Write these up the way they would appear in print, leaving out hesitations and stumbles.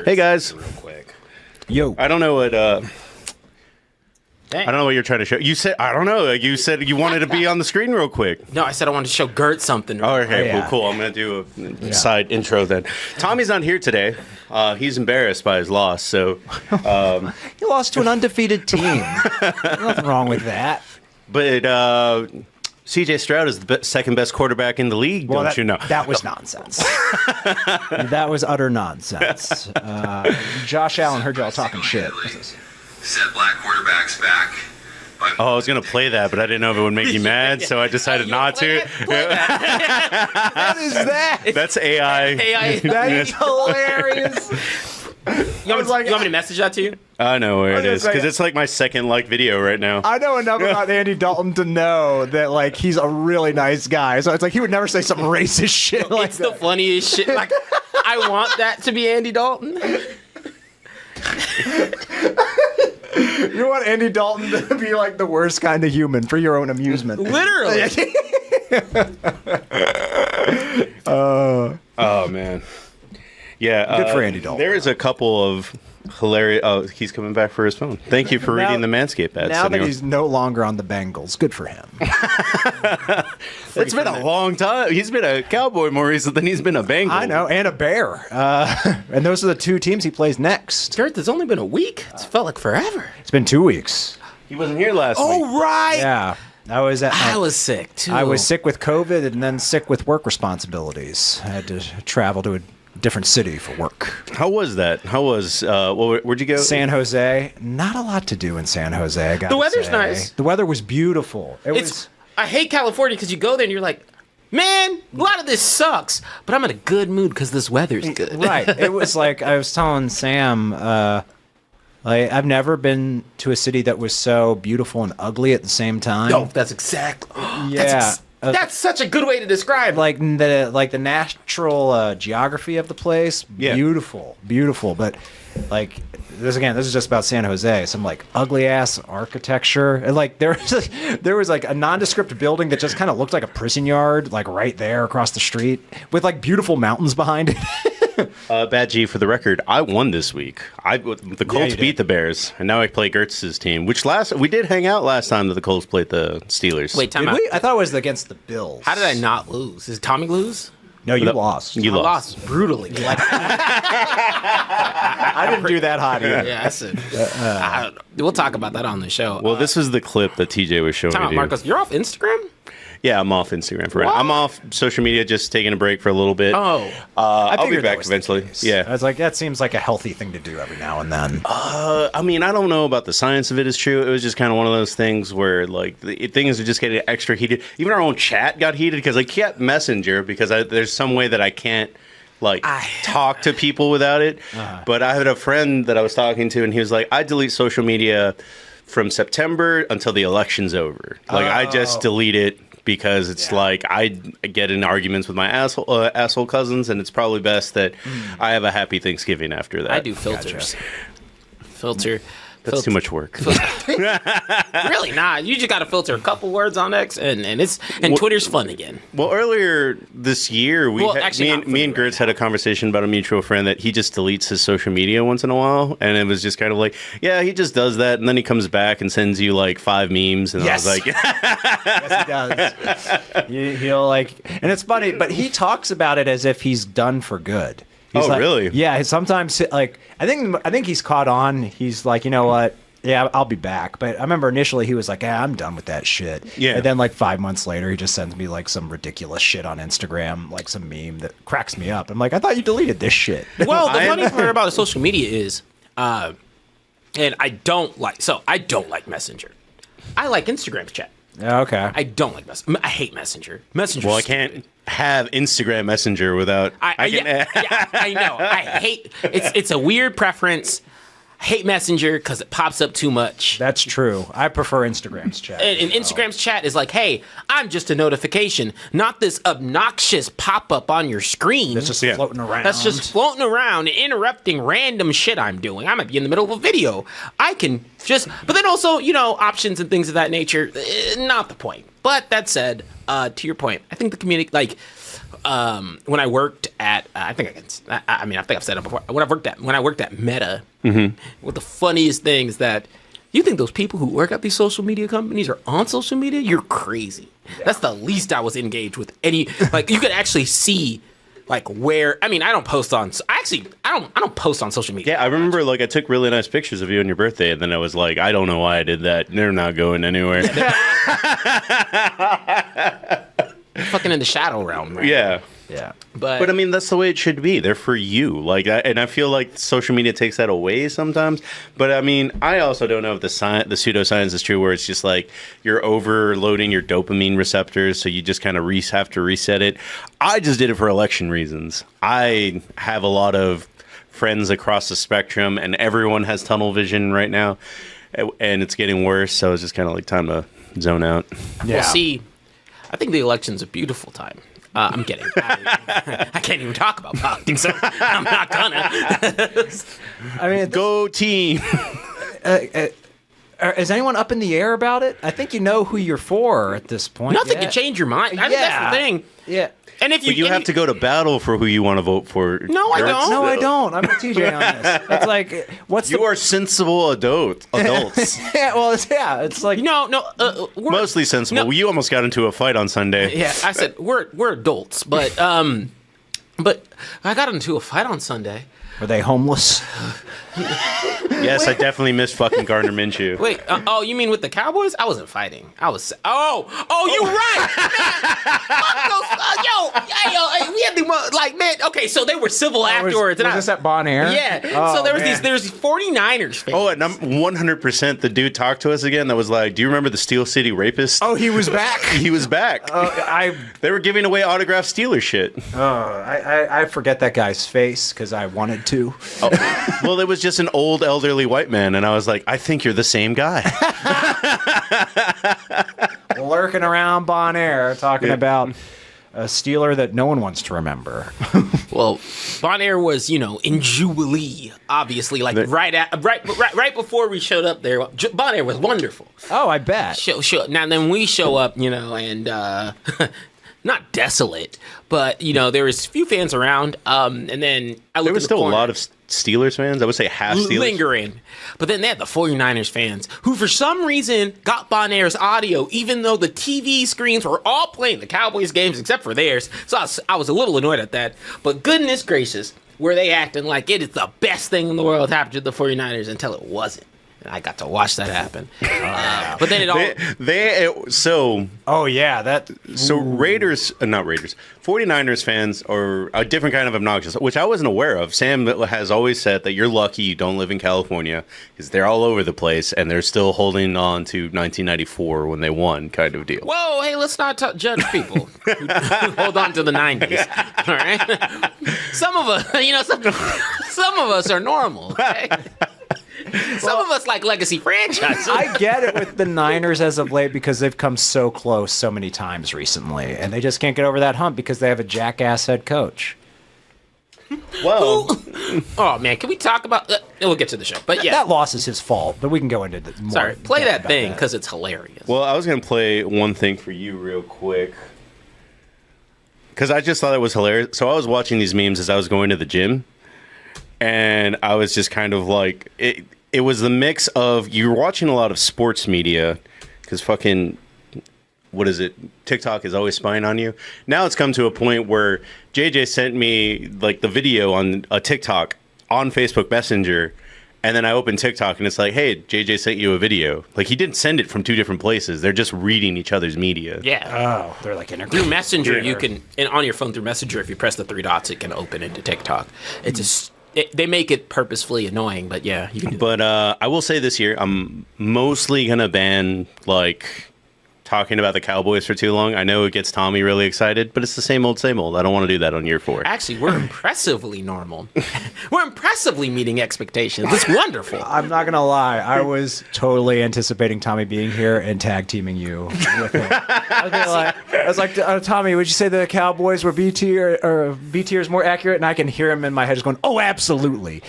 Hey guys. Real quick. Yo. I don't know what Dang. I don't know what you're trying to show. You said I don't know. You said you wanted to be on the screen real quick. No, I said I wanted to show Gert something. Oh, okay, Yeah. cool. I'm gonna do a side intro then. Tommy's not here today. He's embarrassed by his loss, so You lost to an undefeated team. Nothing wrong with that. but CJ Stroud is the second best quarterback in the league, don't that, you know? That was nonsense. That was utter nonsense. Josh Allen heard y'all talking shit. Set black quarterbacks back. Oh, I was gonna play that, but I didn't know if it would make you mad, so I decided not to. What is that? That's AI. AI. That is hilarious. You want me to message that to you? I know where it gonna is because say- it's like my second video right now. I know enough about Andy Dalton to know that like he's a really nice guy. So it's like he would never say some racist shit like It's the that. funniest shit. Like, I want that to be Andy Dalton. You want Andy Dalton to be like the worst kind of human for your own amusement. Literally. Oh man, yeah. Good for Andy Dalton. There is a couple of hilarious. Oh, he's coming back for his phone. Thank you for Now- reading the Manscaped ads. Now that Anyway. he's no longer on the Bengals, good for him. It's been a long time. He's been a Cowboy more recent than he's been a Bengal. I know, and a Bear. And those are the two teams he plays next. Gert, it's only been a week. It's felt like forever. It's been 2 weeks. He wasn't here last week. Oh, right. Yeah, I was sick, too. I was sick with COVID and then sick with work responsibilities. I had to travel to a different city for work. How was that? How was? Where'd you go? San Jose. Not a lot to do in San Jose. I gotta The weather's say. nice. The weather was beautiful. I hate California because you go there and you're like, man, a lot of this sucks, but I'm in a good mood because this weather's good. Right. It was like I was telling Sam. Like I've never been to a city that was so beautiful and ugly at the same time. Yo, that's exactly. Yeah. That's such a good way to describe. Like the natural geography of the place, Yeah. beautiful, but like this is just about San Jose. Some like ugly ass architecture, and like there was like a nondescript building that just kind of looked like a prison yard, like right there across the street, with like beautiful mountains behind it. Bad G, for the record, I won this week. The Colts you beat did. the Bears, and now I play Gertz's team. Which we did hang out last time that the Colts played the Steelers. Wait, time Did out. we? I thought it was against the Bills. How did I not lose? Did Tommy lose? No, you lost. You I lost. lost brutally. Like, I didn't do that hot either. yeah, that's it. I don't know. We'll talk about that on the show. Well, this was the clip that TJ was showing time out, you. Marcos. You're off Instagram? Yeah, I'm off Instagram for right now. What? I'm off social media, just taking a break for a little bit. Oh. I'll be figured that back was the eventually. case. Yeah. I was like, that seems like a healthy thing to do every now and then. I mean, I don't know about the science of it is true. It was just kind of one of those things where, like, things are just getting extra heated. Even our own chat got heated because I kept Messenger because there's some way that I can't, like, talk to people without it. But I had a friend that I was talking to, and he was like, I delete social media from September until the election's over. Like, I just delete it because it's like I get in arguments with my asshole cousins, and it's probably best that I have a happy Thanksgiving after that. I do filters. Filter. That's too much work. Really not. You just got to filter a couple words on X, and Twitter's fun again. Well, earlier this year, actually not me and for you Gertz had a conversation about a mutual friend that he just deletes his social media once in a while, and it was just kind of like, yeah, he just does that, and then he comes back and sends you like 5 memes, and Yes. I was like, Yes, he does. He'll like, and it's funny, but he talks about it as if he's done for good. He's Oh, like, really? Yeah. Sometimes, like, I think he's caught on. He's like, you know what? Yeah, I'll be back. But I remember initially he was like, I'm done with that shit. Yeah. And then like 5 months later, he just sends me like some ridiculous shit on Instagram, like some meme that cracks me up. I'm like, I thought you deleted this shit. Well, the funny part about social media is, and I don't like Messenger. I like Instagram's chat. Okay. I don't like Messenger. I hate Messenger. Messenger. well, I can't have Instagram Messenger without. I know. I hate. It's a weird preference. I hate Messenger because it pops up too much. That's true. I prefer Instagram's chat. And Instagram's chat is like, hey, I'm just a notification, not this obnoxious pop-up on your screen. It's just floating around. That's just floating around and interrupting random shit I'm doing. I might be in the middle of a video. I can just... But then also, options and things of that nature, not the point. But that said, to your point, I think the community... Like, when I worked at, I think I've said it before. When I worked at Meta, one of the funniest things that you think those people who work at these social media companies are on social media? You're crazy. Yeah. That's the least I was engaged with any. Like you could actually see. Like where I don't post on. I don't post on social media. Yeah, I remember like I took really nice pictures of you on your birthday, and then I was like, I don't know why I did that. They're not going anywhere. Fucking in the shadow realm, right? Yeah. Yeah. But I mean, that's the way it should be. They're for you. Like, and I feel like social media takes that away sometimes. But I mean, I also don't know if the pseudoscience is true, where it's just like you're overloading your dopamine receptors, so you just kind of have to reset it. I just did it for election reasons. I have a lot of friends across the spectrum, and everyone has tunnel vision right now, and it's getting worse. So it's just kind of like time to zone out. Yeah. Well, see, I think the election's a beautiful time. I'm kidding. I can't even talk about politics. So I'm not gonna. I mean, Go team. Is anyone up in the air about it? I think you know who you're for at this point. Nothing can change your mind. I think that's the thing. Yeah. And if But you have to go to battle for who you want to vote for. No, I don't. No, I don't. I'm with TJ on this. It's like, what's You are sensible adults. Yeah, well, it's like we're, Mostly sensible. No. You almost got into a fight on Sunday. Yeah, I said we're adults, but I got into a fight on Sunday. Were they homeless? Yes, I definitely missed fucking Gardner Minshew. Wait, you mean with the Cowboys? I wasn't fighting. I was. Oh, you're right. Yo, we had the man. Okay, so they were civil afterwards. Was this at Bon Air? Yeah. Oh, so there was man. these 49ers fans. Oh, and I'm 100% the dude talked to us again that was like, do you remember the Steel City rapist? Oh, he was back. He was back. They were giving away autographed Steelers shit. I forget that guy's face because I wanted to. Oh, well, it was just an old elderly white man, and I was like, I think you're the same guy. Lurking around Bon Air talking about a Steeler that no one wants to remember. Well, Bon Air was, in Jubilee, obviously, like right before we showed up there. Bon Air was wonderful. Oh, I bet. Sure. Now then we show up, and not desolate, but there was a few fans around. And then I looked. There was still a lot of Steelers fans. I would say half Steelers. Lingering. But then they had the 49ers fans who for some reason got Bon Air's audio even though the TV screens were all playing the Cowboys games except for theirs. So I was a little annoyed at that. But goodness gracious, were they acting like it is the best thing in the world happened to the 49ers until it wasn't. And I got to watch that happen. But then it all... Oh, yeah, So not Raiders, 49ers fans are a different kind of obnoxious, which I wasn't aware of. Sam has always said that you're lucky you don't live in California because they're all over the place and they're still holding on to 1994 when they won kind of deal. Whoa, hey, let's not judge people who hold on to the 90s. All right? Some of us, some of us are normal, okay? Some of us like legacy franchises. I get it with the Niners as of late because they've come so close so many times recently, and they just can't get over that hump because they have a jackass head coach. Well, oh man, can we talk about? We'll get to the show, but yeah, that loss is his fault. But we can go into more. Sorry, play that thing because it's hilarious. Well, I was gonna play one thing for you real quick because I just thought it was hilarious. So I was watching these memes as I was going to the gym, and I was just kind of like it. It was the mix of you're watching a lot of sports media because fucking what is it? TikTok is always spying on you. Now it's come to a point where JJ sent me like the video on a TikTok on Facebook Messenger, and then I opened TikTok and it's like, hey, JJ sent you a video. Like he didn't send it from two different places. They're just reading each other's media. Yeah. Oh, they're like integrated. Through Messenger, you can, and on your phone through Messenger, if you press the three dots, it can open into TikTok. It's they make it purposefully annoying, but yeah, you can do But I will say this year, I'm mostly gonna ban like talking about the Cowboys for too long. I know it gets Tommy really excited, but it's the same old, same old. I don't want to do that on year 4. Actually, we're impressively normal. We're impressively meeting expectations. It's wonderful. I'm not gonna lie. I was totally anticipating Tommy being here and tag teaming you with him. I was like, Tommy, would you say the Cowboys were B tier or B tier is more accurate? And I can hear him in my head just going, "Oh, absolutely.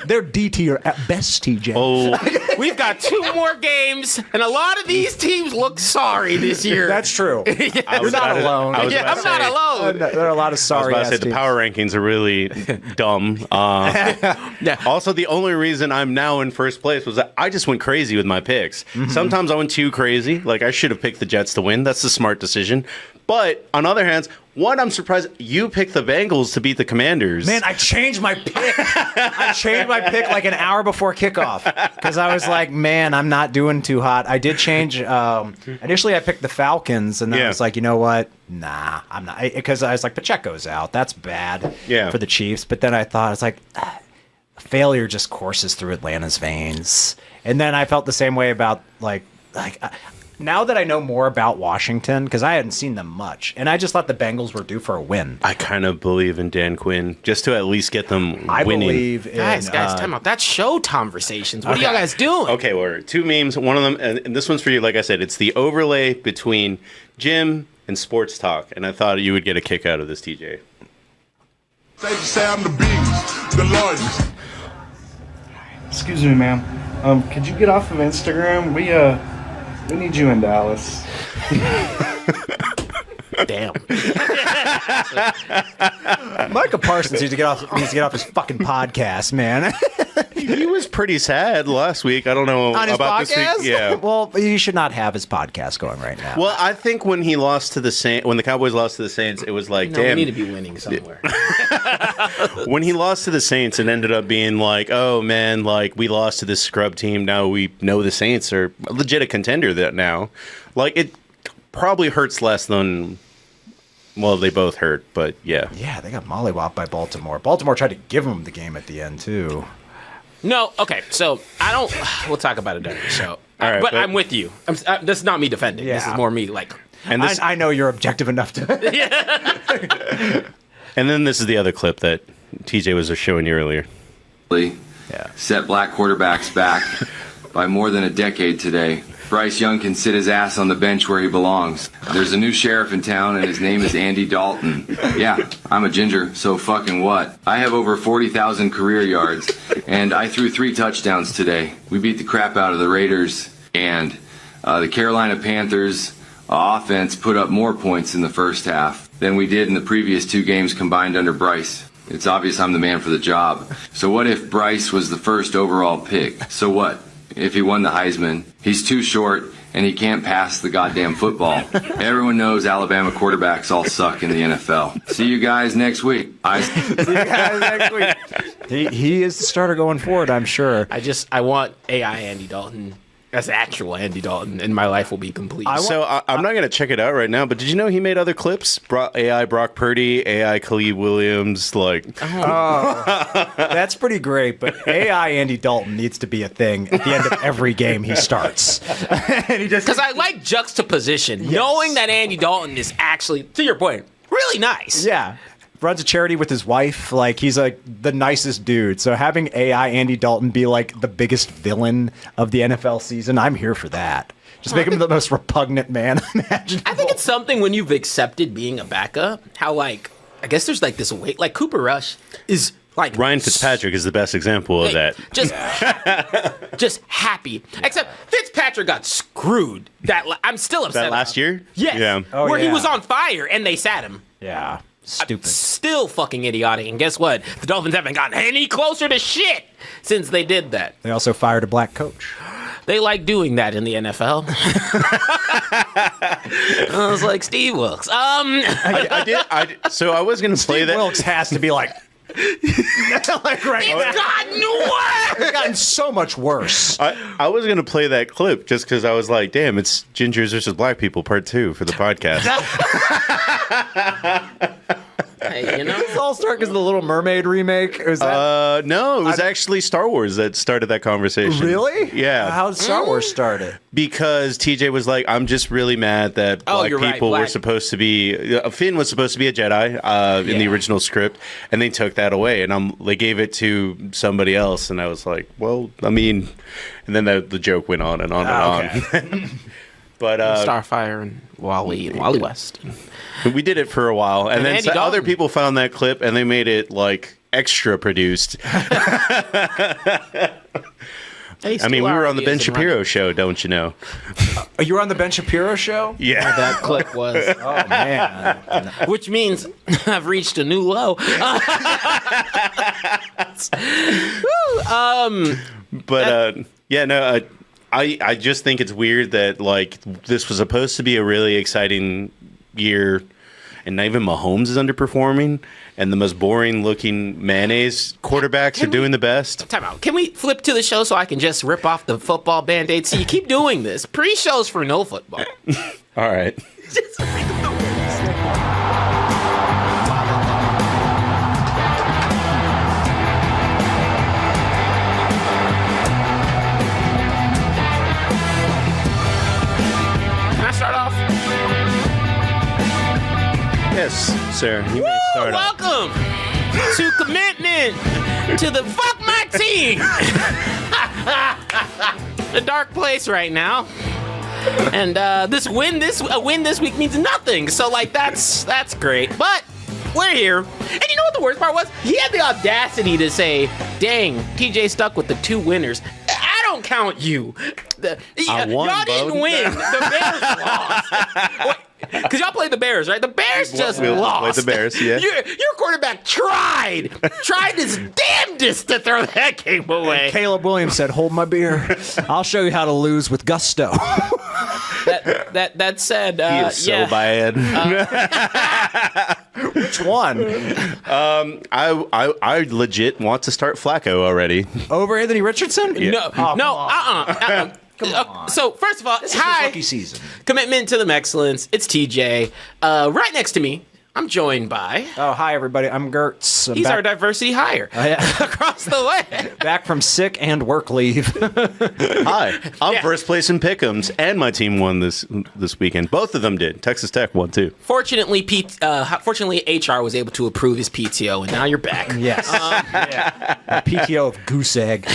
They're D tier at best, TJ." Oh, We've got 2 more games, and a lot of these teams look soft. sorry this year. That's true. I You're was not about to- alone. I was Yeah, about I'm to not say- alone. There are a lot of I was sorry about to ass say the teams. power rankings are really dumb. Yeah. Also, the only reason I'm now in first place was that I just went crazy with my picks. Sometimes I went too crazy. Like, I should have picked the Jets to win. That's the smart decision. But on the other hand, one, I'm surprised you picked the Bengals to beat the Commanders. Man, I changed my pick. I changed my pick like an hour before kickoff because I was like, man, I'm not doing too hot. I did change. Initially, I picked the Falcons, and then I Yeah. was like, you know what? Nah, I'm not. Because I was like, Pacheco's out. That's bad for the Chiefs. But then I thought, it's like, failure just courses through Atlanta's veins. And then I felt the same way about, now that I know more about Washington, because I hadn't seen them much, and I just thought the Bengals were due for a win. I kind of believe in Dan Quinn just to at least get them I winning. believe in Guys, time out. That's show conversations. What are y'all guys doing? Okay, well, two memes. One of them, and this one's for you. Like I said, it's the overlay between Jim and sports talk, and I thought you would get a kick out of this, TJ. Safe to say I'm the biggest, the largest. Excuse me, ma'am. Could you get off of Instagram? We need you in Dallas. Damn. Micah Parsons needs to get off his fucking podcast, man. He was pretty sad last week. I don't know On his about podcast? this week. Yeah. Well, he should not have his podcast going right now. Well, I think when he lost to the Saints, when the Cowboys lost to the Saints, it was like, No, we damn. need to be winning somewhere. When he lost to the Saints, it ended up being like, oh man, like we lost to this scrub team. Now we know the Saints are legit a contender that now. Like it probably hurts less than. Well, they both hurt, but yeah. yeah, they got mollywopped by Baltimore. Baltimore tried to give him the game at the end too. No, okay, so I don't. We'll talk about it during the show. All right, but but- I'm with you. This is not me defending. This Yeah. is more me like. And this, I know you're objective enough to. and then this is the other clip that TJ was just showing you earlier. Yeah. Set black quarterbacks back by more than a decade today. Bryce Young can sit his ass on the bench where he belongs. There's a new sheriff in town, and his name is Andy Dalton. Yeah, I'm a ginger, so fucking what? I have over 40,000 career yards, and I threw 3 touchdowns today. We beat the crap out of the Raiders, and the Carolina Panthers offense put up more points in the first half than we did in the previous 2 games combined under Bryce. It's obvious I'm the man for the job. So what if Bryce was the first overall pick? So what? If he won the Heisman, he's too short and he can't pass the goddamn football. Everyone knows Alabama quarterbacks all suck in the NFL. See you guys next week. He is the starter going forward, I'm sure. I want AI Andy Dalton as actual Andy Dalton, and my life will be complete. So I'm not going to check it out right now, but did you know he made other clips? AI Brock Purdy, AI Khalid Williams, like... That's pretty great, but AI Andy Dalton needs to be a thing at the end of every game he starts. And he just Because I like juxtaposition, knowing that Andy Dalton is actually, to your point, really nice. yeah. Runs a charity with his wife. Like, he's like the nicest dude. So having AI Andy Dalton be like the biggest villain of the NFL season, I'm here for that. Just make him the most repugnant man imaginable. I think it's something when you've accepted being a backup, how like, I guess there's like this weight, like Cooper Rush is like Ryan Fitzpatrick is the best example of that. Just happy. Except Fitzpatrick got screwed. I'm still upset. That last year? Yes. Yeah. Oh, where he yeah. was on fire and they sat him. Yeah. Stupid. Still fucking idiotic. And guess what? The Dolphins haven't gotten any closer to shit since they did that. They also fired a black coach. They like doing that in the NFL. I was like, Steve Wilkes. So I was going to play that. Wilkes has to be like, like right It's gotten worse. It's gotten so much worse. I was going to play that clip just because I was like, damn, it's Gingers versus Black People part 2 for the podcast. Hey, you know? This all started because of the Little Mermaid remake. Or is that No, it was actually Star Wars that started that conversation. really? Yeah. How did Star Wars start it? Because TJ was like, I'm just really mad that black you're right, people were black. supposed to be... Finn was supposed to be a Jedi in the Yeah. original script, and they took that away, and they gave it to somebody else, and I was like, well, I mean... And then the joke went on and on and on. But Starfire and Wally West. we did it for a while, and then Andy other Dalton. people found that clip, and they made it, like, extra produced. They I mean, we still were are on the Ben using Shapiro running. show, don't you know? Oh, you were on the Ben Shapiro show? Yeah. That clip was, Oh man. which means I've reached a new low. But yeah, no, I just think it's weird that like this was supposed to be a really exciting year, and not even Mahomes is underperforming, and the most boring looking mayonnaise quarterbacks are doing the best. Time out. Can we flip to the show so I can just rip off the football band-aid? See, you keep doing this. Pre-shows for no football. All right. Can I start off? Yes, sir. You may start off. Welcome to commitment to the fuck my team. A dark place right now. And this win this week means nothing. So like that's great. But we're here. And you know what the worst part was? He had the audacity to say, "Dang, TJ stuck with the 2 winners." I don't count you. I won, y'all didn't Bo. win. The Bears lost. Because y'all played the Bears, right? The Bears just we lost. played the Bears, yeah. Your quarterback tried his damnedest to throw that game away. Caleb Williams said, "Hold my beer. I'll show you how to lose with gusto." That said, He is so bad. Which one? I legit want to start Flacco already. Over Anthony Richardson? No, So first of all, hi, Rookie season. commitment to the Mexcellence. It's TJ. Right next to me, I'm joined by. Oh, hi everybody. I'm Gertz. I'm He's back, our diversity hire across the way. back from sick and work leave. Hi, I'm Yeah. first place in Pick'ems, and my team won this weekend. Both of them did. Texas Tech won too. Fortunately, HR was able to approve his PTO, and now you're back. Yes. PTO of goose egg.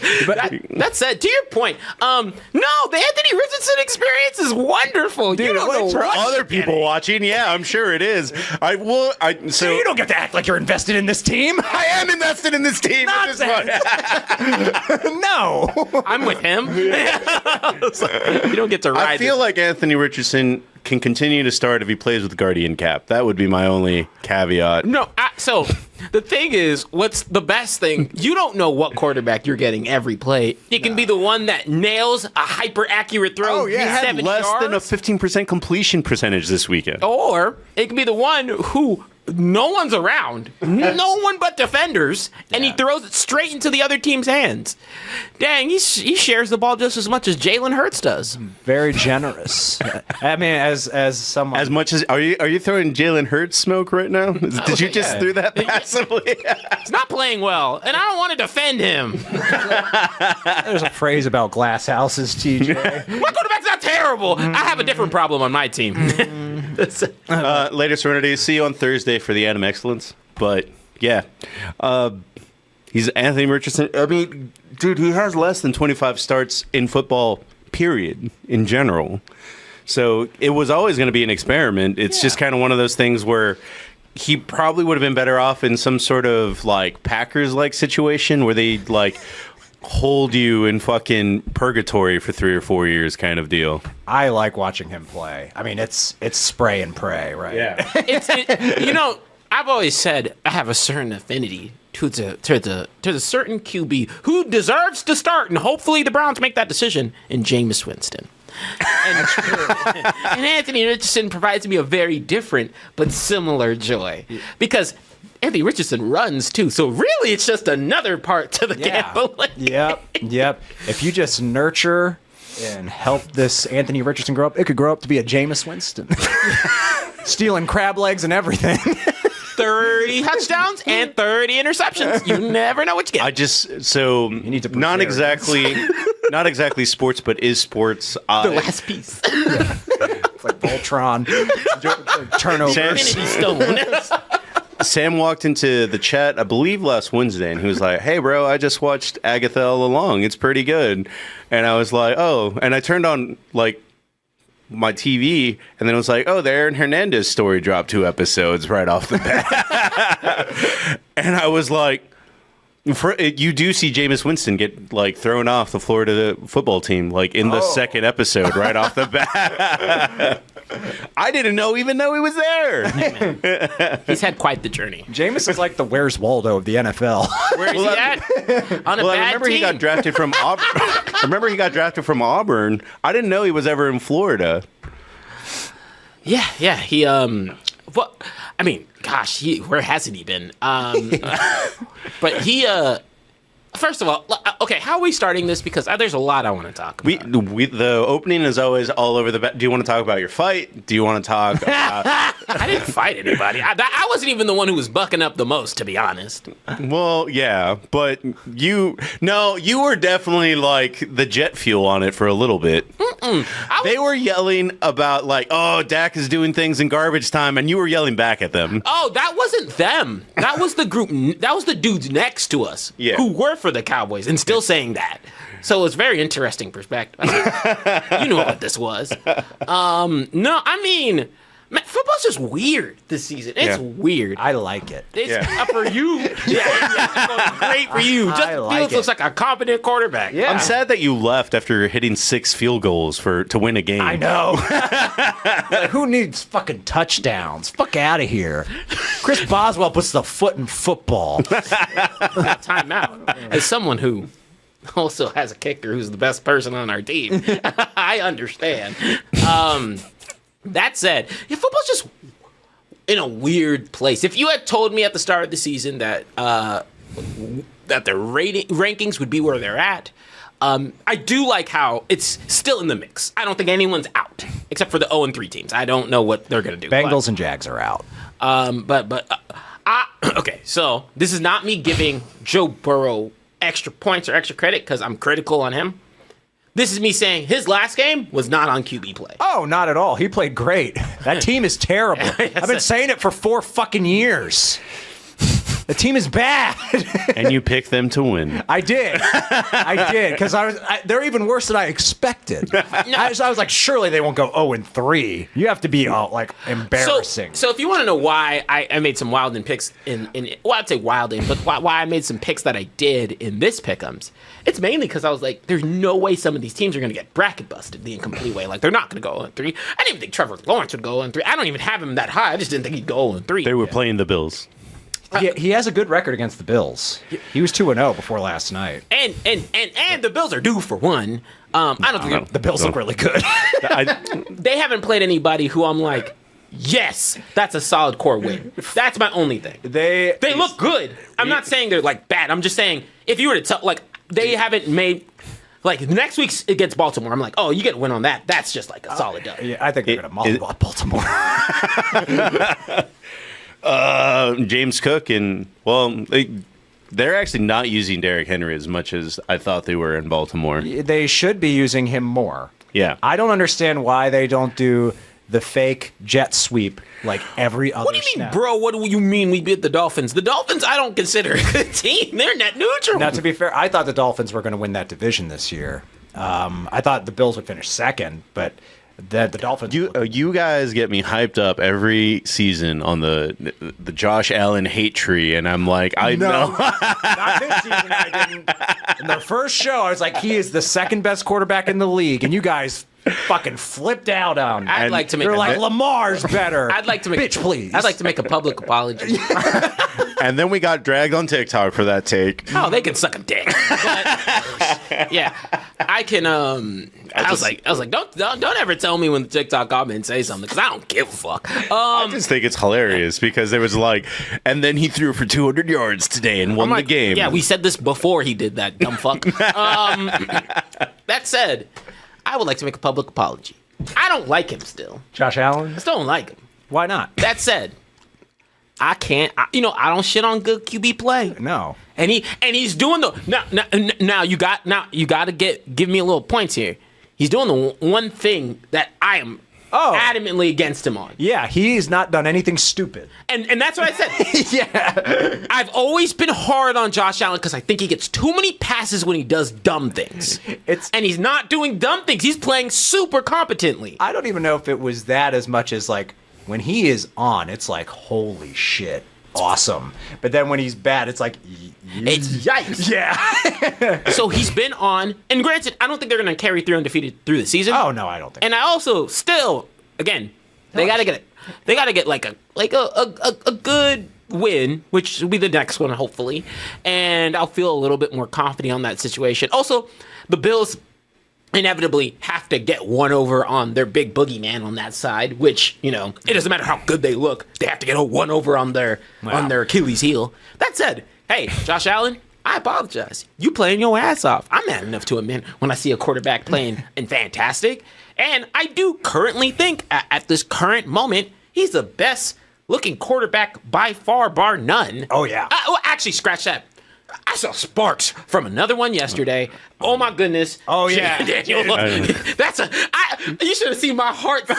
That said, to your point, no, the Anthony Richardson experience is wonderful. You don't know For what other people watching, yeah, I'm sure it is. So You don't get to act like you're invested in this team. I am invested in this team. at this point. No. I'm with him. You don't get to ride. I feel this. like Anthony Richardson can continue to start if he plays with the Guardian cap. That would be my only caveat. No, so the thing is, what's the best thing? You don't know what quarterback you're getting every play. It can be the one that nails a hyper accurate throw. He had 70 less than a yards, 15% completion percentage this weekend. or it can be the one who no one's around, no one but defenders, and he throws it straight into the other team's hands. Dang, he shares the ball just as much as Jalen Hurts does. Very generous. I mean, as someone. As much as are you throwing Jalen Hurts smoke right now? Did you just throw that passively? He's not playing well, and I don't want to defend him. There's a phrase about glass houses, TJ. My quarterback's not terrible. I have a different problem on my team. Later, Serenity. See you on Thursday for the Mexcellence. But yeah, he's Anthony Richardson. I mean, dude, he has less than 25 starts in football. Period. In general, so it was always going to be an experiment. It's just kind of one of those things where he probably would have been better off in some sort of like Packers-like situation where they like hold you in fucking purgatory for 3 or 4 years, kind of deal. I like watching him play. I mean, it's spray and pray, right? Yeah. I've always said I have a certain affinity to the certain QB who deserves to start, and hopefully the Browns make that decision in Jameis Winston. And Anthony Richardson provides me a very different but similar joy because Anthony Richardson runs too. So really, it's just another part to the gambling. Yep. If you just nurture and help this Anthony Richardson grow up, it could grow up to be a Jameis Winston. Stealing crab legs and everything. 30 touchdowns and 30 interceptions. You never know what you get. need to not prepare. not exactly sports, but is sports. The last piece. It's like Voltron. Turnovers. Infinity Stone. Sam walked into the chat, I believe, last Wednesday, and he was like, "Hey, bro, I just watched Agatha All Along. It's pretty good." And I was like, "Oh," and I turned on like my TV, and then it was like, "Oh, the Aaron Hernandez story dropped 2 episodes right off the bat," and I was like, You do see Jameis Winston get like thrown off the Florida football team, like in the second episode, right off the bat. I didn't even know he was there. He's had quite the journey. Jameis is like the Where's Waldo of the NFL. Where is he at? On a Well, I bad remember team. he got drafted from Auburn. Auburn. I didn't know he was ever in Florida. Yeah. He well, I mean, gosh, where hasn't he been? But he first of all, okay, how are we starting this? Because there's a lot I want to talk about. The opening is always all over the. Do you want to talk about your fight? Do you want to talk about? I didn't fight anybody. I wasn't even the one who was bucking up the most, to be honest. Well, yeah, but you were definitely like the jet fuel on it for a little bit. They were yelling about like, oh, Dak is doing things in garbage time, and you were yelling back at them. Oh, that wasn't them. That was the group. That was the dudes next to us who were for the Cowboys and still saying that. So it's very interesting perspective. You know what this was. No, I mean, man, football's just weird this season. It's weird. I like it. It's for you. It's great for you. Just Fields looks like a competent quarterback. Yeah. I'm sad that you left after hitting 6 field goals to win a game. I know. Like, who needs fucking touchdowns? Fuck out of here. Chris Boswell puts the foot in football. Timeout. As someone who also has a kicker who's the best person on our team, I understand. That said, football's just in a weird place. If you had told me at the start of the season that that the rankings would be where they're at, I do like how it's still in the mix. I don't think anyone's out except for the 0-3 teams. I don't know what they're going to do. Bengals and Jags are out. Okay, so this is not me giving Joe Burrow extra points or extra credit because I'm critical on him. This is me saying his last game was not on QB play. Oh, not at all. He played great. That team is terrible. I've been saying it for 4 fucking years. The team is bad. And you picked them to win. I did, because they're even worse than I expected. I was like, surely they won't go 0-3. You have to be like embarrassing. So if you want to know why I made some wilding picks well, I'd say wilding, but why I made some picks that I did in this pick'ems, it's mainly because I was like, there's no way some of these teams are going to get bracket busted the incomplete way. Like, they're not going to go 0-3. I didn't even think Trevor Lawrence would go 0-3. I don't even have him that high. I just didn't think he'd go 0-3. They were playing the Bills. He has a good record against the Bills. He was 2-0 before last night. And the Bills are due for one. I don't think The Bills look really good. they haven't played anybody who I'm like, yes, that's a solid core win. That's my only thing. They look good. I'm not saying they're like bad. I'm just saying if you were to tell, like, they haven't made. Like, next week's against Baltimore, I'm like, oh, you get a win on that. That's just like a solid dub. Yeah, I think they're going to mollywop Baltimore. James Cook and they're actually not using Derrick Henry as much as I thought they were in Baltimore. They should be using him more. Yeah. I don't understand why they don't do the fake jet sweep like every other What do you mean, snap. bro? What do you mean we beat the Dolphins? The Dolphins I don't consider a good team. They're net neutral. Now, to be fair, I thought the Dolphins were going to win that division this year. I thought the Bills would finish second, but the Dolphins... You guys get me hyped up every season on the Josh Allen hate tree, and I'm like, I know. Not this season, I didn't. In the first show, I was like, he is the second best quarterback in the league, and you guys fucking flipped out on me. I'd like to make You're like, Lamar's better. I'd like to make Bitch, please. I'd like to make a public apology. And then we got dragged on TikTok for that take. Oh, they can suck a dick. But, yeah, I can. I was like, don't ever tell me when the TikTok comments say something because I don't give a fuck. I just think it's hilarious because there was like, and then he threw for 200 yards today and won the game. Yeah, we said this before he did that, dumb fuck. That said, I would like to make a public apology. I don't like him still. Josh Allen? I still don't like him. Why not? That said, I can't. I don't shit on good QB play. No. And he's doing the now you got to give me a little points here. He's doing the one thing that I am adamantly against him on. Yeah, he's not done anything stupid. And that's what I said. Yeah. I've always been hard on Josh Allen because I think he gets too many passes when he does dumb things. And he's not doing dumb things. He's playing super competently. I don't even know if it was that as much as like when he is on, it's like, holy shit. awesome. But then when he's bad, it's like, It's yikes. yeah. So he's been on, and granted, I don't think they're going to carry through undefeated through the season. Oh no, I don't think. And I also still, again, they got to get it. They got to get like a good win, which will be the next one, hopefully. And I'll feel a little bit more confident on that situation. Also, the Bills inevitably have to get one over on their big boogeyman on that side, which, you know, it doesn't matter how good they look. They have to get a one over on their Achilles heel. That said, hey, Josh Allen, I apologize. You playing your ass off. I'm mad enough to admit when I see a quarterback playing and fantastic. And I do currently think at this current moment, he's the best looking quarterback by far, bar none. Oh, yeah. Well, actually, scratch that. I saw sparks from another one yesterday. Oh my goodness! Oh yeah, Daniel. You should have seen my heart sink.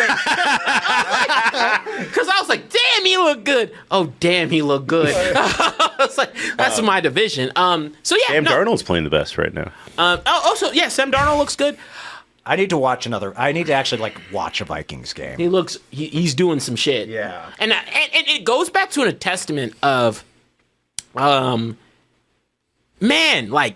Because I was like, "Damn, he looked good." Oh, damn, he looked good. It's like that's my division. So yeah, Sam Darnold's playing the best right now. Also, yeah, Sam Darnold looks good. I need to watch I need to actually like watch a Vikings game. He looks. He's doing some shit. Yeah, and it goes back to a testament of, man, like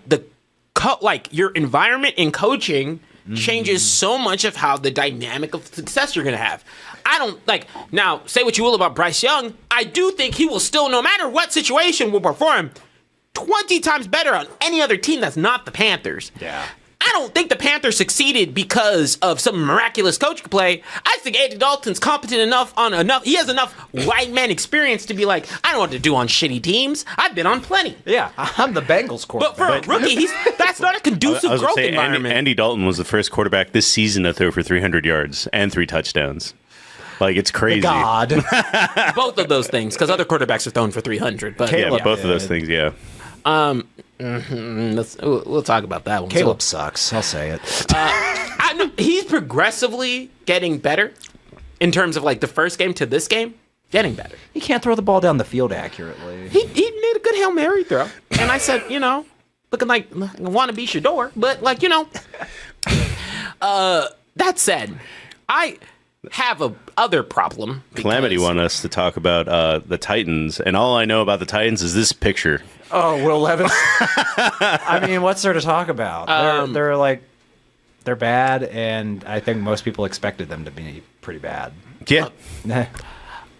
like your environment in coaching changes so much of how the dynamic of success you're going to have. I don't like now say what you will about Bryce Young. I do think he will still, no matter what situation, will perform 20 times better on any other team that's not the Panthers. Yeah. I don't think the Panthers succeeded because of some miraculous coaching play. I think Andy Dalton's competent enough he has enough white man experience to be like, I know what to do on shitty teams. I've been on plenty. Yeah, I'm the Bengals quarterback. But for a rookie, that's not a conducive growth environment. Andy Dalton was the first quarterback this season to throw for 300 yards and 3 touchdowns. Like, it's crazy. God. Both of those things, because other quarterbacks are thrown for 300. But Yeah, both of those things, yeah. we'll talk about that one. Caleb sucks. I'll say it. I know he's progressively getting better in terms of like the first game to this game, getting better. He can't throw the ball down the field accurately. He made a good Hail Mary throw, and I said, you know, looking like wannabe Shador, but like, you know. That said, I have a other problem. Calamity wanted us to talk about the Titans, and all I know about the Titans is this picture. Oh, Will Levis. I mean, what's there to talk about? They're bad, and I think most people expected them to be pretty bad. Yeah.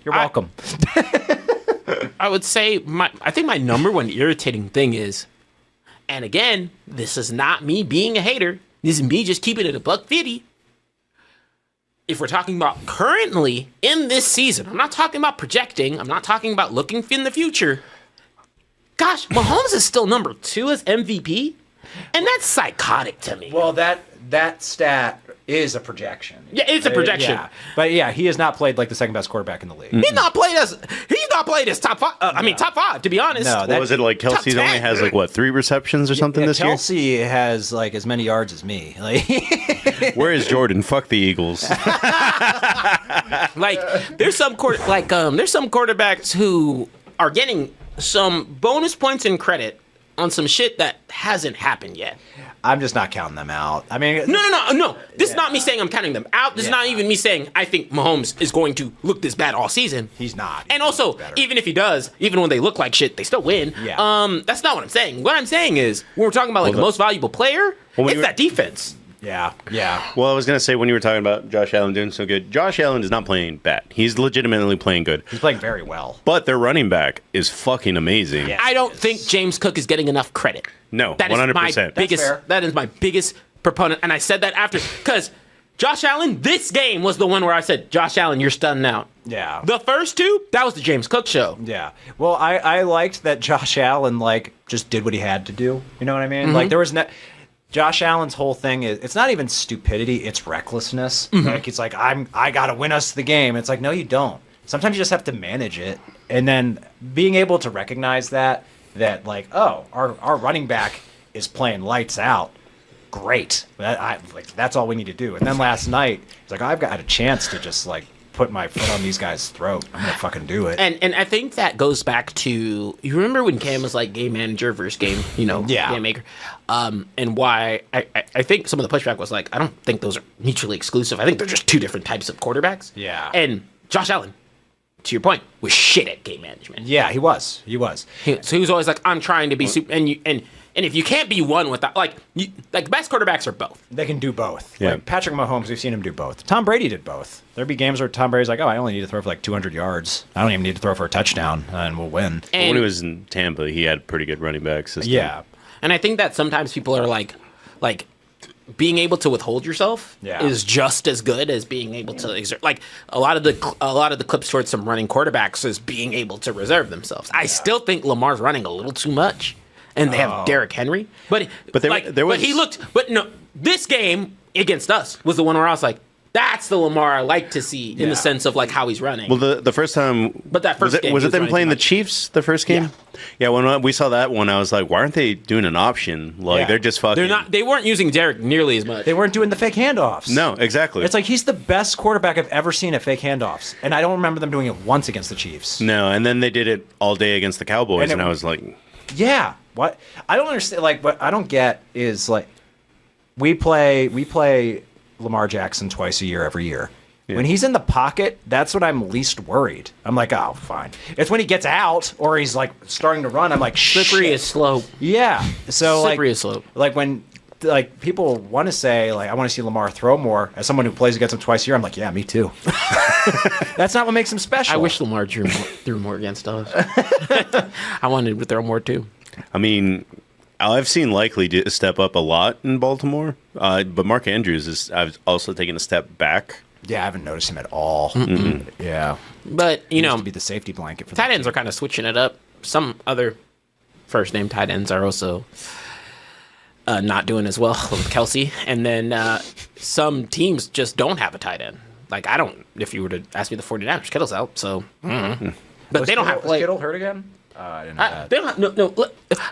You're welcome. I would say I think my number one irritating thing is, and again, this is not me being a hater. This is me just keeping it a $1.50. If we're talking about currently in this season, I'm not talking about projecting. I'm not talking about looking in the future. Gosh, Mahomes is still number 2 as MVP, and that's psychotic to me. Well, that stat is a projection. Yeah, it's a projection. Yeah. But yeah, he has not played like the second best quarterback in the league. He's not played as top 5. I mean, top 5 to be honest. No, What was it like? Kelsey's only has like what 3 receptions or something this Kelsey has like as many yards as me. Like, year? Where is Jordan? Fuck the Eagles. Like there's some quarterbacks who are getting some bonus points and credit on some shit that hasn't happened yet. I'm just not counting them out. I mean, No. This is not me saying I'm counting them out. This is not even me saying I think Mahomes is going to look this bad all season. He's not. And also, even if he does, even when they look like shit, they still win. Yeah. That's not what I'm saying. What I'm saying is, when we're talking about like the most valuable player, it's that defense. Yeah. Well, I was going to say when you were talking about Josh Allen doing so good, Josh Allen is not playing bad. He's legitimately playing good. He's playing very well. But their running back is fucking amazing. Yeah. I don't think James Cook is getting enough credit. No, That is 100%. That is my biggest proponent, and I said that after because Josh Allen, this game was the one where I said, Josh Allen, you're stunning out. Yeah. The first 2, that was the James Cook show. Yeah. Well, I liked that Josh Allen like just did what he had to do. You know what I mean? Like there was Josh Allen's whole thing is it's not even stupidity, it's recklessness. Like it's like I gotta win us the game. It's like, no, you don't. Sometimes you just have to manage it. And then being able to recognize that like, oh, our running back is playing lights out. Great. That's all we need to do. And then last night, it's like I've got a chance to just like put my foot on these guys' throat. I'm gonna fucking do it. And I think that goes back to, you remember when Cam was like game manager versus game, game maker, and why I think some of the pushback was like, I don't think those are mutually exclusive. I think they're just 2 different types of quarterbacks. Yeah. And Josh Allen, to your point, was shit at game management. Yeah, he was. So he was always like, I'm trying to be super, and if you can't be one without, like best quarterbacks are both. They can do both. Yeah. Like Patrick Mahomes, we've seen him do both. Tom Brady did both. There'd be games where Tom Brady's like, oh, I only need to throw for like 200 yards. I don't even need to throw for a touchdown, and we'll win. When he was in Tampa, he had pretty good running back system. Yeah. And I think that sometimes people are like being able to withhold yourself is just as good as being able to exert. Like a lot of the clips towards some running quarterbacks is being able to reserve themselves. I still think Lamar's running a little too much, and they have Derrick Henry. But this game against us was the one where I was like, that's the Lamar I like to see in the sense of like how he's running. Well, the first time, but that first game was it them playing the much. Chiefs? The first game, yeah. When we saw that one, I was like, why aren't they doing an option? Like they're just fucking. They're not. They weren't using Derrick nearly as much. They weren't doing the fake handoffs. No, exactly. It's like he's the best quarterback I've ever seen at fake handoffs, and I don't remember them doing it once against the Chiefs. No, and then they did it all day against the Cowboys, and I was like, yeah, what? I don't understand. Like, what I don't get is like, we play Lamar Jackson twice a year every year. Yeah. When he's in the pocket, that's when I'm least worried. I'm like, oh, fine. It's when he gets out or he's like starting to run. I'm like, slippery as slope. Yeah. So slippery as slope. Like when like people want to say like I want to see Lamar throw more. As someone who plays against him twice a year, I'm like, yeah, me too. That's not what makes him special. I wish Lamar threw more against us. I wanted him to throw more too. I mean, I've seen Likely step up a lot in Baltimore, but Mark Andrews I've also taken a step back. Yeah, I haven't noticed him at all. Yeah, but he used to be the safety blanket for tight ends are kind of switching it up. Some other first name tight ends are also not doing as well with Kelsey, and then some teams just don't have a tight end. Like I don't. If you were to ask me, the 49ers, Kittle's out, so but they don't have. Was Kittle hurt again? I didn't know that. They don't have, no.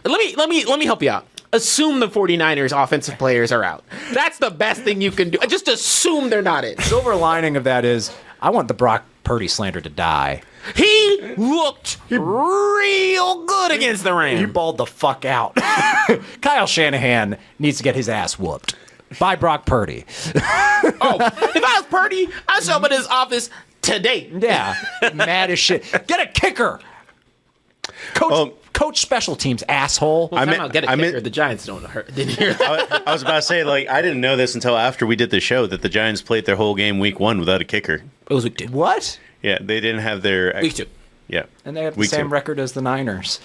Let me help you out. Assume the 49ers offensive players are out. That's the best thing you can do. Just assume they're not in. Silver lining of that is I want the Brock Purdy slander to die. He looked real good against the Rams. He balled the fuck out. Kyle Shanahan needs to get his ass whooped by Brock Purdy. If I was Purdy, I'd show up at his office today. Yeah, mad as shit. Get a kicker. Coach special teams, asshole. Well, get a kicker. The Giants don't hurt. Didn't hear that. I was about to say, like, I didn't know this until after we did the show that the Giants played their whole game week 1 without a kicker. It was week 2. What? Yeah, they didn't have their week 2. Yeah, and they have the week same 2. record as the Niners.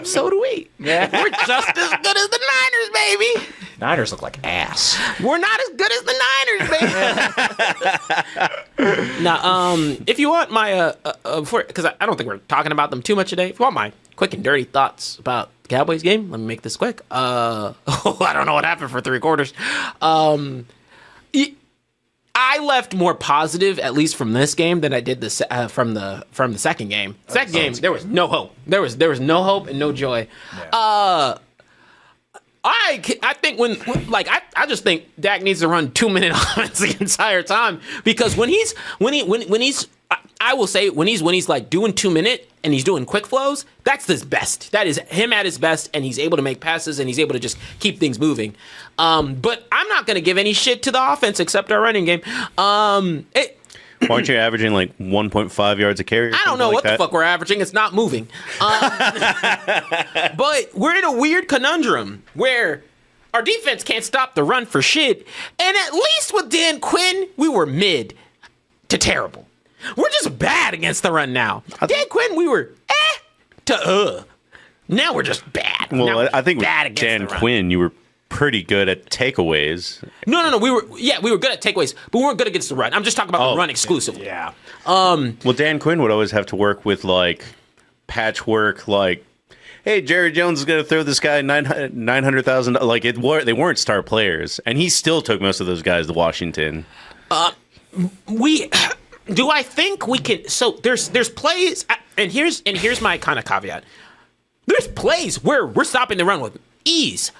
So do we. Yeah, we're just as good as the Niners, baby. Niners look like ass. We're not as good as the Niners, baby. Now, if you want my, because I don't think we're talking about them too much today. If you want my quick and dirty thoughts about the Cowboys game, let me make this quick. I don't know what happened for 3 quarters. I left more positive, at least from this game, than I did from the second game. Second game, there was no hope. There was no hope and no joy. Yeah. I think I just think Dak needs to run 2-minute offense the entire time, because when he's like doing 2-minute and he's doing quick flows, that's his best. That is him at his best, and he's able to make passes and he's able to just keep things moving. But I'm not going to give any shit to the offense except our running game. Aren't you averaging like 1.5 yards a carry? I don't know what the fuck we're averaging. It's not moving. But we're in a weird conundrum where our defense can't stop the run for shit. And at least with Dan Quinn, we were mid to terrible. We're just bad against the run now. Dan Quinn, we were to Now we're just bad. Well, I think with bad against Dan the run. Quinn, you were pretty good at takeaways. No. We were good at takeaways, but we weren't good against the run. I'm just talking about the run exclusively. Yeah. Well, Dan Quinn would always have to work with like patchwork, like, hey, Jerry Jones is going to throw this guy $900,000. Like they weren't star players, and he still took most of those guys to Washington. Do I think we can? So there's plays, and here's my kind of caveat. There's plays where we're stopping the run with ease.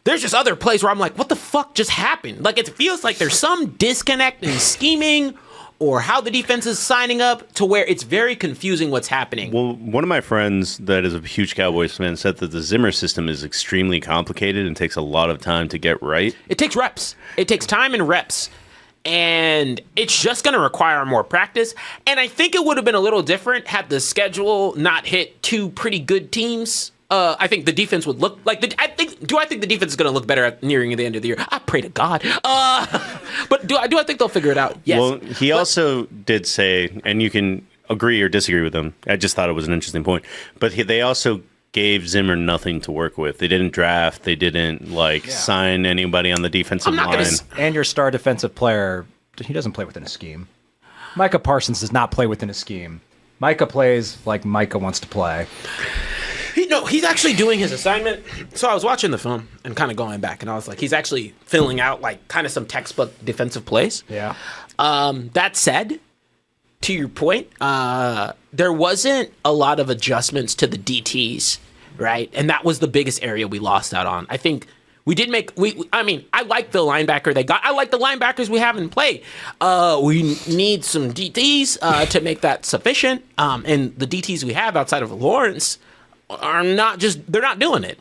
There's just other plays where I'm like, what the fuck just happened? Like, it feels like there's some disconnect in scheming or how the defense is signing up to where it's very confusing what's happening. Well, one of my friends that is a huge Cowboys fan said that the Zimmer system is extremely complicated and takes a lot of time to get right. It takes reps. It takes time and reps. and it's just going to require more practice. And I think it would have been a little different had the schedule not hit two pretty good teams. I think the defense would look like I think the defense is going to look better at nearing the end of the year? I pray to God. But do I think they'll figure it out? Yes. Well, he also did say, and you can agree or disagree with him. I just thought it was an interesting point. But they also gave Zimmer nothing to work with. They didn't draft. They didn't sign anybody on the defensive line. And your star defensive player, he doesn't play within a scheme. Micah Parsons does not play within a scheme. Micah plays like Micah wants to play. He's actually doing his assignment. So I was watching the film and kind of going back, and I was like, he's actually filling out like kind of some textbook defensive plays. Yeah. That said, to your point, there wasn't a lot of adjustments to the DTs, right? And that was the biggest area we lost out on. I think we did make I like the linebacker they got. I like the linebackers we have in play. We need some DTs to make that sufficient. And the DTs we have outside of Lawrence are they're not doing it.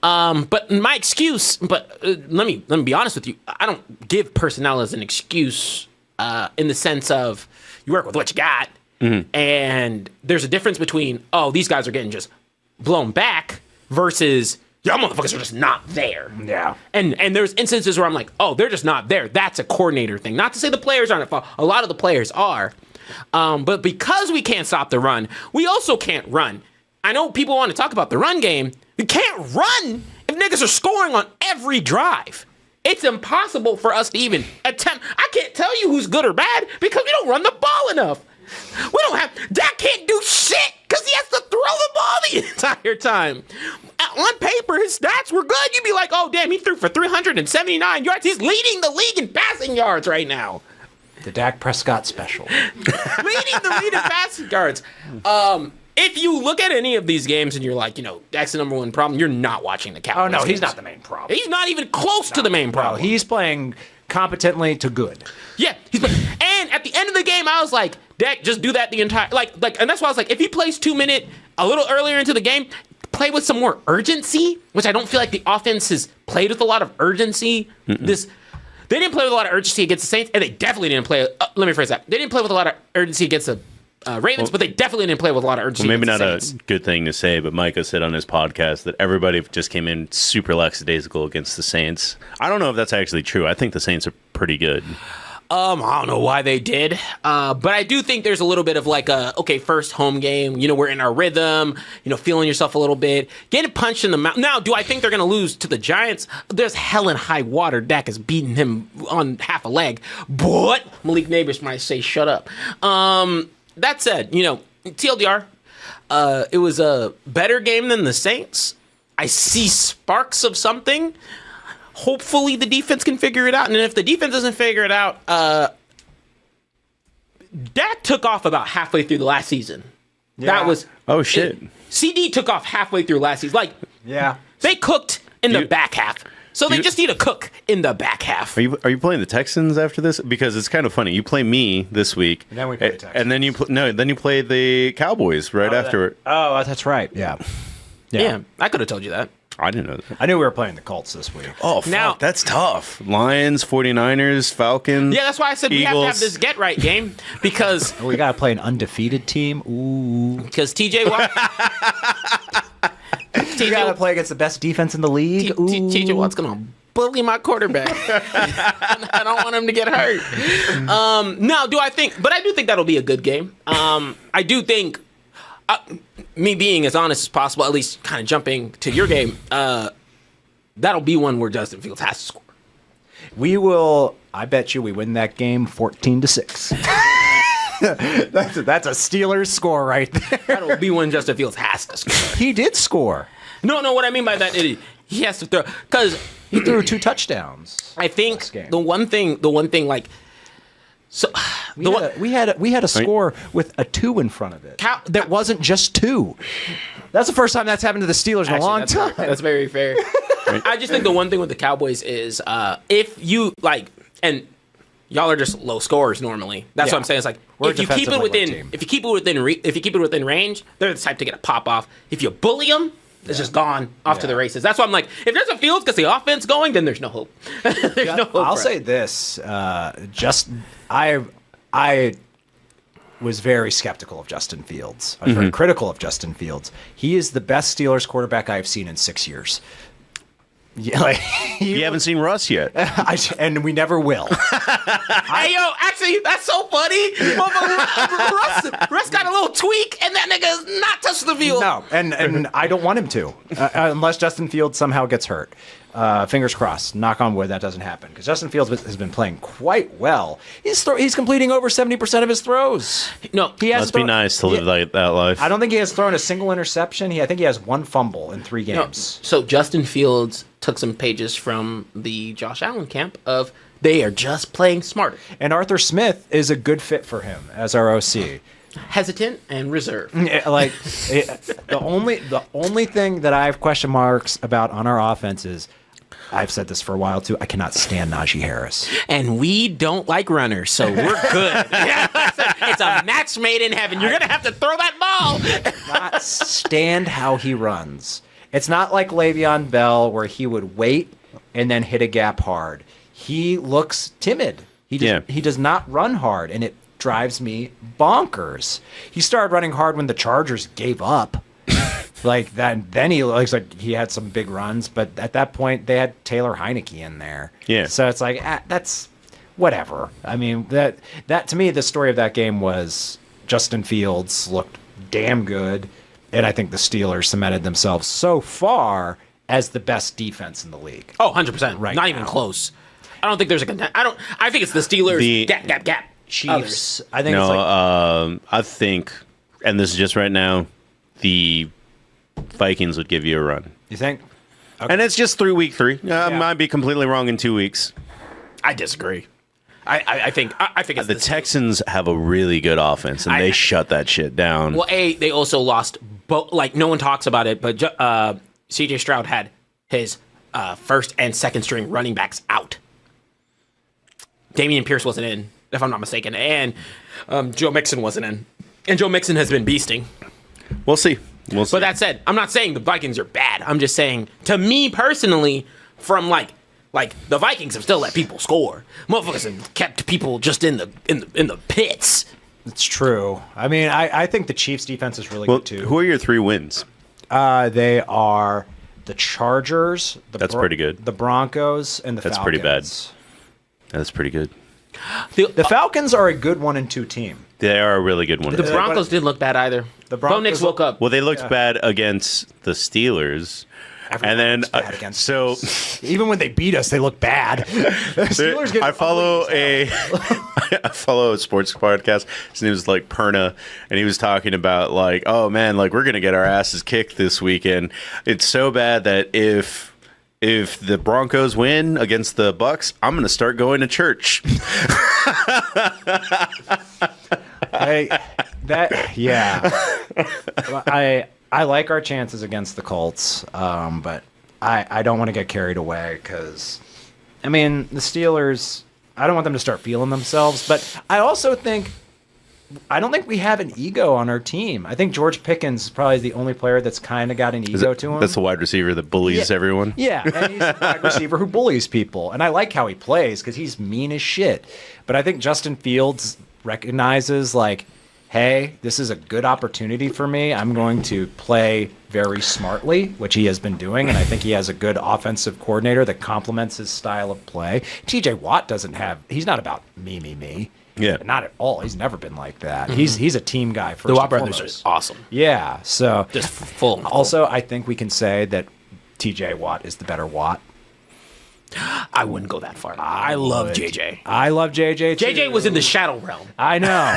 But my excuse, let me be honest with you. I don't give personnel as an excuse in the sense of you work with what you got, and there's a difference between, these guys are getting just blown back versus y'all motherfuckers are just not there. Yeah. And there's instances where I'm like, they're just not there. That's a coordinator thing. Not to say the players aren't at fault. A lot of the players are. But because we can't stop the run, we also can't run. I know people want to talk about the run game. We can't run if niggas are scoring on every drive. It's impossible for us to even attempt. I can't tell you who's good or bad because we don't run the ball enough. Dak can't do shit because he has to throw the ball the entire time. On paper, his stats were good. You'd be like, oh, damn, he threw for 379 yards. He's leading the league in passing yards right now. The Dak Prescott special. Leading the league in passing yards. If you look at any of these games and you're like, that's the number one problem, you're not watching the Cowboys. Oh, no, games. he's not the main problem. He's not even close to the main problem. No, he's playing competently to good. Yeah, and at the end of the game, I was like, Dak, just do that the entire and that's why I was like, if he plays 2 minute a little earlier into the game, play with some more urgency, which I don't feel like the offense has played with a lot of urgency. They didn't play with a lot of urgency against the Saints, and they definitely didn't play. Let me rephrase that. They didn't play with a lot of urgency against the Ravens, but they definitely didn't play with a lot of urgency. Well, maybe not a good thing to say, but Micah said on his podcast that everybody just came in super lackadaisical against the Saints. I don't know if that's actually true. I think the Saints are pretty good. I don't know why they did, but I do think there's a little bit of like first home game. We're in our rhythm. Feeling yourself a little bit, getting punched in the mouth. Now, do I think they're going to lose to the Giants? There's hell and high water. Dak is beating him on half a leg, but Malik Neighbors might say, "Shut up." That said, TLDR, it was a better game than the Saints. I see sparks of something. Hopefully the defense can figure it out. And if the defense doesn't figure it out, Dak took off about halfway through the last season. Yeah. That was... Oh, shit. CD took off halfway through last season. They cooked in the back half. So they just need to cook in the back half. Are you playing the Texans after this? Because it's kind of funny. You play me this week, and then we play the Texans, and then you play the Cowboys right after. That's right. Yeah. I could have told you that. I didn't know that. I knew we were playing the Colts this week. Oh, fuck, now that's tough. Lions, 49ers, Falcons. Yeah, that's why I said Eagles. We have to have this get right game because we got to play an undefeated team. Ooh, because TJ Watt. You got to play against the best defense in the league. TJ Watt's gonna bully my quarterback. I don't want him to get hurt. No, do I think? But I do think that'll be a good game. I do think. Me being as honest as possible, at least kind of jumping to your game, that'll be one where Justin Fields has to score. We will. I bet you we win that game 14-6. That's a Steelers score right there. That'll be when Justin Fields has to score. He did score. No, what I mean by that is he has to throw because he threw 2 touchdowns. I think the one thing, like. So we had a score with a 2 in front of it. That wasn't just 2. That's the first time that's happened to the Steelers in a long time. That's very fair. I just think the one thing with the Cowboys is if you and y'all are just low scorers normally. That's what I'm saying. It's like if you keep it within range, they're the type to get a pop off. If you bully them, It's just gone off to the races. That's why I'm like, if there's a Fields because the offense going, then there's no hope. There's no hope. I'll for say us. this: I was very skeptical of Justin Fields. I was very critical of Justin Fields. He is the best Steelers quarterback I've seen in 6 years. Yeah, like, You haven't seen Russ yet. and we never will. Hey, yo, actually, that's so funny. Russ got a little tweak, and that nigga's not touching the field. No, and I don't want him to, unless Justin Fields somehow gets hurt. Fingers crossed. Knock on wood, that doesn't happen because Justin Fields has been playing quite well. He's completing over 70% of his throws. No, He has Must be nice to live like that life. I don't think he has thrown a single interception. I think he has one fumble in 3 No. games. So Justin Fields took some pages from the Josh Allen camp of they are just playing smarter. And Arthur Smith is a good fit for him as our OC. Hesitant and reserved. The only thing that I have question marks about on our offense is, I've said this for a while too, I cannot stand Najee Harris. And we don't like runners, so we're good. It's a match made in heaven. You're going to have to throw that ball. Not stand how he runs. It's not like Le'Veon Bell where he would wait and then hit a gap hard. He looks timid. He does not run hard, and it drives me bonkers. He started running hard when the Chargers gave up. Like that, then he looks like he had some big runs, but at that point they had Taylor Heineke in there. Yeah. So it's like that's whatever. I mean that to me the story of that game was Justin Fields looked damn good, and I think the Steelers cemented themselves so far as the best defense in the league. Oh, 100%. Right Not now. even close. I don't think there's a contest. I think it's the Steelers. Gap. Chiefs. Others. I think it's like I think, and this is just right now, the Vikings would give you a run. you think. And it's just through week 3. I might be completely wrong in 2 weeks. I disagree. I think it's The Texans have a really good offense, and they shut that shit down. Well, they also lost. Like no one talks about it, but C.J. Stroud had his first and second string running backs out. Damian Pierce wasn't in, if I'm not mistaken, and Joe Mixon wasn't in, and Joe Mixon has been beasting. We'll see. We'll see. But that said, I'm not saying the Vikings are bad. I'm just saying, to me personally, from like the Vikings have still let people score. Motherfuckers have kept people just in the pits. It's true. I mean, I think the Chiefs' defense is really Well, good too. who are your 3 wins? They are the Chargers. That's pretty good. The Broncos and the That's Falcons. pretty bad. That's pretty good. The Falcons are a good 1-2 team. They are a really good one. The Broncos didn't look bad either. The Bo Broncos Nix woke up. Well, they looked bad against the Steelers. Everyone And then, looks bad against so us. Even when they beat us, they look bad. The Steelers get I follow ugly as hell. I follow a sports podcast. His name is like Perna, and he was talking about like, oh man, like we're gonna get our asses kicked this weekend. It's so bad that if the Broncos win against the Bucks, I'm gonna start going to church. I like our chances against the Colts, but I don't want to get carried away because, I mean, the Steelers, I don't want them to start feeling themselves, but I also think, I don't think we have an ego on our team. I think George Pickens is probably the only player that's kind of got an ego to him. That's the wide receiver that bullies everyone. Yeah, and he's a wide receiver who bullies people. And I like how he plays because he's mean as shit. But I think Justin Fields recognizes, like, hey, this is a good opportunity for me. I'm going to play very smartly, which he has been doing. And I think he has a good offensive coordinator that complements his style of play. TJ Watt he's not about me. Yeah. Not at all. He's never been like that. He's a team guy first The Watt and brothers foremost. are awesome. Yeah, so Just full. also, I think we can say that TJ Watt is the better Watt. I wouldn't go that far. I love JJ. I love JJ too. JJ was in the shadow realm. I know.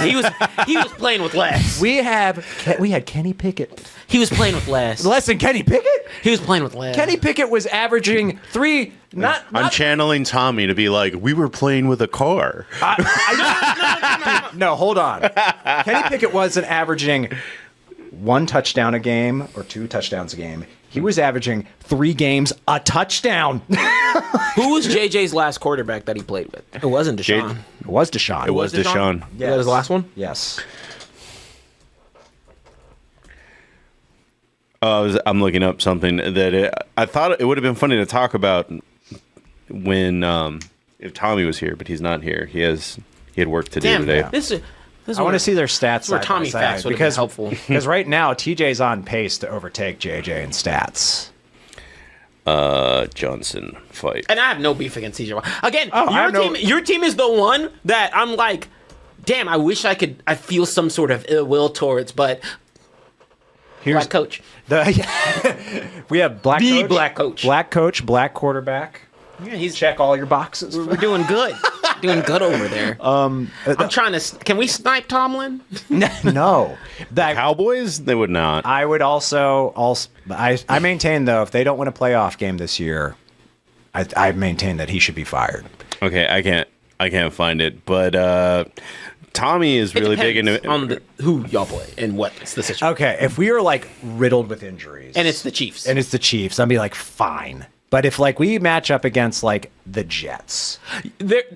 He was playing with Les. we had Kenny Pickett. He was playing with Les. Less than Kenny Pickett? He was playing with Les. Kenny Pickett was averaging 3 I'm channeling Tommy to be like, we were playing with a car. No, hold on. Kenny Pickett wasn't averaging 1 touchdown a game or 2 touchdowns a game. He was averaging 3 games a touchdown. Who was JJ's last quarterback that he played with? It wasn't Deshaun. It was Deshaun. It was Deshaun. Yes. That was the last one? Yes. I'm looking up something that I thought it would have been funny to talk about when if Tommy was here, but he's not here. He had work to do Damn, today. this is I want to see their stats where side Tommy by side, facts would have been helpful. Because right now TJ's on pace to overtake JJ in stats. Johnson fight. And I have no beef against TJ. Again, Oh, your team is the one that I'm like, damn, I wish I feel some sort of ill will towards, but black coach. We have black The coach, black coach. black quarterback. Yeah, he's Check all your boxes. we're doing good. Doing good over there. I'm trying to. Can we snipe Tomlin? No, Cowboys? They would not. I would also I maintain though if they don't win a playoff game this year, I maintain that he should be fired. Okay, I can't find it, but Tommy is really big into on who y'all play and what's the situation. Okay, if we are like riddled with injuries, And it's the Chiefs. I'd be like fine. But if like we match up against like the Jets,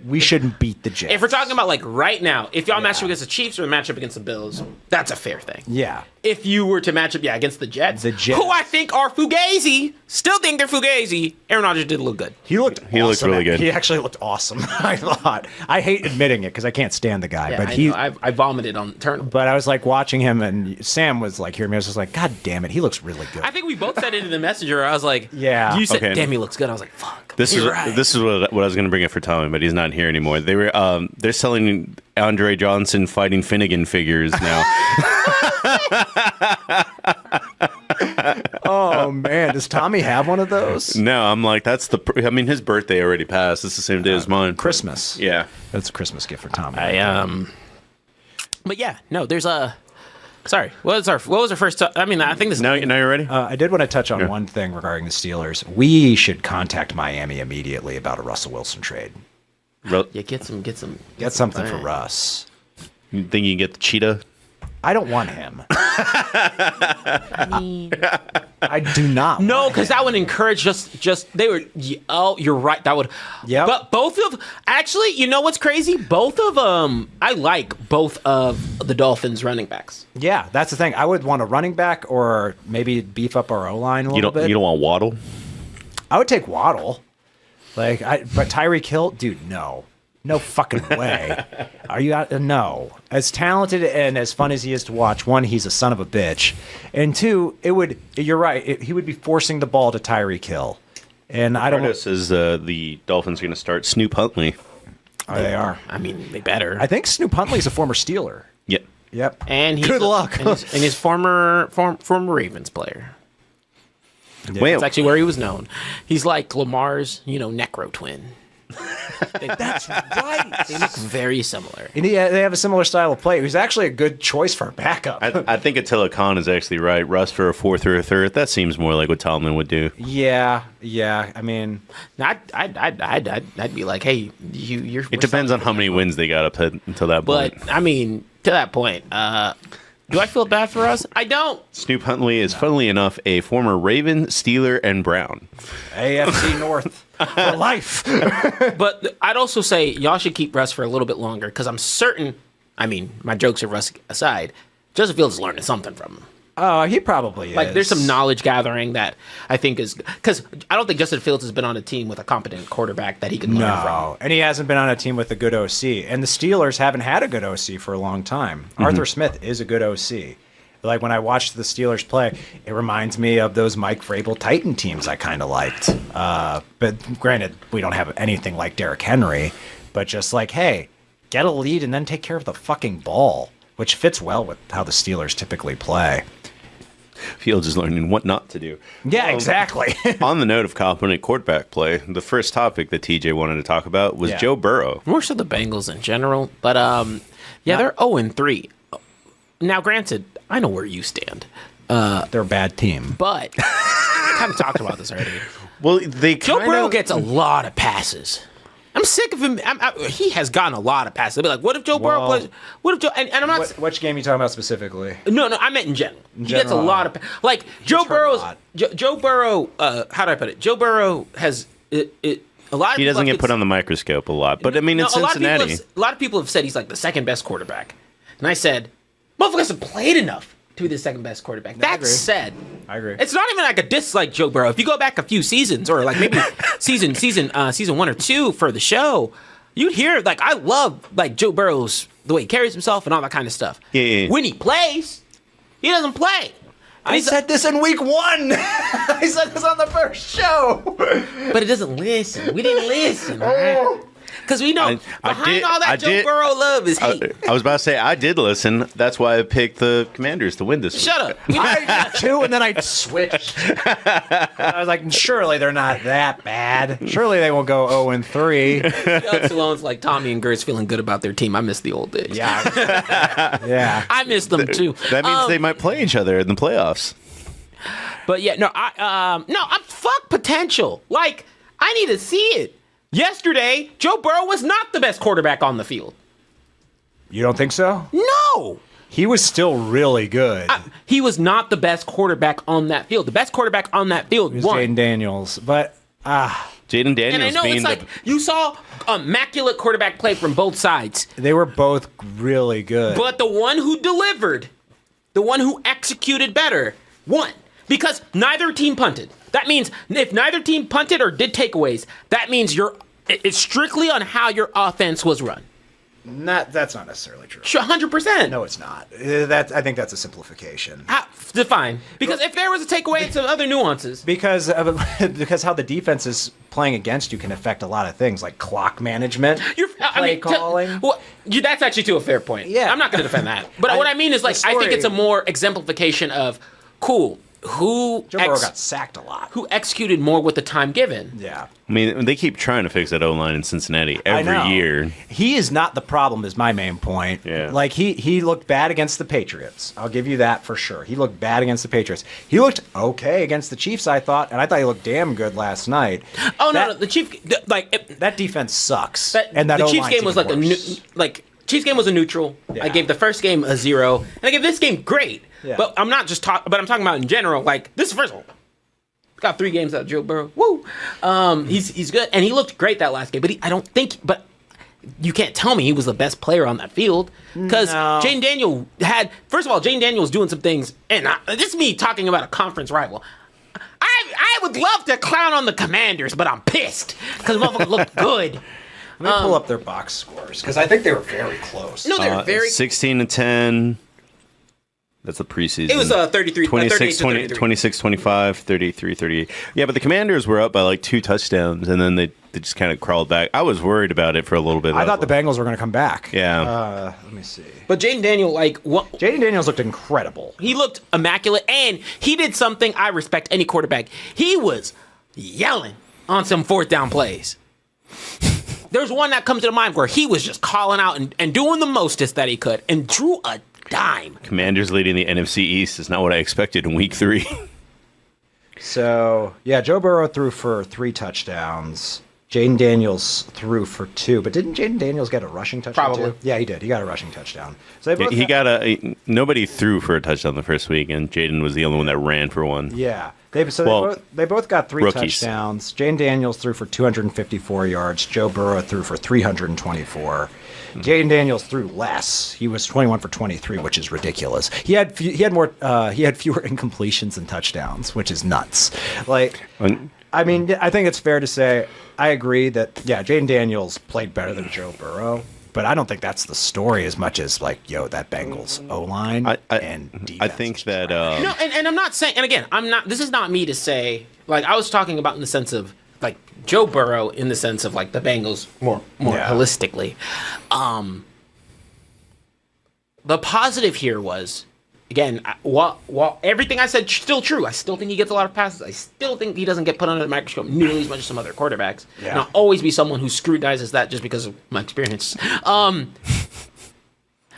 we shouldn't beat the Jets. If we're talking about like right now, if y'all match up against the Chiefs or match up against the Bills, that's a fair thing. Yeah. If you were to match up, against the Jets, Jets. who I think are fugazi, still think they're fugazi. Aaron Rodgers did look good. He looked really good. He actually looked awesome. I thought. I hate admitting it because I can't stand the guy, Yeah, but I vomited on turn. But I was like watching him, and Sam was like hearing me. I was just like, God damn it, he looks really good. I think we both said it in the messenger. I was like, Yeah. You said, Okay. damn, he looks good. I was like, fuck. This is you're right. this is what I was going to bring it for Tommy, but he's not here anymore. They're selling Andre Johnson fighting Finnegan figures now. Oh man, does Tommy have one of those? No, I'm like I mean his birthday already passed. It's the same day as mine. Christmas. Yeah. That's a Christmas gift for Tommy. But yeah, no, there's a. Sorry, what was our first? I mean, I think this. Now you're ready? I did want to touch on one thing regarding the Steelers. We should contact Miami immediately about a Russell Wilson trade. Yeah, get Something for Russ. You think you can get the cheetah? I don't want him. I mean, I do not. no, want because him. that would encourage just they were. Oh, you're right. That would. Yep. But both of actually, you know what's crazy? Both of I like both of the Dolphins running backs. Yeah, that's the thing. I would want a running back or maybe beef up our O line a little bit. You don't want Waddle? I would take Waddle. But Tyreek Hill, dude, no fucking way. Are you out? No. As talented and as fun as he is to watch, one, he's a son of a bitch, and two, you're right. He would be forcing the ball to Tyreek Hill, and I don't know. Says the Dolphins are going to start Snoop Huntley. They are. I mean, they better. I think Snoop Huntley's a former Steeler. Yep. And he's Good luck. And he's former Ravens player. Wait, That's actually where he was known. He's like Lamar's, necro twin. That's right. They look very similar. And they have a similar style of play. He's actually a good choice for a backup. I think Attila Khan is actually right. Russ for a fourth or a third. That seems more like what Tomlin would do. Yeah. I mean, I'd be like, hey, you're. It depends on how many wins they got up until that point. But I mean, to that point, do I feel bad for us? I don't. Snoop Huntley is, funnily enough, a former Raven, Steeler, and Brown. AFC North for life. But I'd also say y'all should keep Russ for a little bit longer because I'm certain. I mean, my jokes of Russ aside, Justin Fields is learning something from him. Oh, he probably is. Like, there's some knowledge gathering that I think is because I don't think Justin Fields has been on a team with a competent quarterback that he can learn from. No, and he hasn't been on a team with a good OC. And the Steelers haven't had a good OC for a long time. Arthur Smith is a good OC. Like, when I watched the Steelers play, it reminds me of those Mike Vrabel Titan teams I kind of liked. But granted, we don't have anything like Derrick Henry. But just like, hey, get a lead and then take care of the fucking ball, which fits well with how the Steelers typically play. Fields is learning what not to do. Yeah, exactly. On the note of competent quarterback play, the first topic that TJ wanted to talk about was Joe Burrow. More so the Bengals in general, but they're 0-3. Now, granted, I know where you stand. They're a bad team. But I kind of talked about this already. Well, Joe Burrow gets a lot of passes. I'm sick of him. He has gotten a lot of passes. I'll be like, what if Joe Burrow plays? What if Joe? And I'm not. Which game are you talking about specifically? No, I meant in general. He gets a lot of like Joe Burrow's. Joe Burrow. How do I put it? Joe Burrow has it. A lot of he doesn't get put on the microscope a lot, but I mean, in Cincinnati, a lot of people have said he's like the second best quarterback, and I said, motherfucker hasn't played enough to be the second best quarterback. That agree. said, I agree. it's not even like a dislike Joe Burrow. If you go back a few seasons, or like maybe season 1 or 2 for the show, you'd hear like I love like Joe Burrow's the way he carries himself and all that kind of stuff. Yeah. When he plays, he doesn't play. And I he's- said this in week 1. I said this on the first show. but it doesn't listen. We didn't listen, right? Because we know behind all that Joe Burrow love is hate. I was about to say I did listen. That's why I picked the Commanders to win this week. Shut up. I did too, and then I switched. I was like, surely they're not that bad. Surely they won't go 0-3. Alex Salone's like Tommy and Gertz feeling good about their team. I miss the old days. Yeah. Yeah. I miss them too. That means they might play each other in the playoffs. But yeah, I'm fuck potential. Like, I need to see it. Yesterday, Joe Burrow was not the best quarterback on the field. You don't think so? No. He was still really good. He was not the best quarterback on that field. The best quarterback on that field It was won. Jaden Daniels, but Jaden Daniels And I know being it's like you saw immaculate quarterback play from both sides, they were both really good. but the one who delivered, the one who executed better, won. Because neither team punted. That means if neither team punted or did takeaways, that means it's strictly on how your offense was run. That's not necessarily true. 100%. No, it's not. I think that's a simplification. Define. Because if there was a takeaway, it's some other nuances. Because how the defense is playing against you can affect a lot of things like clock management, play calling. That's actually to a fair point. Yeah. I'm not going to defend that. But what I mean is, like, I think it's a more exemplification of, cool, Joe Burrow got sacked a lot. who executed more with the time given. Yeah. I mean, they keep trying to fix that O-line in Cincinnati every year. He is not the problem is my main point. Yeah. Like, he looked bad against the Patriots. I'll give you that for sure. He looked bad against the Patriots. He looked okay against the Chiefs, I thought, and I thought he looked damn good last night. Oh, no, the Chiefs, That defense sucks. and that the Chiefs O-line's game was even worse. Chiefs game was a neutral. Yeah. I gave the first game a 0, and I gave this game great. Yeah. But I'm not just talking. But I'm talking about in general. Like, this is the first one. Got 3 games out of Joe Burrow. Woo! He's good, and he looked great that last game. But I don't think. But you can't tell me he was the best player on that field because No. Jane Daniel had. First of all, Jane Daniel was doing some things, and this is me talking about a conference rival. I would love to clown on the Commanders, but I'm pissed because motherfucker looked good. Let me pull up their box scores because I think they were very close. No, they're very. 16-10. That's the preseason. It was 33, 26, 38 to 26, 25, 33, 38. Yeah, but the Commanders were up by like 2 touchdowns, and then they just kind of crawled back. I was worried about it for a little bit. I thought the Bengals were going to come back. Yeah. Let me see. But Jaden Daniel, Jaden Daniels looked incredible. he looked immaculate, and he did something I respect any quarterback. He was yelling on some 4th down plays. There's one that comes to mind where he was just calling out and doing the mostest that he could and drew a dime. Commanders leading the NFC East is not what I expected in week 3. So, yeah, Joe Burrow threw for 3 touchdowns. Jaden Daniels threw for 2. But didn't Jaden Daniels get a rushing touchdown Probably. too? Yeah, he did. He got a rushing touchdown. So they both He got nobody threw for a touchdown the first week, and Jaden was the only one that ran for one. Yeah. Well, They both got 3 rookies. touchdowns. Jaden Daniels threw for 254 yards. Joe Burrow threw for 324. Jaden Daniels threw less. He was 21 for 23, which is ridiculous. He had fewer incompletions than touchdowns, which is nuts. Like, I mean, I think it's fair to say I agree that Jaden Daniels played better than Joe Burrow. But I don't think that's the story as much as that Bengals O-line and defense. I think that No, and I'm not saying, and again, this is not me to say, like, I was talking about in the sense of, like, Joe Burrow in the sense of, like, the Bengals more holistically. The positive here was, again, while everything I said still true, I still think he gets a lot of passes. I still think he doesn't get put under the microscope nearly as much as some other quarterbacks. Yeah. And I'll always be someone who scrutinizes that just because of my experience.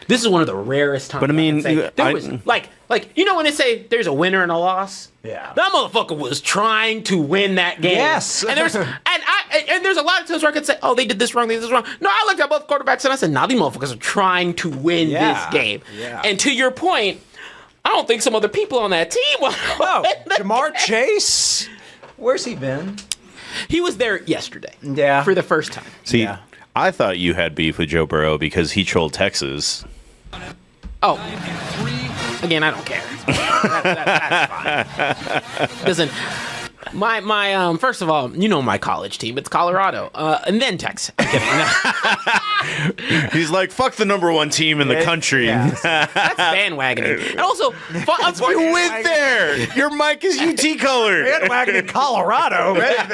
This is one of the rarest times. But I mean, can say there was like you know when they say there's a winner and a loss. Yeah. That motherfucker was trying to win that game. Yes. And there's a lot of times where I could say, oh, they did this wrong, they did this wrong. No, I looked at both quarterbacks and I said, nah, these motherfuckers are trying to win this game. Yeah. And to your point, I don't think some other people on that team. Oh, Jamar Chase? Where's he been? He was there yesterday. Yeah. For the first time. see, Yeah. I thought you had beef with Joe Burrow because he trolled Texas. Oh. Again, I don't care. That's fine. Listen, my first of all, you know my college team. It's Colorado, and then Texas. I'm kidding. He's like, fuck the number one team in the country. Yeah. That's bandwagoning. And also, You went there. Your mic is UT colored. Bandwagon in Colorado, man.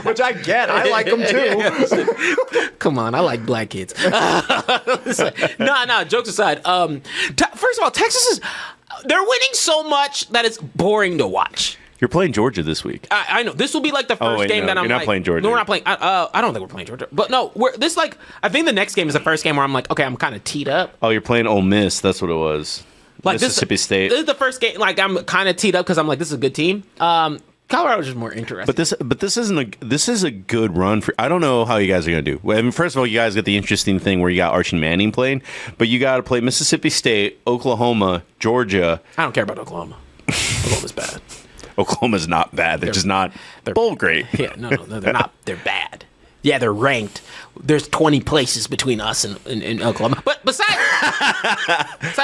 Which I get. I like them too. Come on, I like black kids. No, jokes aside. First of all, Texas they're winning so much that it's boring to watch. You're playing Georgia this week. I know this will be like the first game that I'm. You're not playing Georgia. No, we're not playing. I don't think we're playing Georgia. But no, I think the next game is the first game where I'm like, okay, I'm kind of teed up. Oh, you're playing Ole Miss. That's what it was. Like Mississippi State. This is the first game. Like I'm kind of teed up because I'm like, this is a good team. Colorado's just more interesting. But this is a good run for. I don't know how you guys are gonna do. I mean, first of all, you guys got the interesting thing where you got Archie Manning playing, but you got to play Mississippi State, Oklahoma, Georgia. I don't care about Oklahoma. Oklahoma's bad. Oklahoma's not bad. They're just not. They're bowl great. Yeah, no, they're not. They're bad. Yeah, they're ranked. There's 20 places between us and Oklahoma. But besides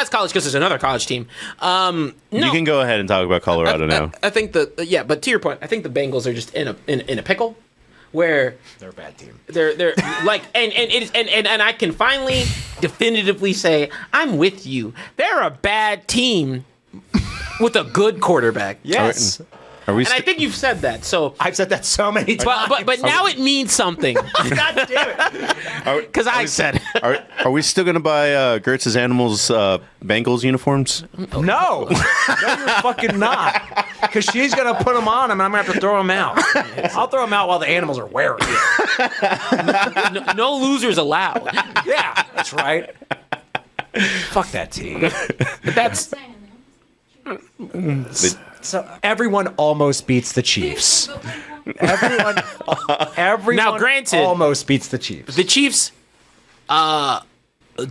college, because there's another college team. No, You can go ahead and talk about Colorado now. I think but to your point, I think the Bengals are just in a pickle, where They're a bad team. they're like, and I can finally definitively say I'm with you. They're a bad team with a good quarterback. Yes. Are we? And I think you've said that. So, I've said that so many times. but now it means something. God damn it. Because I said it. Are we still gonna buy Gertz's Animals Bengals uniforms? No. No, you're fucking not. Because she's going to put them on them, and I'm going to have to throw them out. I'll throw them out while the animals are wearing them. No losers allowed. Yeah, that's right. Fuck that team. But that's So everyone almost beats the Chiefs. Everyone Now, granted, almost beats the Chiefs. the Chiefs. The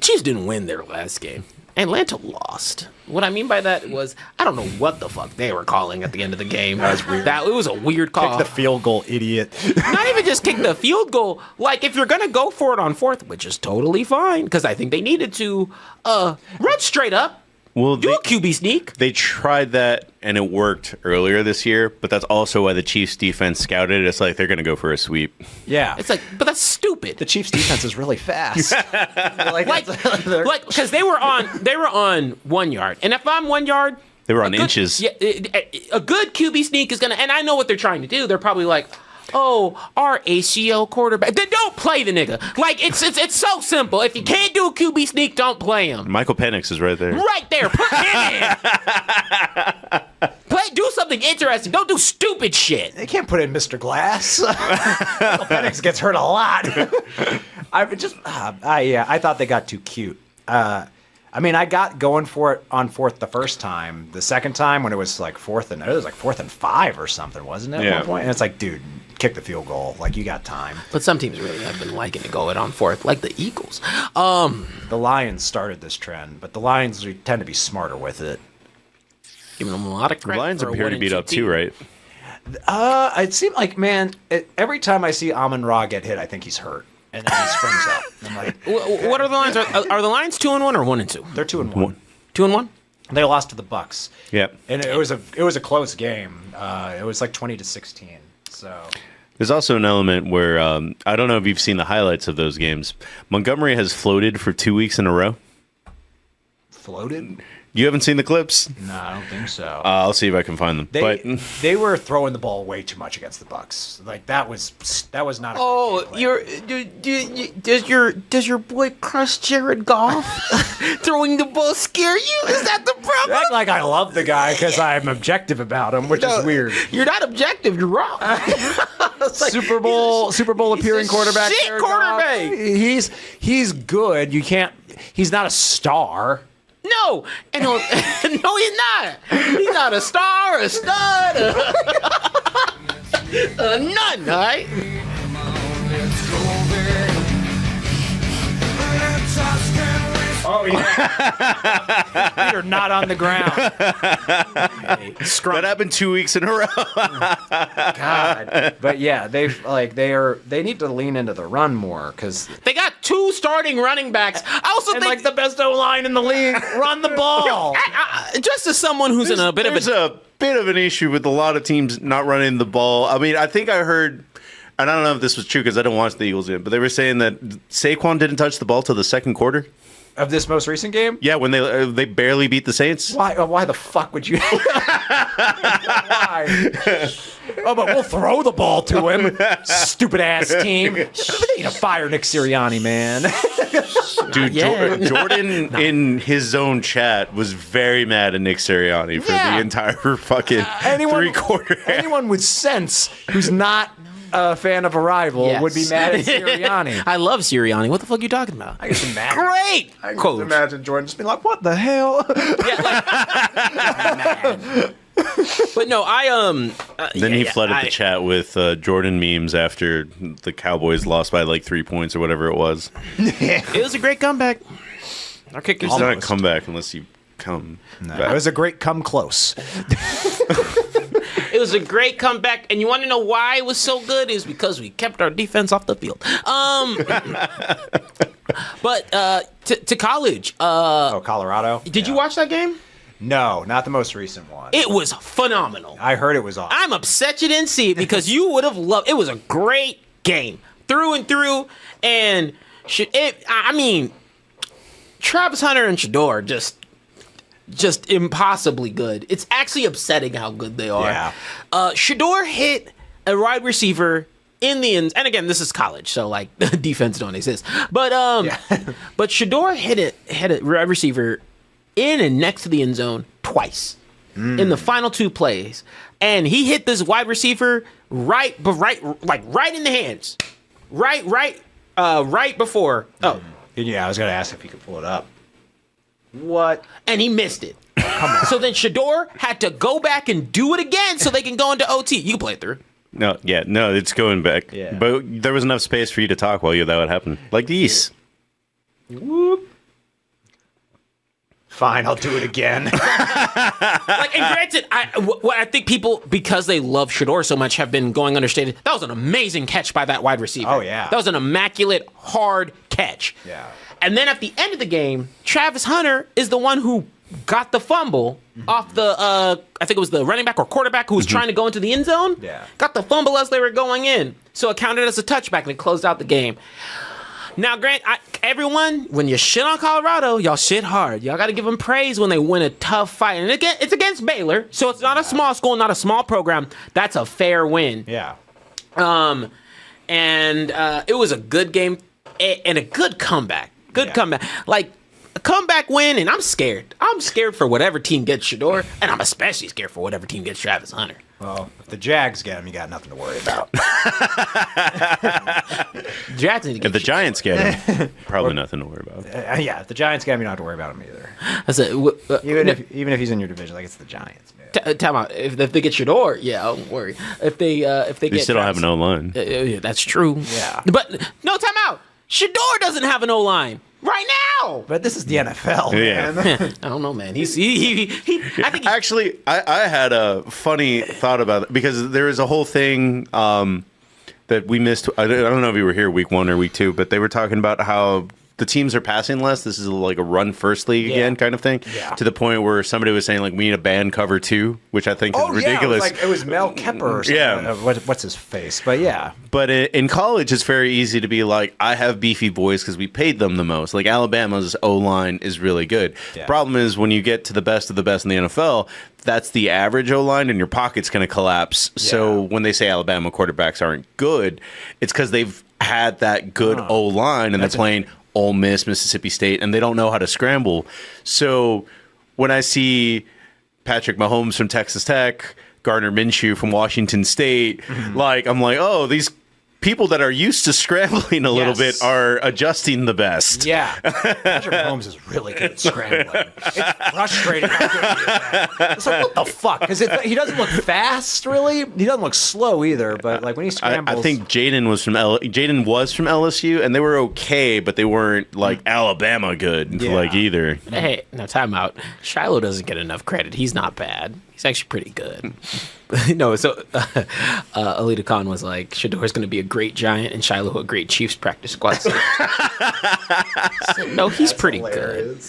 Chiefs didn't win their last game. Atlanta lost. What I mean by that was I don't know what the fuck they were calling at the end of the game. That was weird. It was a weird call. Kick the field goal, idiot. Not even just kick the field goal. Like if you're gonna go for it on fourth, which is totally fine, because I think they needed to run straight up. Well, Do a QB sneak. They tried that and it worked earlier this year, but that's also why the Chiefs defense scouted. It's like they're going to go for a sweep. Yeah. It's like, but that's stupid. The Chiefs defense is really fast. like because they were on 1 yard, and if I'm 1 yard, They were on inches. Yeah, a good QB sneak is gonna, and I know what they're trying to do. They're probably like, oh, our ACL quarterback. Then don't play the nigga. Like it's so simple. If you can't do a QB sneak, don't play him. Michael Penix is right there. Right there, put him in. Do something interesting. Don't do stupid shit. They can't put in Mr. Glass. Penix gets hurt a lot. I thought they got too cute. I mean, I got going for it on fourth the first time. The second time when it was like fourth and 5 or something, wasn't it? At one point, and it's like, dude, kick the field goal. Like you got time. But some teams really have been liking to go it on fourth, like the Eagles. The Lions started this trend, but the Lions tend to be smarter with it. Giving them a lot of The credit. Lions for a appear to 1-2 beat up team. too, right? It seemed like, man, every time I see Amon Ra get hit, I think he's hurt. And then he springs up. I'm like, What are the Lions? Are the Lions 2-1 or 1-2? they're 2-1. 2-1. They lost to the Bucks. Yeah. And it was a close game. It was like 20-16. So There's also an element where I don't know if you've seen the highlights of those games. Montgomery has floated for 2 weeks in a row. floated? You haven't seen the clips? No, I don't think so. I'll see if I can find them. They were throwing the ball way too much against the Bucks. Like that was not. A great game plan. Does your boy crush Jared Goff throwing the ball scare you? Is that the You problem? act like I love the guy because I'm objective about him, which is weird. You're not objective. You're wrong. Super Bowl appearing quarterback. Shit Jared Goff. quarterback. He's good. You can't. He's not a star. No, and no, he's not. He's not a star, a stud, none. All right. Oh Oh yeah. Feet are not on the ground. That happened 2 weeks in a row. God. But yeah, they need to lean into the run more because They got 2 starting running backs. I also and think like the best O line in the league, run the ball. just as someone who's in a bit of There's a a bit of an issue with a lot of teams not running the ball. I mean, I think I heard, and I don't know if this was true because I didn't watch the Eagles game, but they were saying that Saquon didn't touch the ball till the second quarter. Of this most recent game? Yeah, when they barely beat the Saints. Why the fuck would you? Why? Oh, but we'll throw the ball to him. Stupid ass team. They need to fire Nick Sirianni, man. Dude, Yeah. Jordan in his own chat was very mad at Nick Sirianni for Yeah. the entire fucking three-quarter. Anyone with sense who's not a fan of Arrival Yes. would be mad at Sirianni. I love Sirianni. What the fuck are you talking about? I can imagine. Great. I can Coach. imagine Jordan just being like, "What the hell?" But no, Then he flooded the chat with Jordan memes after the Cowboys lost by like 3 points or whatever it was. It was a great comeback. Our kickers. It's not a comeback unless you come No, back. it was a great come close. It was a great comeback, and you want to know why it was so good? Is because we kept our defense off the field. But to college. Colorado. Did you watch that game? No, not the most recent one. It was phenomenal. I heard it was awesome. I'm upset you didn't see it because you would have loved. It was a great game through and through, and Travis Hunter and Shador just impossibly good. It's actually upsetting how good they are. Yeah. Shador hit a wide receiver in the end, and again, this is college, so like defense don't exist. But but Shador hit a wide receiver in and next to the end zone twice in the final 2 plays, and he hit this wide receiver right in the hands, right before. Oh. Yeah, I was gonna ask if you could pull it up. What? And he missed it. So then Shador had to go back and do it again so they can go into OT. You can play it through. No, it's going back. Yeah. But there was enough space for you to talk while that would happen. Like these. Whoop. Fine, I'll do it again. And granted, I think people, because they love Shador so much, have been going understated. That was an amazing catch by that wide receiver. Oh, yeah. That was an immaculate, hard catch. Yeah. And then at the end of the game, Travis Hunter is the one who got the fumble off the, I think it was the running back or quarterback who was trying to go into the end zone. Yeah. Got the fumble as they were going in. So it counted as a touchback and it closed out the game. Now, Grant, everyone, when you shit on Colorado, y'all shit hard. Y'all got to give them praise when they win a tough fight. And again, it's against Baylor, so it's not a small school, not a small program. That's a fair win. Yeah. And it was a good game and a good comeback. Comeback. Like, a comeback win, and I'm scared. I'm scared for whatever team gets Shador, and I'm especially scared for whatever team gets Travis Hunter. Well, if the Jags get him, you got nothing to worry about. Jags need to get If the Shador. Giants get him, probably nothing to worry about. Yeah, if the Giants get him, you don't have to worry about him either. That's it. Even if he's in your division, like it's the Giants, man. Time out. If they get Shador, yeah, don't worry. If they They get still don't have Travis- an O-line. Yeah, that's true. Yeah. But no, time out. Shador doesn't have an O-line right now. But this is the NFL, Yeah. man. I don't know, man. I think he, Actually, I had a funny thought about it because there was a whole thing that we missed. I don't know if you were here week 1 or week 2, but they were talking about how the teams are passing less. This is like a run first league again kind of thing. Yeah. To the point where somebody was saying like we need a band cover 2, which I think is ridiculous. Yeah, it was Mel Kiper or something. Yeah. What's his face? But yeah. But in college, it's very easy to be like, I have beefy boys because we paid them the most. Like Alabama's O-line is really good. Yeah. The problem is when you get to the best of the best in the NFL, that's the average O-line and your pocket's going to collapse. So when they say Alabama quarterbacks aren't good, it's because they've had that good O-line and they're playing Ole Miss, Mississippi State, and they don't know how to scramble. So when I see Patrick Mahomes from Texas Tech, Gardner Minshew from Washington State, like I'm like, oh, these people that are used to scrambling a little Yes. bit are adjusting the best. Yeah, Patrick Mahomes is really good at scrambling. It's frustrating how good he is at it. It's like, what the fuck? Because he doesn't look fast, really. He doesn't look slow either. But like when he scrambles, I think Jaden was from LSU, and they were okay, but they weren't like Alabama good Yeah. like either. Hey, now time out. Shiloh doesn't get enough credit. He's not bad. He's actually pretty good. No, so Alita Khan was like, Shador's going to be a great Giant and Shiloh a great Chiefs practice squad. So, no, he's pretty good.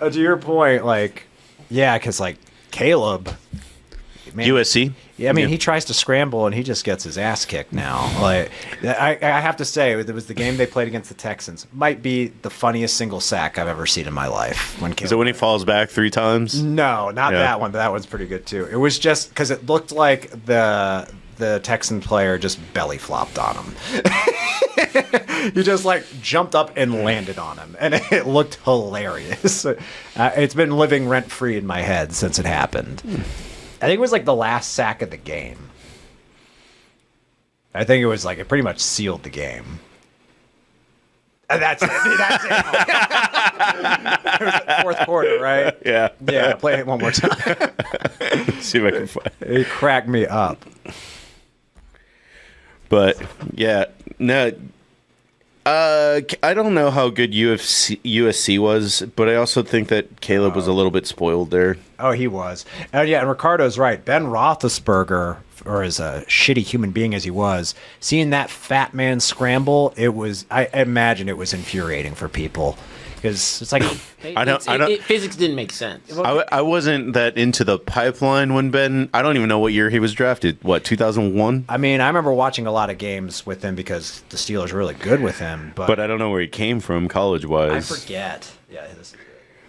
To your point, like, yeah, because like Caleb, man, USC. Yeah, I mean, he tries to scramble and he just gets his ass kicked now. Like, I have to say, it was the game they played against the Texans. Might be the funniest single sack I've ever seen in my life. Is it when he falls back 3 times? No, not Yeah. that one, but that one's pretty good too. It was just because it looked like the Texan player just belly flopped on him. He just like jumped up and landed on him, and it looked hilarious. It's been living rent free in my head since it happened. I think it was like the last sack of the game. I think it was like it pretty much sealed the game. And that's it. That's it. It was the fourth quarter, right? Yeah. Yeah, play it one more time. See if I can find. It cracked me up. But yeah, no. I don't know how good USC was, but I also think that Caleb was a little bit spoiled there. Oh, he was. And yeah, and Ricardo's right. Ben Roethlisberger, or as a shitty human being as he was, seeing that fat man scramble, I imagine it was infuriating for people. Because it's like... Physics didn't make sense. I wasn't that into the pipeline when Ben. I don't even know what year he was drafted. What, 2001? I mean, I remember watching a lot of games with him because the Steelers were really good with him. But I don't know where he came from college I wise. forget. Yeah, this is good.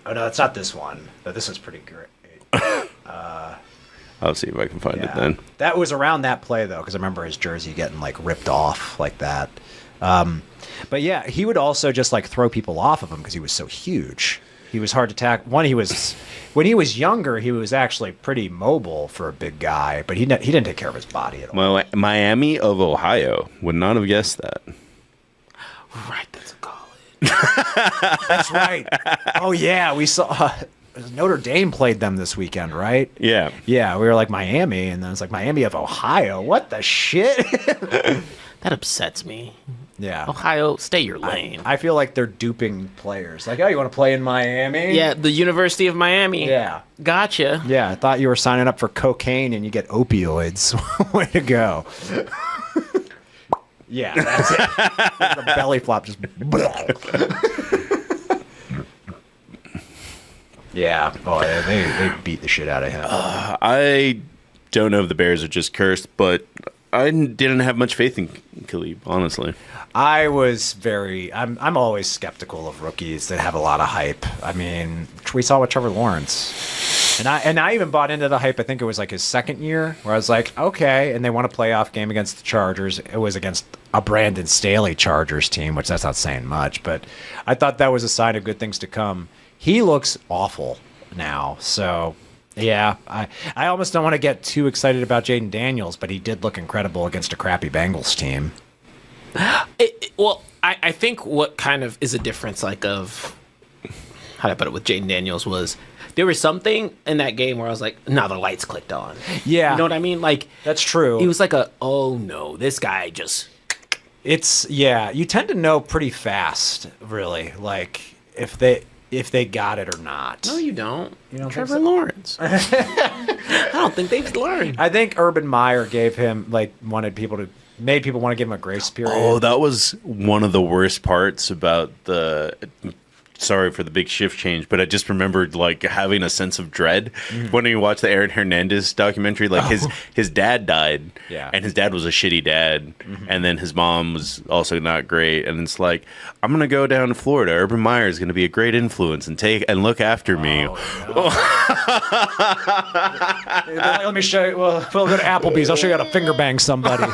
Oh, no, it's not this one. No, this is pretty great. I'll see if I can find it then. That was around that play, though, because I remember his jersey getting, like, ripped off like that. But, yeah, he would also just, like, throw people off of him because he was so huge. He was hard to tackle. When he was younger, he was actually pretty mobile for a big guy, but he didn't take care of his body at all. Miami of Ohio. Would not have guessed that. Right, that's a college. That's right. Oh, yeah, we saw... Notre Dame played them this weekend, right? Yeah. Yeah, we were like Miami, and then it's like Miami of Ohio. What the shit? That upsets me. Yeah. Ohio, stay your lane. I feel like they're duping players. Like, oh, you want to play in Miami? Yeah, the University of Miami. Yeah. Gotcha. Yeah, I thought you were signing up for cocaine and you get opioids. Way to go. Yeah, that's it. The belly flop just... Yeah. Oh, they beat the shit out of him. I don't know if the Bears are just cursed, but I didn't have much faith in Khalib, honestly. I was I'm always skeptical of rookies that have a lot of hype. I mean, we saw with Trevor Lawrence. And I even bought into the hype. I think it was like his second year where I was like, okay. And they won a playoff game against the Chargers. It was against a Brandon Staley Chargers team, which that's not saying much. But I thought that was a sign of good things to come. He looks awful now. So, yeah, I almost don't want to get too excited about Jaden Daniels, but he did look incredible against a crappy Bengals team. Well, I think what kind of is a difference, like, of how do I put it with Jaden Daniels was there was something in that game where I was like, nah, the lights clicked on. Yeah. You know what I mean? Like, that's true. He was like oh no, this guy just... You tend to know pretty fast, really, like, if they got it or not. No, you don't. You don't Trevor think so? Lawrence. I don't think they've learned. I think Urban Meyer gave him, like, made people want to give him a grace period. Oh, that was one of the worst parts about sorry for the big shift change, but I just remembered like having a sense of dread when you watch the Aaron Hernandez documentary. Like his dad died, and his dad was a shitty dad, and then his mom was also not great. And it's like, I'm gonna go down to Florida. Urban Meyer is gonna be a great influence and look after me. No. Let me show you. Well, we'll go to Applebee's. I'll show you how to finger bang somebody.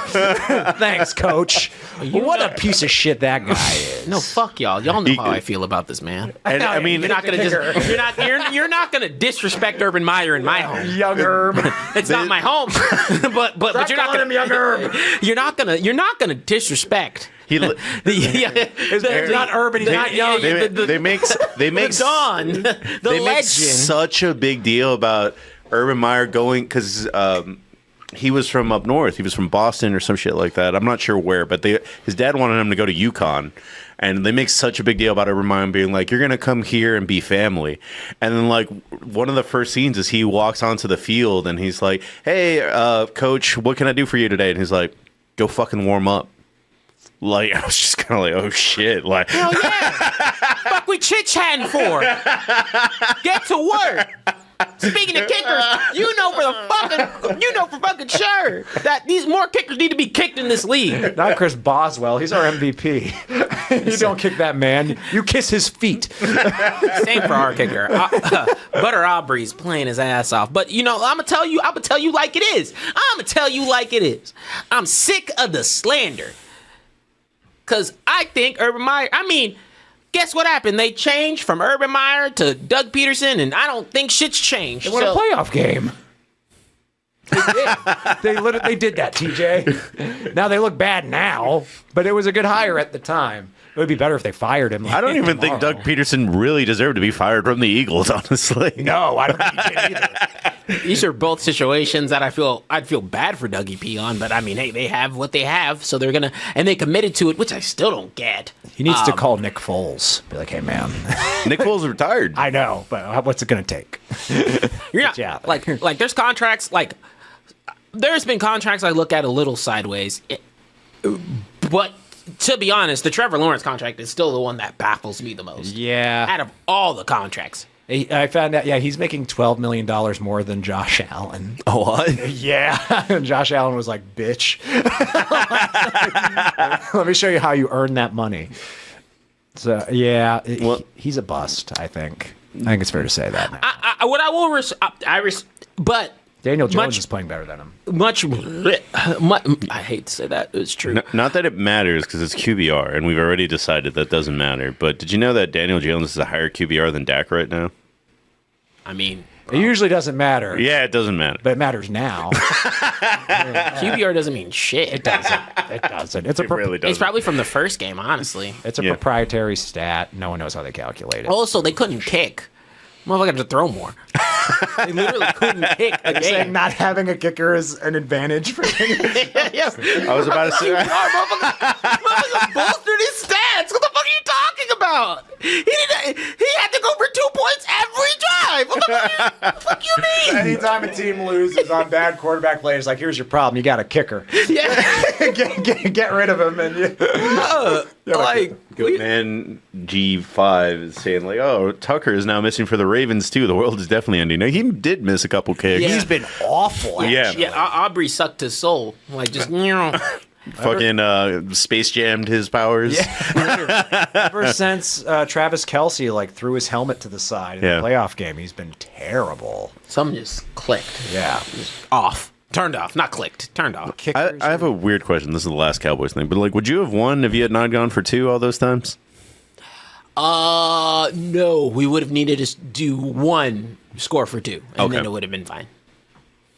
Thanks, Coach. What a piece of shit that guy is. No, fuck y'all. Y'all know how I feel about this man. man. And, I mean, You're not gonna you're not gonna disrespect Urban Meyer in my home. Young Herb. It's not my home, but you're not gonna Young Herb. you're not gonna disrespect. he, He's not urban. He's not young. they make Don, the they make legend. such a big deal about Urban Meyer going because he was from up north. He was from Boston or some shit like that. I'm not sure where, but his dad wanted him to go to UConn. And they make such a big deal about Urban Meyer being like, you're going to come here and be family. And then, like, one of the first scenes is he walks onto the field and he's like, hey, coach, what can I do for you today? And he's like, go fucking warm up. Like, I was just kind of like, oh, shit. Like, Hell yeah. Fuck we chit-chatting for? Get to work. Speaking of kickers, you know for fucking sure that these more kickers need to be kicked in this league. Not Chris Boswell. He's our MVP. You don't kick that man. You kiss his feet. Same for our kicker. Butter Aubrey's playing his ass off. But I'm gonna tell you like it is. I'm sick of the slander. Cause I think Urban Meyer, guess what happened? They changed from Urban Meyer to Doug Peterson, and I don't think shit's changed. They won a playoff game. They did that, TJ. Now they look bad now, but it was a good hire at the time. It would be better if they fired him. I don't even think Doug Peterson really deserved to be fired from the Eagles, honestly. No, I don't think he did either. These are both situations that I'd feel bad for Dougie P on, but hey, they have what they have, so they're gonna, and they committed to it, which I still don't get. He needs to call Nick Foles. Be like, hey man, Nick Foles retired. I know, but what's it gonna take? You're not Yeah. like there's contracts there's been contracts I look at a little sideways, but to be honest, the Trevor Lawrence contract is still the one that baffles me the most. Yeah. Out of all the contracts. I found out, he's making $12 million more than Josh Allen. Oh, what? Yeah. And Josh Allen was like, bitch. Let me show you how you earn that money. So, yeah, he's a bust, I think. I think it's fair to say that now. But Daniel Jones is playing better than him. I hate to say that. It's true. Not that it matters because it's QBR, and we've already decided that doesn't matter. But did you know that Daniel Jones is a higher QBR than Dak right now? It usually doesn't matter. Yeah, it doesn't matter. But it matters now. QBR doesn't mean shit. It doesn't. It doesn't. It really doesn't. It's probably from the first game, honestly. It's a proprietary stat. No one knows how they calculate it. Also, they couldn't kick. Motherfucker had to throw more. They literally couldn't kick a game. Saying not having a kicker is an advantage for Yes. I was about to say. Motherfucker bolstered his stats. What the fuck are you talking about? He had to go for 2 points every drive. What the fuck you mean? Anytime a team loses on bad quarterback play, it's like, here's your problem. You got a kicker. Yeah. get rid of him. And Good man G5 is saying like, oh, Tucker is now missing for the Ravens too. The world is definitely ending. Now, he did miss a couple kicks. Yeah. He's been awful. Yeah. Yeah, Aubrey sucked his soul. Like, just, fucking space jammed his powers. Ever since Travis Kelce threw his helmet to the side in the playoff game, he's been terrible. something just clicked. Yeah. Off. Turned off. Not clicked. Turned off. I have a weird question. This is the last Cowboys thing, but would you have won if you had not gone for 2 all those times? No. We would have needed to do 1 score for 2, and then it would have been fine.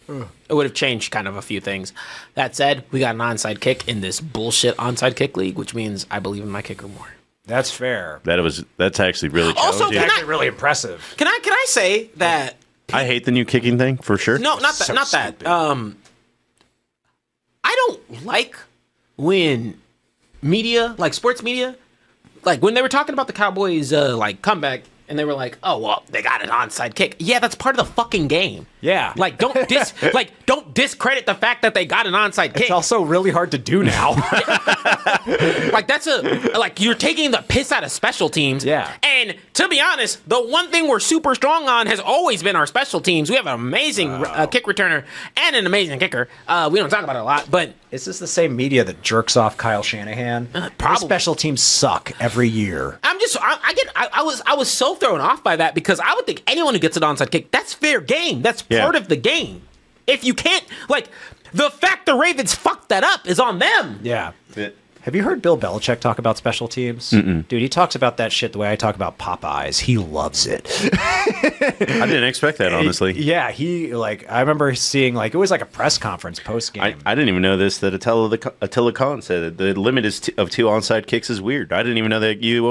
It would have changed kind of a few things. That said, we got an onside kick in this bullshit onside kick league, which means I believe in my kicker more. That's fair. That's actually really challenging. Also, Actually really impressive. Can I say that? I hate the new kicking thing for sure. No, not that. So Not that. stupid. I don't like when media, like sports media, like when they were talking about the Cowboys, comeback, and they were like, "Oh well, they got an onside kick." Yeah, that's part of the fucking game. Yeah. Like don't discredit the fact that they got an onside kick. It's also really hard to do now. You're taking the piss out of special teams. Yeah. And to be honest, the one thing we're super strong on has always been our special teams. We have an amazing kick returner and an amazing kicker. We don't talk about it a lot, but Is this the same media that jerks off Kyle Shanahan? Our probably. special teams suck every year. I was so thrown off by that because I would think anyone who gets an onside kick, that's fair game. That's part of the game. If you can't, the fact the Ravens fucked that up is on them. Yeah. Have you heard Bill Belichick talk about special teams? Dude, he talks about that shit the way I talk about Popeyes. He loves it. I didn't expect that, honestly. Yeah, he like I remember seeing like it was like a press conference post game. I didn't even know this, that Attila Khan said that the limit of 2 onside kicks is weird. I didn't even know that you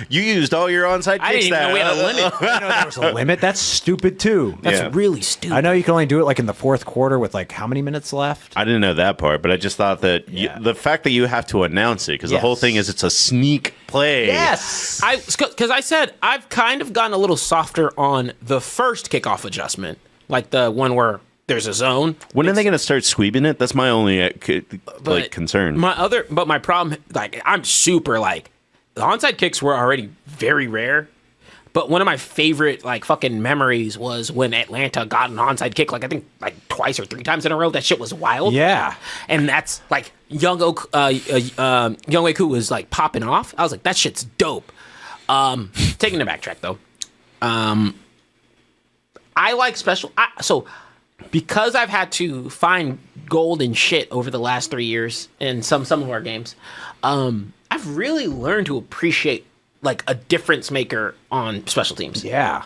used all your onside kicks. I didn't even know we had a limit. I know there was a limit. That's stupid too. That's really stupid. I know you can only do it like in the fourth quarter with like how many minutes left? I didn't know that part, but I just thought that the fact that you have to announce it, because the whole thing is it's a sneak play. Yes. Because I said I've kind of gotten a little softer on the first kickoff adjustment, like the one where there's a zone. When are they going to start squeebing it? That's my only concern. But my problem, like I'm super like the onside kicks were already very rare. But one of my favorite like fucking memories was when Atlanta got an onside kick, like I think like twice or 3 times in a row. That shit was wild. Yeah. And that's like Young Wei-Koo was like popping off. I was like, that shit's dope. Taking the backtrack though. I like so because I've had to find gold and shit over the last 3 years in some of our games, I've really learned to appreciate like a difference maker on special teams. Yeah.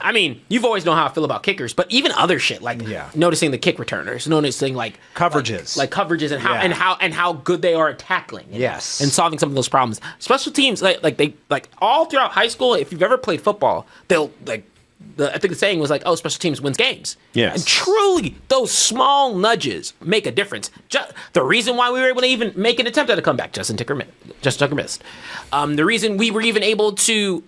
I mean, you've always known how I feel about kickers, but even other shit like noticing the kick returners, noticing like coverages, like coverages and how good they are at tackling. And solving some of those problems. Special teams they all throughout high school. If you've ever played football, they'll like. I think the saying was like, "Oh, special teams wins games." Yes. And truly, those small nudges make a difference. The reason why we were able to even make an attempt at a comeback, Justin Tucker missed. The reason we were able to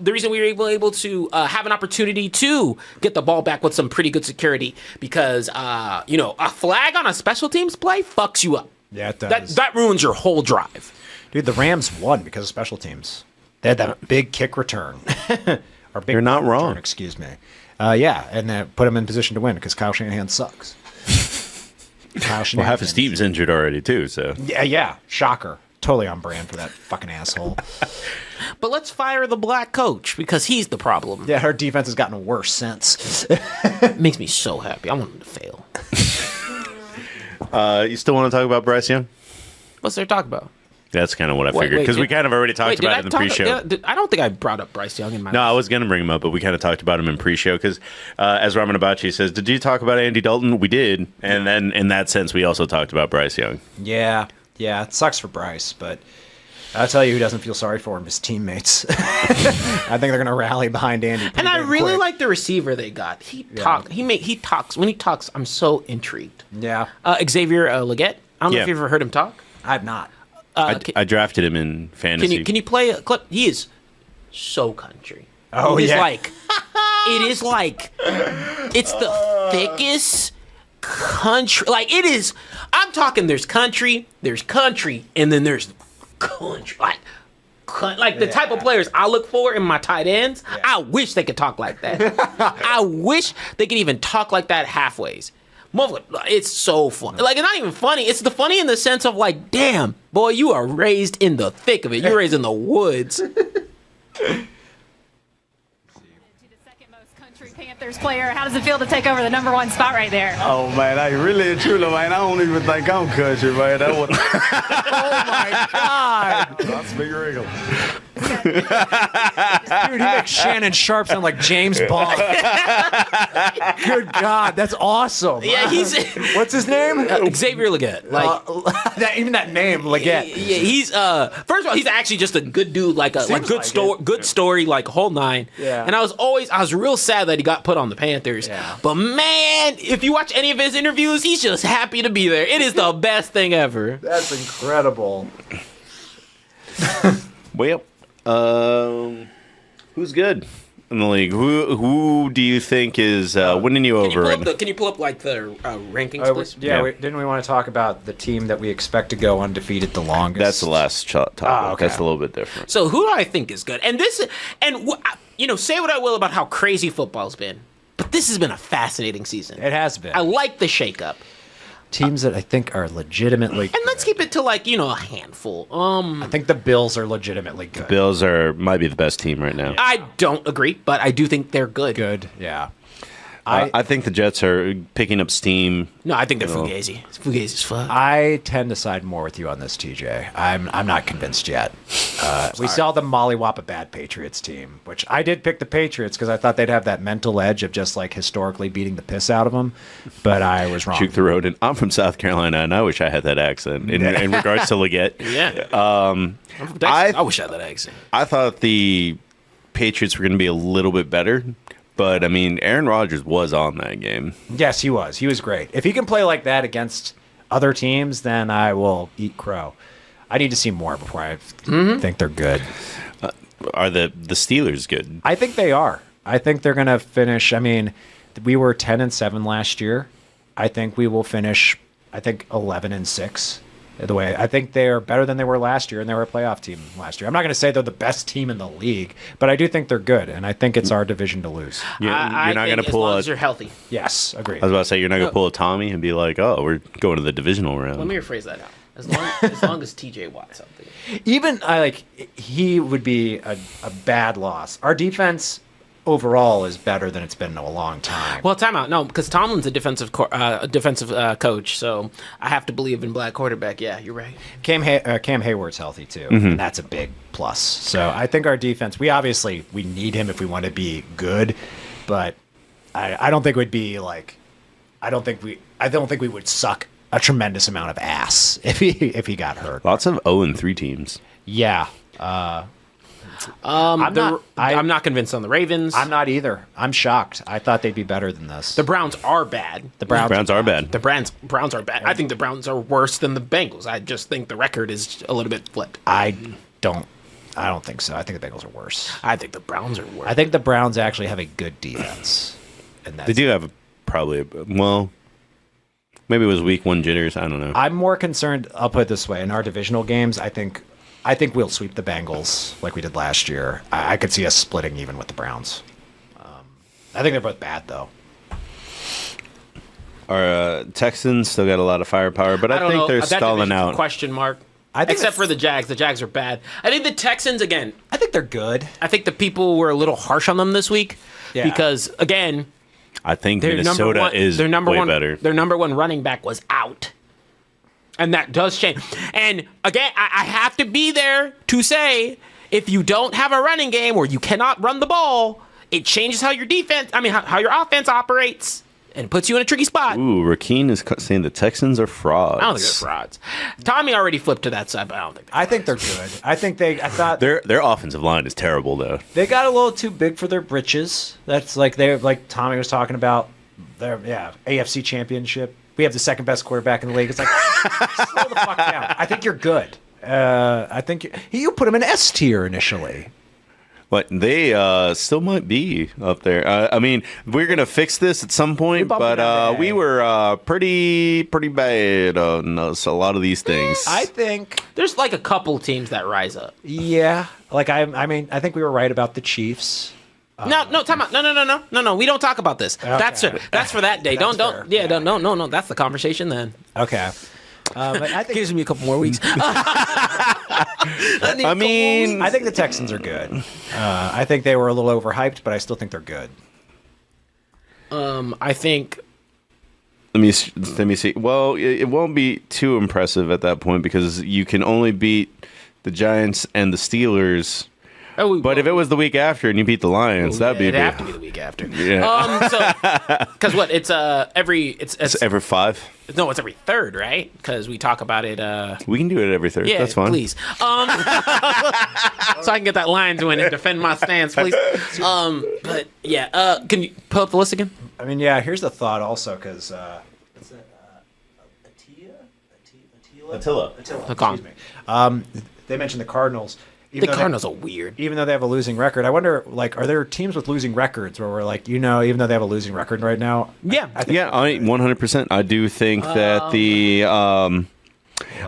have an opportunity to get the ball back with some pretty good security, because a flag on a special teams play fucks you up. Yeah, it does. That ruins your whole drive. Dude, the Rams won because of special teams. They had that big kick return. You're not wrong. Return, excuse me. And that put them in position to win because Kyle Shanahan sucks. Well, half his team's injured already too, so. Yeah. Shocker. Totally on brand for that fucking asshole. But let's fire the black coach because he's the problem. Yeah, her defense has gotten worse since. It makes me so happy. I want him to fail. You still want to talk about Bryce Young? What's there to talk about? That's kind of what I figured, because we kind of already talked about it in the pre-show. I don't think I brought up Bryce Young in my. No, I was going to bring him up, but we kind of talked about him in pre-show because, as Raman Abachi says, did you talk about Andy Dalton? We did, and then in that sense, we also talked about Bryce Young. Yeah, it sucks for Bryce, but I'll tell you who doesn't feel sorry for him: his teammates. I think they're going to rally behind Andy. And I really like the receiver they got. He talks. When he talks, I'm so intrigued. Yeah. Xavier Leggett. I don't know if you've ever heard him talk. I have not. I drafted him in fantasy. Can you play a clip? He is so country. Oh, it is yeah. It's the thickest country. Like it is. I'm talking. There's country, and then there's country. Like the type of players I look for in my tight ends. Yeah. I wish they could talk like that. I wish they could even talk like that halfways. It's so funny. Like, it's not even funny. It's the funny in the sense of like, damn, boy, you are raised in the thick of it. You're raised in the woods. Panthers player. How does it feel to take over the number 1 spot right there? Oh man, I really and truly, man, I don't even think I'm country, man. That was. Oh my God! That's big wriggle. Dude, he makes Shannon Sharp sound like James Bond. Good God, that's awesome. Yeah, what's his name? Xavier Leggett. Like even that name, Leggett. Yeah, he's first of all, he's actually just a good dude, like good story, like whole nine. Yeah. And I was real sad that he got put on the Panthers. Yeah. But man, if you watch any of his interviews, he's just happy to be there. It is the best thing ever. That's incredible. Well, who's good in the league? Who do you think is winning you over? Can you pull up like the rankings, please? Didn't we want to talk about the team that we expect to go undefeated the longest? That's the last topic. Okay. That's a little bit different. So who do I think is good? And say what I will about how crazy football's been, but this has been a fascinating season. It has been. I like the shakeup. Teams that I think are legitimately good. And let's keep it to a handful. I think the Bills are legitimately good. Bills might be the best team right now. I don't agree, but I do think they're good. Good, yeah. I think the Jets are picking up steam. No, I think they're fugazi. It's fugazi as fuck. I tend to side more with you on this, TJ. I'm not convinced yet. We saw the mollywop a bad Patriots team, which I did pick the Patriots because I thought they'd have that mental edge of just like historically beating the piss out of them, but I was wrong. Juke the road, and I'm from South Carolina, and I wish I had that accent in regards to Leggett. Yeah. I'm from Texas. I wish I had that accent. I thought the Patriots were going to be a little bit better. But, I mean, Aaron Rodgers was on that game. Yes, he was. He was great. If he can play like that against other teams, then I will eat crow. I need to see more before I think they're good. Are the Steelers good? I think they are. I think they're going to finish. I mean, we were 10-7 last year. I think we will finish, 11-6. The way I think they are better than they were last year, and they were a playoff team last year. I'm not going to say they're the best team in the league, but I do think they're good, and I think it's our division to lose. You're not going to pull as long as you're healthy. Yes, agreed. I was about to say you're not going to pull a Tommy and be like, "Oh, we're going to the divisional round." Let me rephrase that out. As long as TJ Watt's out there. Even he would be a bad loss. Our defense overall is better than it's been in a long time. Well, timeout. No, because Tomlin's a defensive coach, so I have to believe in black quarterback. Yeah, you're right. Cam Hayward's healthy too, and that's a big plus. So I think our defense. We need him if we want to be good, but I don't think it would be like. I don't think we would suck a tremendous amount of ass if he got hurt. Lots of 0-3 teams. Yeah. I'm not convinced on the Ravens. I'm not either. I'm shocked. I thought they'd be better than this. The Browns are bad. The Browns are bad. The Browns are bad. I think the Browns are worse than the Bengals. I just think the record is a little bit flipped. I don't think so. I think the Bengals are worse. I think the Browns are worse. I think the Browns actually have a good defense. And they do have maybe it was week one jitters. I don't know. I'm more concerned. I'll put it this way: in our divisional games, I think we'll sweep the Bengals like we did last year. I could see us splitting even with the Browns. I think they're both bad, though. Our Texans still got a lot of firepower, but I think they're stalling out. Question mark. Except for the Jags. The Jags are bad. I think the Texans, again. I think they're good. I think the people were a little harsh on them this week because, again, I think Minnesota is way better. Their number one running back was out. And that does change. And again, I have to be there to say, if you don't have a running game or you cannot run the ball, it changes how your how your offense operates and puts you in a tricky spot. Ooh, Rakeen is saying the Texans are frauds. I don't think they're frauds. Tommy already flipped to that side, but I don't think. I think they're good. I thought their offensive line is terrible though. They got a little too big for their britches. That's like Tommy was talking about. Their AFC Championship. We have the second best quarterback in the league. It's like slow the fuck down. I think you're good. I think you put him in S tier initially. But they still might be up there. I mean, we're gonna fix this at some point, but we were pretty bad on a lot of these things. I think there's like a couple teams that rise up. Yeah, like I think we were right about the Chiefs. No, time out. No. We don't talk about this. Okay. That's for that day. Don't. Fair. Yeah, yeah. No. That's the conversation then. Okay. But I think gives me a couple more weeks. I mean, I think the Texans are good. I think they were a little overhyped, but I still think they're good. I think. Let me see. Well, it won't be too impressive at that point because you can only beat the Giants and the Steelers. But if it was the week after and you beat the Lions, that'd be. It'd have to be the week after. Yeah. Because what? It's every 5. No, it's every third, right? Because we talk about it. We can do it every third. Yeah, that's fine. Please. So I can get that Lions win and defend my stance, please. But yeah, can you pull up the list again? I mean, yeah. Here's the thought, also, because Attila. Excuse me. They mentioned the Cardinals. The Cardinals are weird. Even though they have a losing record, I wonder, are there teams with losing records where we're like, even though they have a losing record right now? Yeah. I 100%. I do think that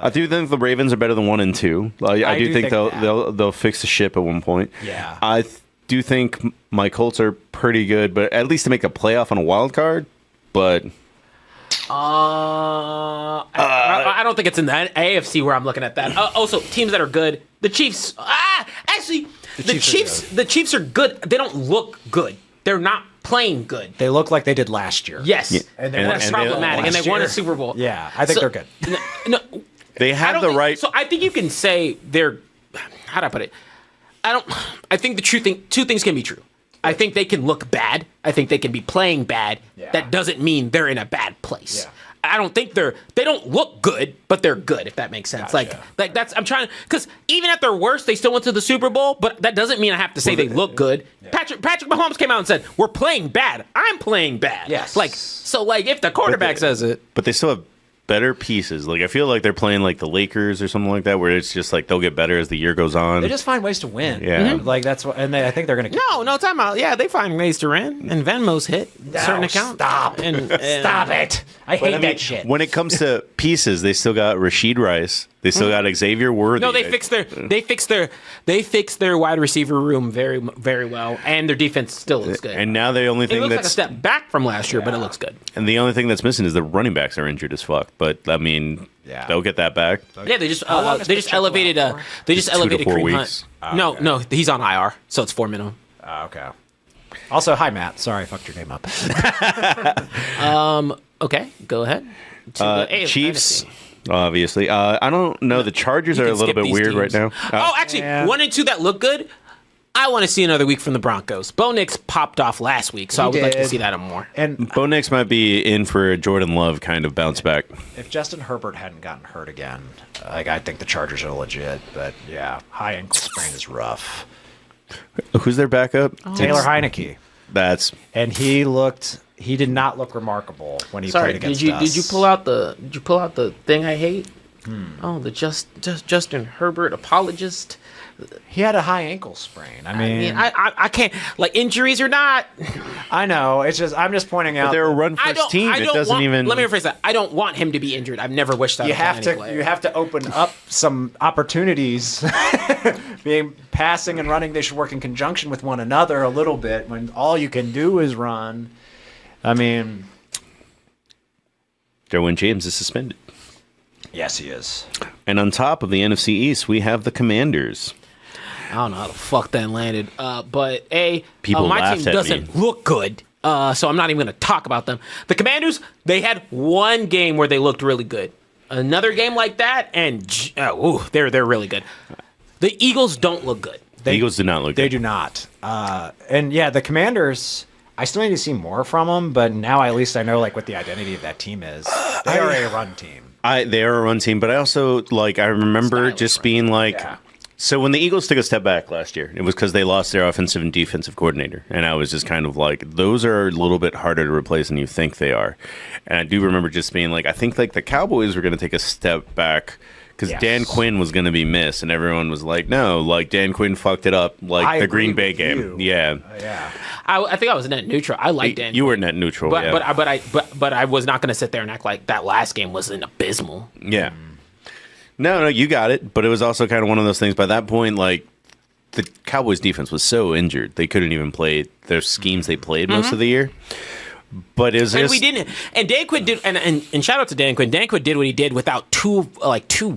I do think the Ravens are better than 1 and 2. I do think they'll fix the ship at one point. Yeah. I do think my Colts are pretty good, but at least to make a playoff on a wild card. But I don't think it's in the AFC where I'm looking at that. Also, teams that are good. The Chiefs. Actually, the Chiefs are good. They don't look good. they're not playing good. They look like they did last year. Yes, And that's they- problematic, and they won a Super Bowl. Yeah, I think they're good. No, They I have don't the think- right. So I think you can say they're. How do I put it? I think the two things can be true. I think they can look bad. I think they can be playing bad. Yeah. That doesn't mean they're in a bad place. Yeah. I don't think they don't look good, but they're good, if that makes sense. Gotcha. Like that's, I'm trying, because even at their worst, they still went to the Super Bowl, but that doesn't mean I have to say they look good. Yeah. Patrick Mahomes came out and said, we're playing bad. I'm playing bad. Yes. So if the quarterback says it. But they still have better pieces. Like I feel like they're playing like the Lakers or something like that, where it's just like they'll get better as the year goes on. They just find ways to win. Yeah. Like that's what, and I think they're going to. No, time out. Yeah, they find ways to win, and Venmo's hit certain accounts. Stop. Stop it. I hate that shit. When it comes to pieces, they still got Rasheed Rice. They still got Xavier Worthy. No, they fixed their wide receiver room very, very well, and their defense still looks good. And now the only it thing looks like a that's step back from last year, but it looks good. and the only thing that's missing is the running backs are injured as fuck. But I mean, they'll get that back. Yeah, they just long has elevated 2 to 4 Kareem weeks. Hunt. No, he's on IR, so it's 4 minimum. Okay. Also, hi Matt. Sorry, I fucked your name up. Okay, go ahead. To the AFC. Chiefs, obviously. I don't know. The Chargers You are a can little skip bit these weird right teams. now. Actually, Yeah. 1 and 2 that look good. I want to see another week from the Broncos. Bo Nix popped off last week, so I would like to did. see that more. And Bo Nix might be in for a Jordan Love kind of bounce back. if Justin Herbert hadn't gotten hurt again, I think the Chargers are legit. But yeah, high ankle sprain is rough. Who's their backup? Taylor Heineke, That's and he did not look remarkable when he Sorry, played against did us. you pull out the thing I hate? Oh, the Justin Herbert apologist. He had a high ankle sprain. I mean, I can't, like, injuries or not. I know. It's just I'm just pointing out. they're a run I first don't. team. I It don't doesn't want, even. Let me rephrase that. I don't want him to be injured. I've never wished that. You upon have any to player. open up some opportunities. Being passing and running, they should work in conjunction with one another a little bit. When all you can do is run, I mean, Derwin James is suspended. yes, he is. And on top of the NFC East, we have the Commanders. I don't know how the fuck that landed. But People my laughed team at doesn't me. look good. So I'm not even going to talk about them. The Commanders, they had one game where they looked really good. Another game like that, and they're really good. The Eagles don't look good. The Eagles do not look They good. do not. And yeah, the Commanders. I still need to see more from them, but now at least I know like what the identity of that team is. They are a run team. They are a run team, but I also I remember Stylish just run. being like. Yeah. So when the Eagles took a step back last year, it was because they lost their offensive and defensive coordinator. And I was just kind of like, those are a little bit harder to replace than you think they are. And I do remember just being like, I think like the Cowboys were going to take a step back because Yes. Dan Quinn was going to be missed. And everyone was like, no, like Dan Quinn fucked it up like I the agree Green Bay with game. you. Yeah. Yeah. I think I was net neutral. I like Dan. You were net neutral. But yeah. but I was not going to sit there and act like that last game wasn't abysmal. Yeah. No, you got it. But it was also kind of one of those things. By that point, like, the Cowboys' defense was so injured, they couldn't even play their schemes they played most of the year. But it was And just, we didn't. And Dan Quinn did. And shout out to Dan Quinn. Dan Quinn did what he did without two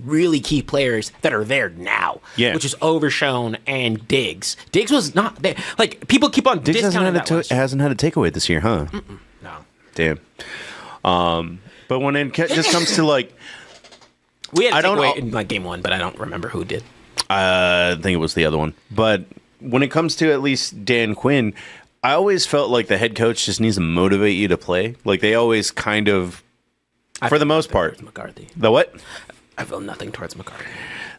really key players that are there now. Yeah. Which is Overshown and Diggs. Diggs was not there. Like, people keep on Diggs discounting that. hasn't had a takeaway this year, huh? No. Damn. But when it just comes to like, We had I a don't takeaway know- in like game 1, but I don't remember who did. I think it was the other one. But when it comes to at least Dan Quinn, I always felt like the head coach just needs to motivate you to play. Like they always kind of, for the most part. Towards McCarthy. The what? I feel nothing towards McCarthy.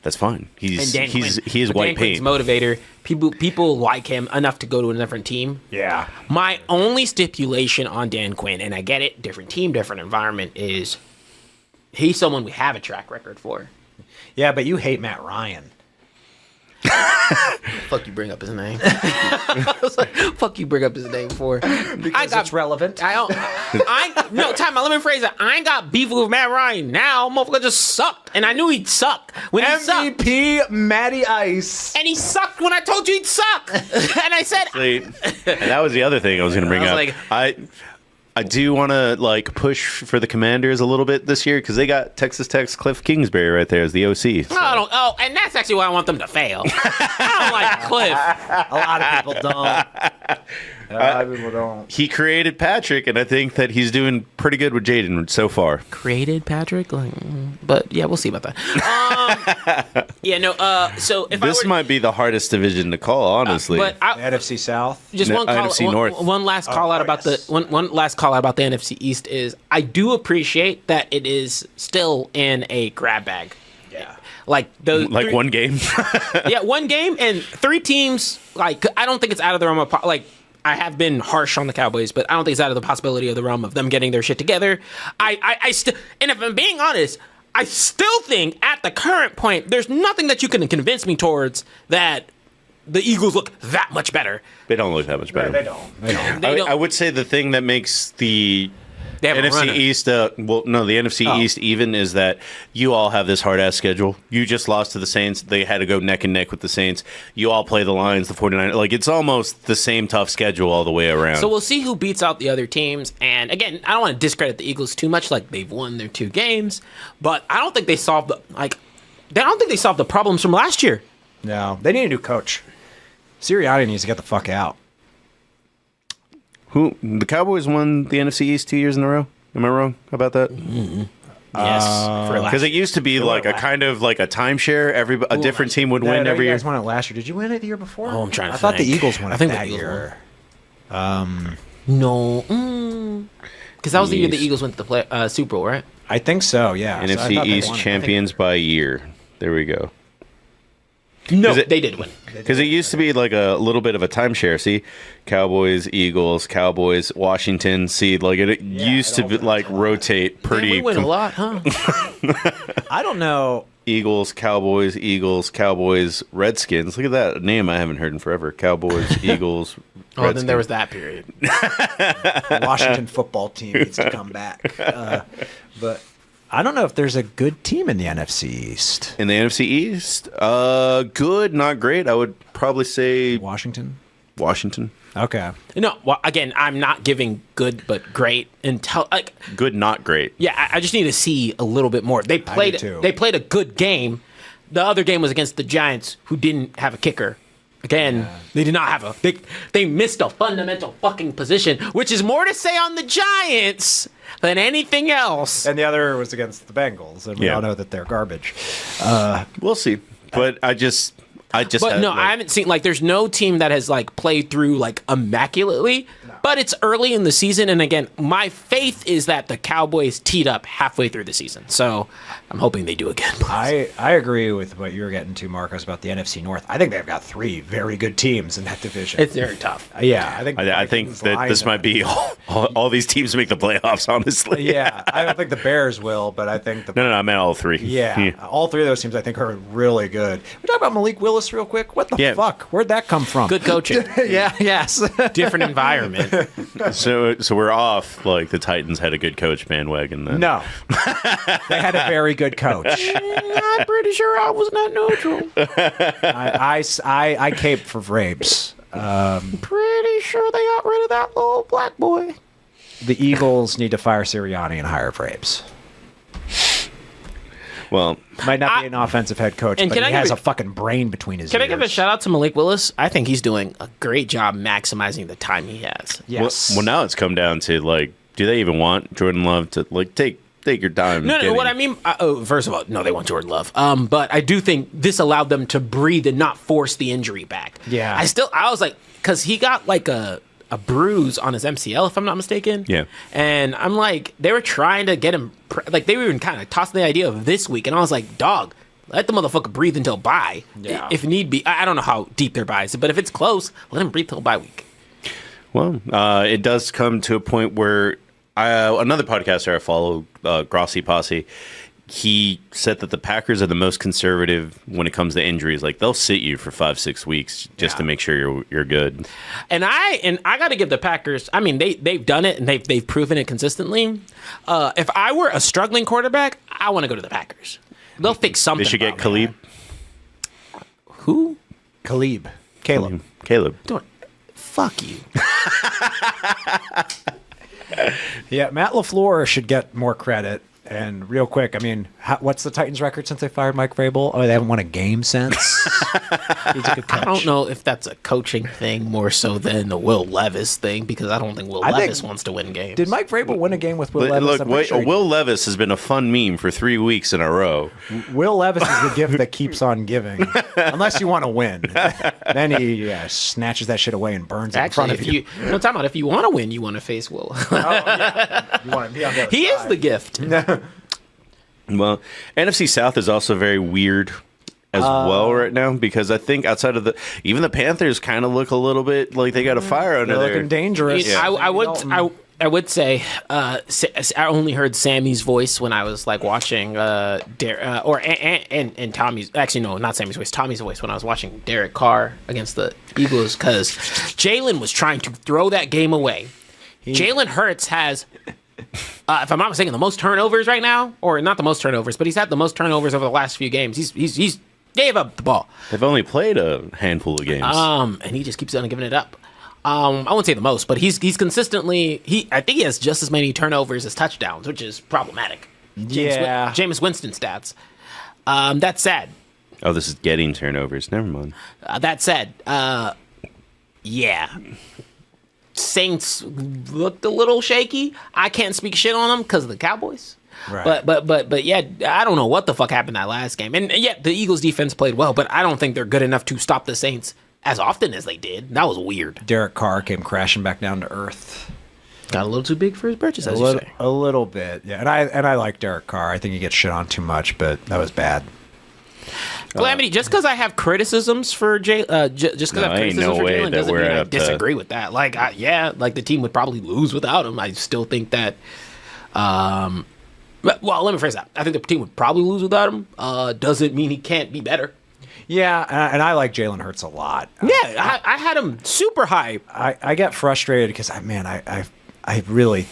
That's fine. And He Dan Quinn. is But white Dan Quinn's paint. motivator. People like him enough to go to a different team. Yeah. My only stipulation on Dan Quinn, and I get it, different team, different environment, is he's someone we have a track record for. Yeah, but you hate Matt Ryan. Fuck you, bring up his name. I was like, fuck you, bring up his name for. Because it's relevant. No, time out. Let me phrase it. I ain't got beef with Matt Ryan. Now, motherfucker just sucked, and I knew he'd suck when he sucked. MVP Matty Ice. And he sucked when I told you he'd suck. And I said, And that was the other thing I was going to bring I was up. like- I do want to like push for the Commanders a little bit this year because they got Texas Tech's Cliff Kingsbury right there as the OC. So. and that's actually why I want them to fail. I don't like Cliff. A lot of people don't. People don't. He created Patrick, and I think that he's doing pretty good with Jaden so far. Created Patrick, but yeah, we'll see about that. Yeah, no. So if This might be the hardest division to call, honestly. but The NFC South. just No, one call, NFC North. one last call out about yes. one last call out about the NFC East is I do appreciate that it is still in a grab bag. Yeah. Like the Like one game. yeah, one game and 3 teams. Like I don't think it's out of the realm of like. I have been harsh on the Cowboys, but I don't think it's out of the possibility of the realm of them getting their shit together. I still, and if I'm being honest, I still think at the current point, there's nothing that you can convince me towards that the Eagles look that much better. They don't look that much better. They don't. They don't. I would say the thing that makes the They have a NFC runner. East, the NFC East even is that you all have this hard ass schedule. You just lost to the Saints. They had to go neck and neck with the Saints. You all play the Lions, the 49ers. Like, it's almost the same tough schedule all the way around. So we'll see who beats out the other teams. And again, I don't want to discredit the Eagles too much. Like they've won their 2 games, but I don't think they solved the problems from last year. No, they need a new coach. Sirianni needs to get the fuck out. The Cowboys won the NFC East 2 years in a row? Am I wrong about that? Yes, for last. Because it used to be like a kind of like a timeshare. A different team would win every You year. guys won it last year. Did you win it the year before? Oh, I'm trying to I thought the think. Eagles won I it think the that Eagles year. No, because that was the year the East. Eagles went to the Super Bowl, right? I think so, yeah. So I NFC thought they East won it. champions by year. There we go. No, it- they did win. Because it used to be like a little bit of a timeshare. See, Cowboys, Eagles, Cowboys, Washington. See, like it used to be like rotate pretty. Man, we win a lot, huh? I don't know. Eagles, Cowboys, Redskins. Look at that name I haven't heard in forever. Cowboys, Eagles. Oh, then there was that period. Washington football team needs to come back. But I don't know if there's a good team in the NFC East. In the NFC East, good, not great. I would probably say Washington? Washington. Okay. No, well, again, I'm not giving good but great until like Good, not great. yeah, I just need to see a little bit more. They played too. they played a good game. The other game was against the Giants, who didn't have a kicker. Again, they did not have a they missed a fundamental fucking position, which is more to say on the Giants than anything else. And the other was against the Bengals, and we Yeah. all know that they're garbage. We'll see. But I just But no, I haven't seen like there's no team that has like played through like immaculately. But it's early in the season, and again, my faith is that the Cowboys teed up halfway through the season. So I'm hoping they do again. I agree with what you're getting to, Marcos, about the NFC North. I think they've got 3 very good teams in that division. It's very tough. Yeah, I think I think that this might be all these teams make the playoffs. Honestly, Yeah, I don't think the Bears will, but I think the No, I meant all 3. Yeah, all 3 of those teams I think are really good. We talk about Malik Willis real quick. What the Yeah. fuck? Where'd that come from? Good coaching, Yeah. Yes. different environment. So we're off. Like the Titans had a good coach bandwagon. Then. No, they had a very good coach. I'm pretty sure I was not neutral. I caped for Vrabes. Pretty sure they got rid of that little black boy. The Eagles need to fire Sirianni and hire Vrabes. Well, Might not be an offensive head coach, and but can he I give has a- a fucking brain between his Can ears. I give a shout out to Malik Willis? I think he's doing a great job maximizing the time he has. Yes. well, now it's come down to like, do they even want Jordan Love to like take your time? No, getting- what I mean, first of all, no, they want Jordan Love. But I do think this allowed them to breathe and not force the injury back. Yeah. I was like, because he got like a bruise on his MCL, if I'm not mistaken. Yeah. And I'm like, they were trying to get him, like they were even kind of tossing the idea of this week, and I was like, dog, let the motherfucker breathe until bye, Yeah. if need be. I don't know how deep their bye is, but if it's close, let him breathe till bye week. Well, it does come to a point where another podcaster I follow, Grossi Posse, he said that the Packers are the most conservative when it comes to injuries. Like they'll sit you for 5-6 weeks just to make sure you're good. And I got to give the Packers. I mean, they've done it and they've proven it consistently. If I were a struggling quarterback, I want to go to the Packers. They'll fix something. They should get about me. Khalib. Who? Caleb. Don't. Fuck you. Yeah, Matt LaFleur should get more credit. And real quick, I mean, what's the Titans' record since they fired Mike Vrabel? Oh, they haven't won a game since. He's a good coach. I don't know if that's a coaching thing more so than the Will Levis thing, because I don't think Will Levis wants to win games. Did Mike Vrabel win a game with Will Levis? Look, Will Levis has been a fun meme for 3 weeks in a row. Will Levis is the gift that keeps on giving, unless you want to win. Then he snatches that shit away and burns it in front of you. No, time out. If you want to win, you want to face Will. You want to be on the other He side. is the gift. Well, NFC South is also very weird as well right now, because I think outside of even the Panthers kind of look a little bit like they got a fire under They're there. looking dangerous. I would say I only heard Sammy's voice when I was like watching and Tommy's, actually no, not Sammy's voice, Tommy's voice when I was watching Derek Carr against the Eagles, because Jalen was trying to throw that game away. Jalen Hurts has, if I'm not mistaken, the most turnovers right now, or not the most turnovers, but he's had the most turnovers over the last few games. He's gave up the ball. They've only played a handful of games. And he just keeps on giving it up. I won't say the most, but he's consistently, I think he has just as many turnovers as touchdowns, which is problematic. Jameis Winston stats. That's sad. Oh, this is getting turnovers. Never mind. That said, Saints looked a little shaky. I can't speak shit on them because of the Cowboys. Right. But yeah, I don't know what the fuck happened that last game. And yeah, the Eagles defense played well, but I don't think they're good enough to stop the Saints as often as they did. That was weird. Derek Carr came crashing back down to earth. Got a little too big for his britches, as you say. A little bit, yeah. And I like Derek Carr. I think he gets shit on too much, but that was bad. Calamity, just because I have criticisms for just because I have criticisms for Jalen doesn't mean I disagree with that. Like, like the team would probably lose without him. I still think that. Well, let me phrase that. I think the team would probably lose without him. Doesn't mean he can't be better. Yeah, and I like Jalen Hurts a lot. Yeah, I had him super high. I get frustrated because I really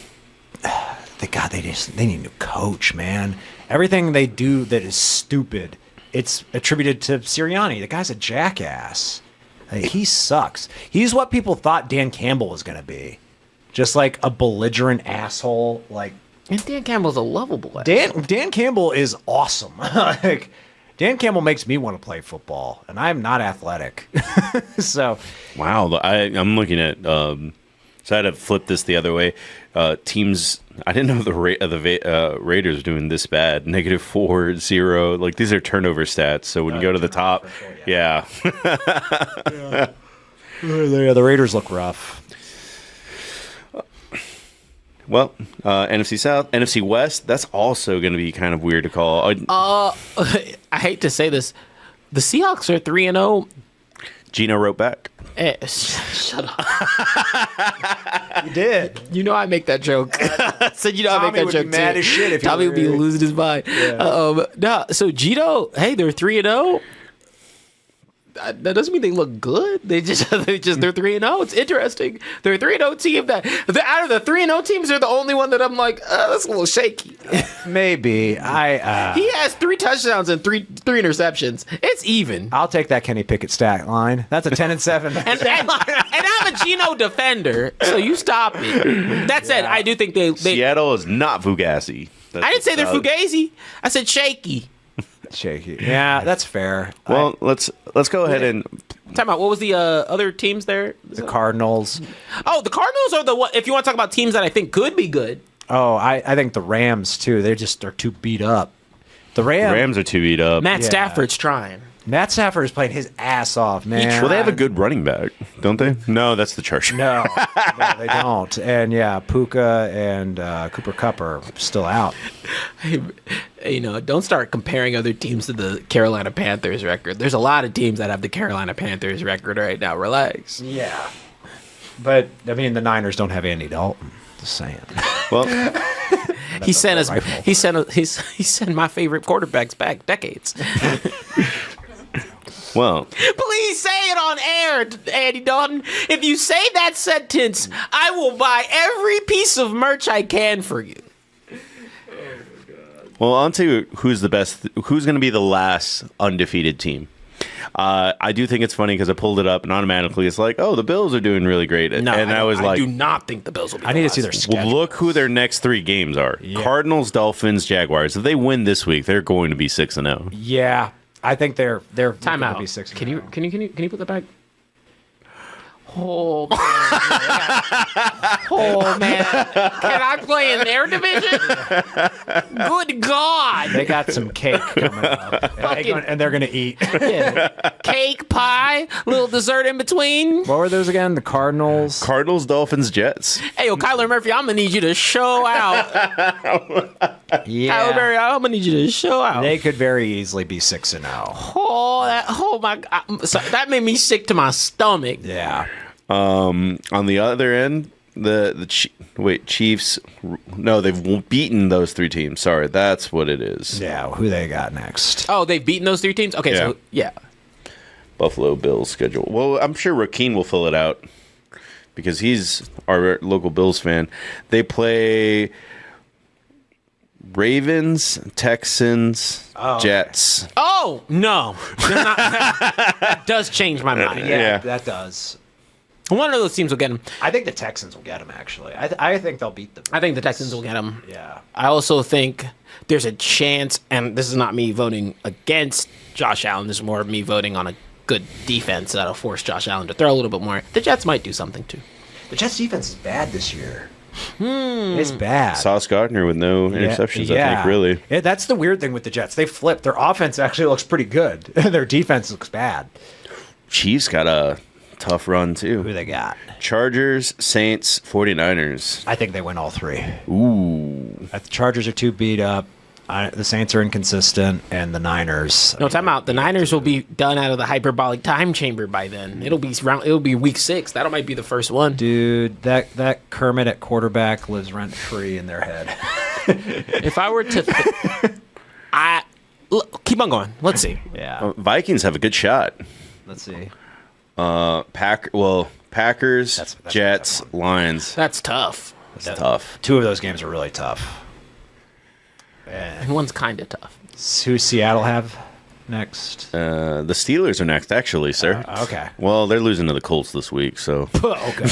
thank God they need a new coach, man. Everything they do that is stupid, it's attributed to Sirianni. The guy's a jackass. He sucks. He's what people thought Dan Campbell was going to be. Just like a belligerent asshole. Like, and Dan Campbell's a lovable ass. Dan Campbell is awesome. Like, Dan Campbell makes me want to play football, and I'm not athletic. So, wow, I'm looking at. So I had to flip this the other way. Teams, I didn't know the Raiders were doing this bad. -4-0. Like, these are turnover stats. So when you go to the top, yeah. The Raiders look rough. Well, NFC South, NFC West, that's also going to be kind of weird to call. I hate to say this. The Seahawks are 3-0. Gino wrote back. Shut up. You did. You know I make that joke. I said, I make that joke be mad as shit if Tommy would be losing his mind. Yeah. No, so Gino, hey, they're 3-0. That doesn't mean they look good. They're 3-0. It's interesting. They're a 3-0 team that out of the 3-0 teams, they're the only one that I'm like, that's a little shaky. Maybe. He has 3 touchdowns and three interceptions. It's even. I'll take that Kenny Pickett stat line. That's a 10-7. and I'm a Gino defender, so you stop me. That said, I do think they Seattle is not Fugazi. I didn't say they're Fugazi. I said shaky. Shaky. Yeah, that's fair. Well, let's go ahead and time out. What was the other teams there? The Cardinals. Oh, the Cardinals are the one. If you want to talk about teams that I think could be good. Oh, I think the Rams too. They're too beat up. The Rams are too beat up. Matt Stafford's trying. Matt Stafford is playing his ass off, man. Well, they have a good running back, don't they? No, that's the Chargers. No, they don't. And yeah, Puka and Cooper Kupp are still out. Don't start comparing other teams to the Carolina Panthers record. There's a lot of teams that have the Carolina Panthers record right now. Relax. Yeah. But, I mean, the Niners don't have Andy Dalton. Just saying. Well, he sent my favorite quarterbacks back decades. Well, please say it on air, Andy Dalton. If you say that sentence, I will buy every piece of merch I can for you. Well, on to who's the best. Who's going to be the last undefeated team? I do think it's funny because I pulled it up and automatically it's like, oh, the Bills are doing really great. No, and I was I like, do not think the Bills will be. I need to see their well, schedule. look who their next 3 games are: Cardinals, Dolphins, Jaguars. If they win this week, they're going to be 6-0. Yeah, I think they're Time out. Be 6. Can you put that back? Oh man. Oh man. Can I play in their division? Good God. They got some cake coming up, and they're gonna eat. Cake, pie, little dessert in between. What were those again? The Cardinals. Cardinals, Dolphins, Jets. Hey, yo, Kyler Murphy, I'm gonna need you to show out. Kyler Murphy, I'm gonna need you to show out. They could very easily be 6-0. Oh my God, that made me sick to my stomach. Yeah. On the other end, Chiefs. No, they've beaten those 3 teams. Sorry, that's what it is. Yeah. Who they got next? Oh, they've beaten those 3 teams. Okay, so yeah. Buffalo Bills schedule. Well, I'm sure Rakeen will fill it out because he's our local Bills fan. They play Ravens, Texans, Jets. Oh no, they're not. That does change my mind. Yeah. That does. One of those teams will get him. I think the Texans will get him. Actually, I think they'll beat them. I think the Texans will get him. Yeah. I also think there's a chance, and this is not me voting against Josh Allen. This is more of me voting on a good defense that'll force Josh Allen to throw a little bit more. The Jets might do something too. The Jets defense is bad this year. It's bad. Sauce Gardner with no interceptions, I think, really. Yeah, that's the weird thing with the Jets. They flipped. Their offense actually looks pretty good. Their defense looks bad. Chiefs got a tough run, too. Who they got? Chargers, Saints, 49ers. I think they win all 3. Ooh. The Chargers are too beat up. The Saints are inconsistent, and the Niners. No, time out. The Niners will be done out of the hyperbolic time chamber by then. It'll be week 6. That might be the first one. Dude, that Kermit at quarterback lives rent free in their head. If I were to, keep on going. Let's see. Yeah. Vikings have a good shot. Let's see. Packers, That's Jets, Lions. That's tough. That's tough. 2 of those games are really tough. And one's kind of tough. Who Seattle have next? The Steelers are next, actually, sir. Okay. Well, they're losing to the Colts this week, so. Okay.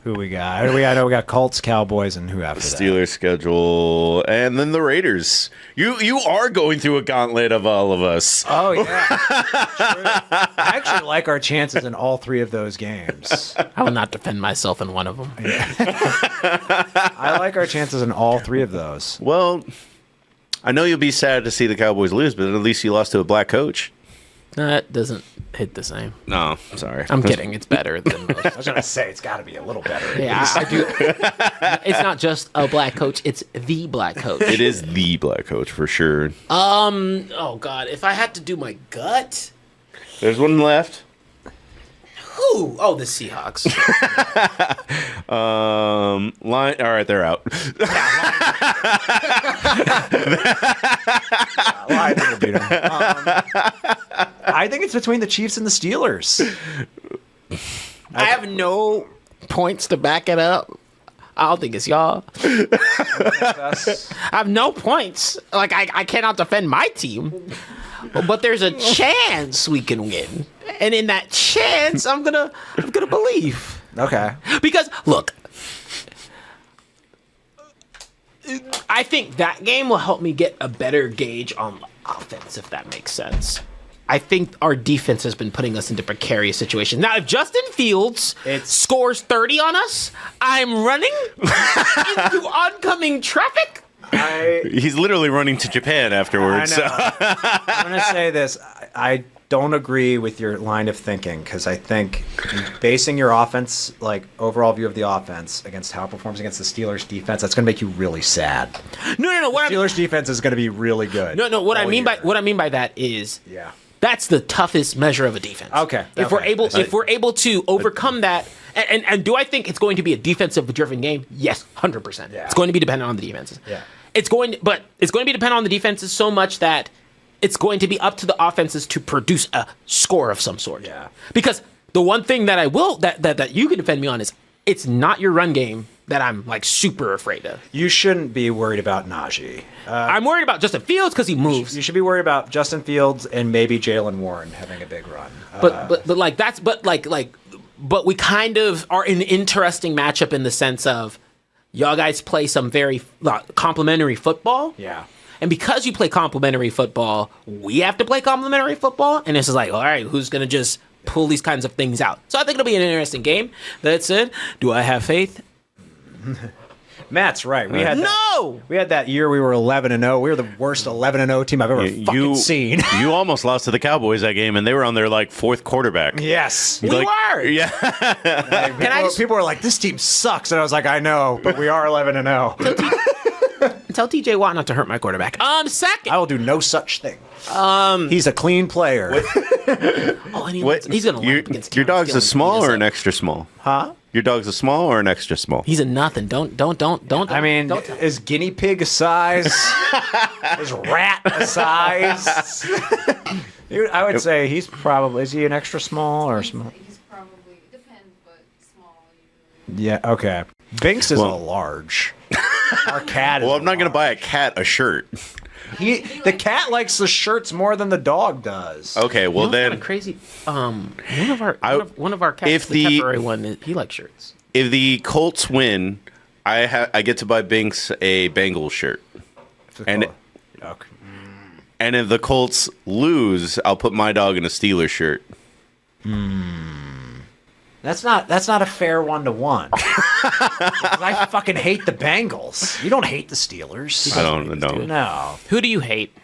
Who we got? I know we got Colts, Cowboys, and who after that? Steelers schedule, and then the Raiders. You are going through a gauntlet of all of us. Oh, yeah. True. I actually like our chances in all 3 of those games. I will not defend myself in one of them. I like our chances in all 3 of those. Well, I know you'll be sad to see the Cowboys lose, but at least you lost to a black coach. That doesn't hit the same. No, sorry. I'm kidding. It's better than most. I was going to say, it's got to be a little better. Yeah, I do. It's not just a black coach. It's the black coach. It is the black coach for sure. Oh God, if I had to do my gut, There's one left. who? Oh, the Seahawks. All right, they're out. I think we'll beat 'em. I think it's between the Chiefs and the Steelers. I have no points to back it up. I don't think it's y'all. I have no points. Like I cannot defend my team. But there's a chance we can win. And in that chance, I'm gonna believe. Okay. Because look, I think that game will help me get a better gauge on offense, if that makes sense. I think our defense has been putting us into precarious situations. Now, if Justin Fields scores 30 on us, I'm running into oncoming traffic. He's literally running to Japan afterwards. I know. I'm going to say this. I don't agree with your line of thinking because I think basing your offense, like overall view of the offense against how it performs against the Steelers defense, that's going to make you really sad. No. Steelers defense is going to be really good. No. What I mean by that is, yeah, that's the toughest measure of a defense. Okay. If we're able to overcome that, and do I think it's going to be a defensive driven game? Yes, 100%. Yeah. It's going to be dependent on the defenses. Yeah. It's going to be dependent on the defenses so much that it's going to be up to the offenses to produce a score of some sort. Yeah. Because the one thing that I will that you can defend me on is it's not your run game that I'm like super afraid of. You shouldn't be worried about Najee. I'm worried about Justin Fields because he moves. You should be worried about Justin Fields and maybe Jalen Warren having a big run. But we kind of are in an interesting matchup in the sense of y'all guys play some very complimentary football. Yeah. And because you play complimentary football, we have to play complimentary football. And it's just like, all right, who's going to just pull these kinds of things out? So I think it'll be an interesting game. That said, do I have faith? Matt's right. We had No! we had that year we were 11-0. We were the worst 11-0 team I've ever fucking seen. You almost lost to the Cowboys that game, and they were on their like fourth quarterback. Yes. We were! Yeah. People were like, this team sucks. And I was like, I know, but we are 11-0. Tell TJ Watt not to hurt my quarterback. Second. I will do no such thing. He's a clean player. Oh, and he's going to line up against Your Terrence dog's a Hill. small or an extra small? Huh? Your dog's a small or an extra small? He's a nothing. Don't. I mean, don't tell. is guinea pig a size? Is rat a size? Dude, I would say he's probably, is he an extra small or small? He's probably, it depends, but small usually. Yeah, okay. Binks is a large. Our cat is Well, I'm not going to large. buy a cat a shirt. The cat likes the shirts more than the dog does. Okay, well You know what's then, kinda crazy. One of our cats, if the the- temporary one, he likes shirts. if the Colts win, I get to buy Binks a Bengals shirt. And Okay. And if the Colts lose, I'll put my dog in a Steelers shirt. That's not a fair 1-to-1. I fucking hate the Bengals. You don't hate the Steelers. I don't know. No. Who do you hate?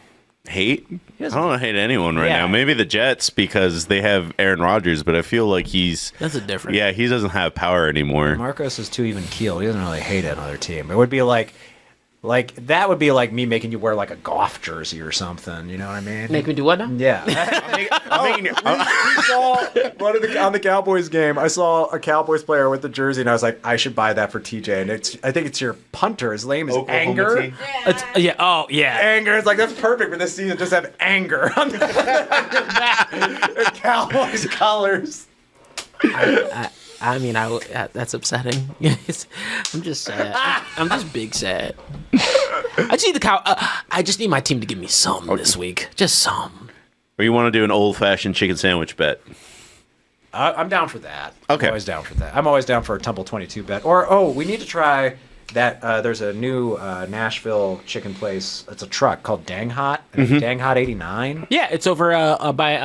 Hate? I don't hate anyone right Yeah. now. Maybe the Jets because they have Aaron Rodgers, but I feel like That's a different. yeah, he doesn't have power anymore. Marcos is too even keeled. He doesn't really hate another team. It would be like that would be like me making you wear like a golf jersey or something. You know what I mean? Make me do what now? Yeah. We saw on the Cowboys game. I saw a Cowboys player with the jersey, and I was like, I should buy that for TJ. And I think it's your punter. His name is Anger. Yeah. Oh, yeah. Anger. It's like that's perfect for this season. Just have anger on the Cowboys colors. I mean, that's upsetting. I'm just sad. I'm just big sad. I just need I just need my team to give me some this week. Just some. Or you want to do an old-fashioned chicken sandwich bet? I'm down for that. Okay. I'm always down for that. I'm always down for a Tumble 22 bet. Or we need to try that. There's a new Nashville chicken place. It's a truck called Dang Hot. Dang Hot 89. Yeah, it's over by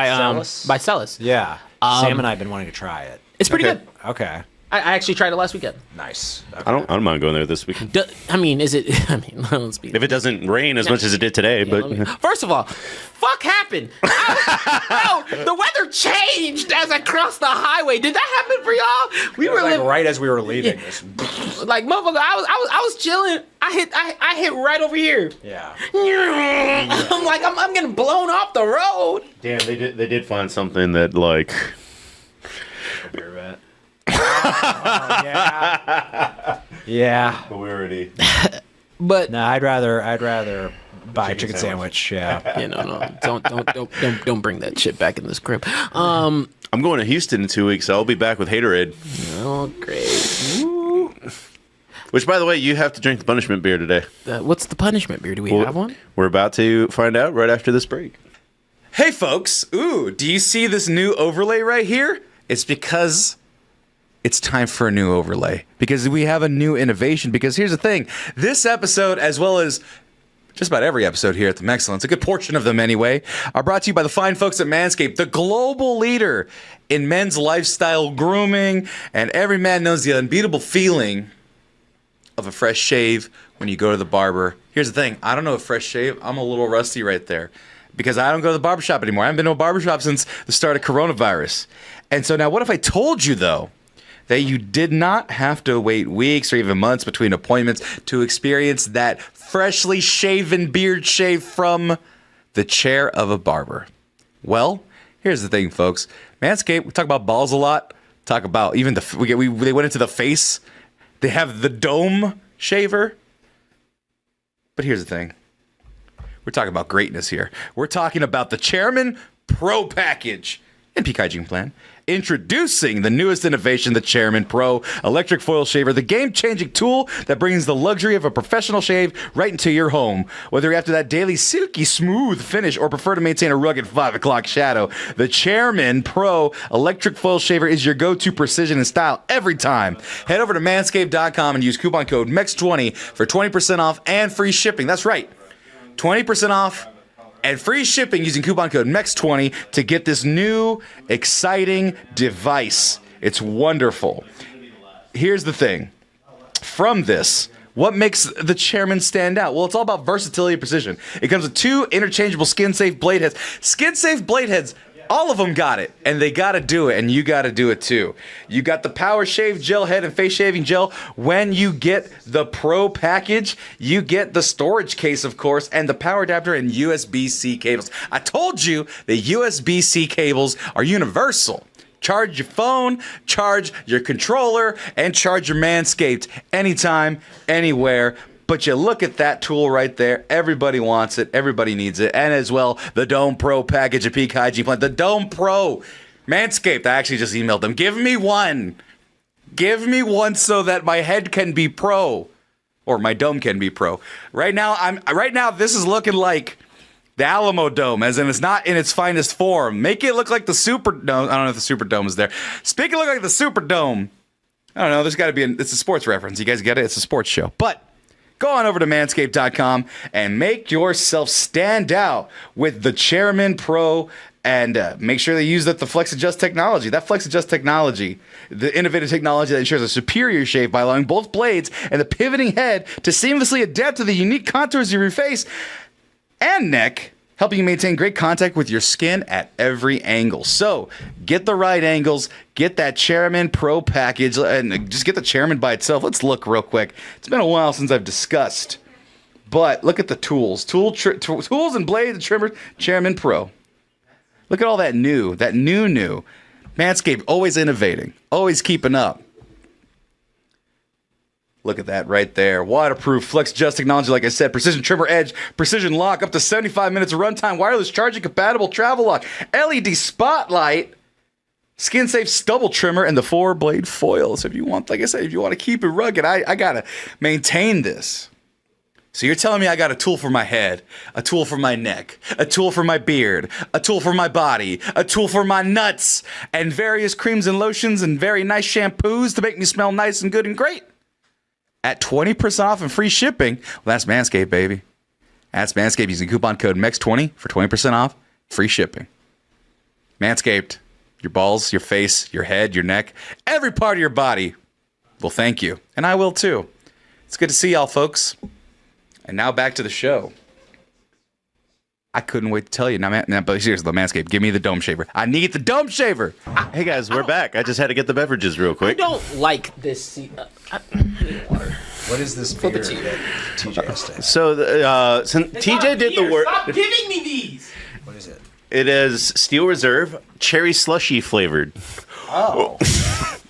Celis? Celis. Yeah. Sam and I have been wanting to try it. It's pretty good. Okay. I actually tried it last weekend. Nice. Okay. I don't mind going there this weekend. I mean, is it? I mean, let's be. If it doesn't rain as much as it did today, but First of all, fuck happened. The weather changed as I crossed the highway. Did that happen for y'all? We It was were like living, right as we were leaving. like motherfucker. I was chilling. I hit right over here. Yeah. I'm like I'm getting blown off the road. damn, they did find something that like. Yeah. But we already. But No, I'd rather buy a chicken sandwich. Yeah. yeah, no, don't bring that shit back in this crib. I'm going to Houston in 2 weeks, so I'll be back with Haterade. Oh great. Which, by the way, you have to drink the punishment beer today. What's the punishment beer? Do we have one? We're about to find out right after this break. Hey folks, ooh, do you see this new overlay right here? It's because it's time for a new overlay. Because we have a new innovation. Because here's the thing, this episode, as well as just about every episode here at the Mexcellence, a good portion of them anyway, are brought to you by the fine folks at Manscaped, the global leader in men's lifestyle grooming. And every man knows the unbeatable feeling of a fresh shave when you go to the barber. Here's the thing, I don't know a fresh shave. I'm a little rusty right there. Because I don't go to the barbershop anymore. I haven't been to a barbershop since the start of coronavirus. And so now what if I told you, though, that you did not have to wait weeks or even months between appointments to experience that freshly shaven beard shave from the chair of a barber? Well, here's the thing, folks. Manscaped, we talk about balls a lot. Talk about even they went into the face. They have the dome shaver. But here's the thing. We're talking about greatness here. We're talking about the Chairman Pro Package. and peak hygiene plan. Introducing the newest innovation, the Chairman Pro Electric Foil Shaver, the game-changing tool that brings the luxury of a professional shave right into your home. Whether you're after that daily silky smooth finish or prefer to maintain a rugged 5 o'clock shadow, the Chairman Pro Electric Foil Shaver is your go-to precision and style every time. Head over to manscaped.com and use coupon code MEX20 for 20% off and free shipping. That's right, 20% off and free shipping using coupon code MEX20 to get this new, exciting device. It's wonderful. Here's the thing. From this, what makes the Chairman stand out? Well, it's all about versatility and precision. It comes with 2 interchangeable skin-safe blade heads. Skin-safe blade heads, all of them got it, and they got to do it, and you got to do it too. You got the Power Shave Gel Head and Face Shaving Gel. When you get the Pro package, you get the storage case, of course, and the power adapter and USB-C cables. I told you the USB-C cables are universal. Charge your phone, charge your controller, and charge your Manscaped anytime, anywhere. But you look at that tool right there. Everybody wants it. Everybody needs it. And as well, the Dome Pro package of peak hygiene plan. The Dome Pro. Manscaped, I actually just emailed them. Give me one. Give me one so that my head can be pro. Or my dome can be pro. Right now, this is looking like the Alamo Dome, as in it's not in its finest form. Make it look like the Super Dome. I don't know if the Super Dome is there. Make it look like the Super Dome. I don't know. There's got to be it's a sports reference. You guys get it? It's a sports show. But go on over to manscaped.com and make yourself stand out with the Chairman Pro, and make sure they use the Flex Adjust technology. That Flex Adjust technology, the innovative technology that ensures a superior shave by allowing both blades and the pivoting head to seamlessly adapt to the unique contours of your face and neck, helping you maintain great contact with your skin at every angle. So get the right angles, get that Chairman Pro package, and just get the Chairman by itself. Let's look real quick. It's been a while since I've discussed, but look at the tools. Tools and blades and trimmers, Chairman Pro. Look at all that new. Manscaped, always innovating, always keeping up. Look at that right there. Waterproof, Flex Adjust technology, like I said. Precision trimmer edge, precision lock, up to 75 minutes of runtime, wireless charging compatible travel lock, LED spotlight, skin safe stubble trimmer, and the 4-blade foil. So if you want, like I said, if you want to keep it rugged, I got to maintain this. So you're telling me I got a tool for my head, a tool for my neck, a tool for my beard, a tool for my body, a tool for my nuts, and various creams and lotions and very nice shampoos to make me smell nice and good and great. At 20% off and free shipping. Well, that's Manscaped, baby. That's Manscaped using coupon code MEX20 for 20% off, free shipping. Manscaped, your balls, your face, your head, your neck, every part of your body will thank you. And I will too. It's good to see y'all, folks. And now back to the show. I couldn't wait to tell you. Now, but seriously, Manscaped, give me the Dome Shaver. I need the Dome Shaver. Hey guys, we're back. I just had to get the beverages real I quick. don't like this. What is this beer that TJ has to have? So TJ did the work. Stop giving me these. What is it? It is Steel Reserve cherry slushy flavored. Oh.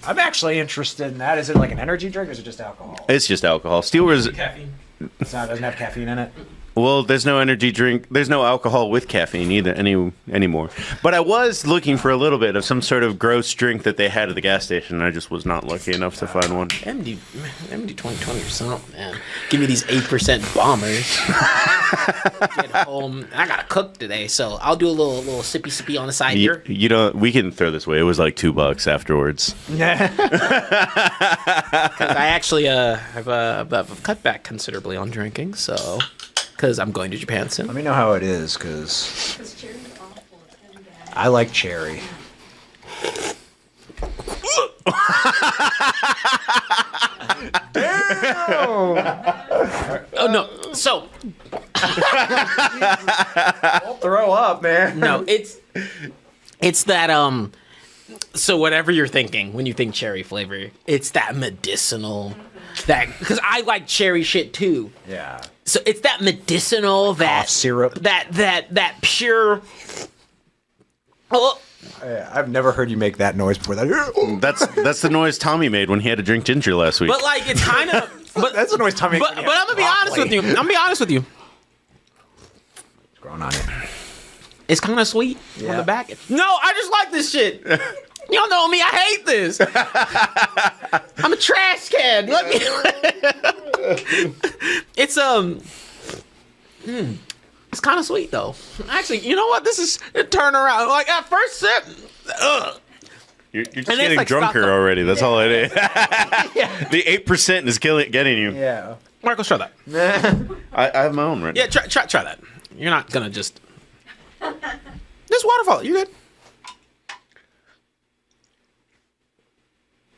I'm actually interested in that. Is it like an energy drink or is it just alcohol? It's just alcohol. Steel Reserve. Caffeine. It doesn't have caffeine in it? Well, there's no energy drink. There's no alcohol with caffeine either anymore. But I was looking for a little bit of some sort of gross drink that they had at the gas station, and I just was not lucky enough to find one. MD 2020 or something, man. Give me these 8% bombers. Get home. I gotta cook today, so I'll do a little sippy on the side here. You know, we can throw this away. It was like $2 afterwards. Yeah. Because I actually I've cut back considerably on drinking, so. Because I'm going to Japan soon. Let me know how it is, because I like cherry. Oh no! So Don't throw up, man. no, it's that So whatever you're thinking when you think cherry flavor, it's that medicinal. That because I like cherry shit too. Yeah. So it's that medicinal, that cough syrup, that pure. Oh. I've never heard you make that noise before. That's the noise Tommy made when he had to drink ginger last week. But like it's kind of. But that's the noise Tommy. But I'm gonna be honest with you. What's going on here? It's kind of sweet on the back. No, I just like this shit. Y'all know me. I hate this. I'm a trash can. Let me. It's It's kind of sweet though. Actually, you know what? This is a turnaround. Like at first sip, You're just getting like drunker already. That's all it is. The 8% is getting you. Yeah. Marcos, try that. I have my own right Yeah, try that. You're not gonna just. This waterfall. You good?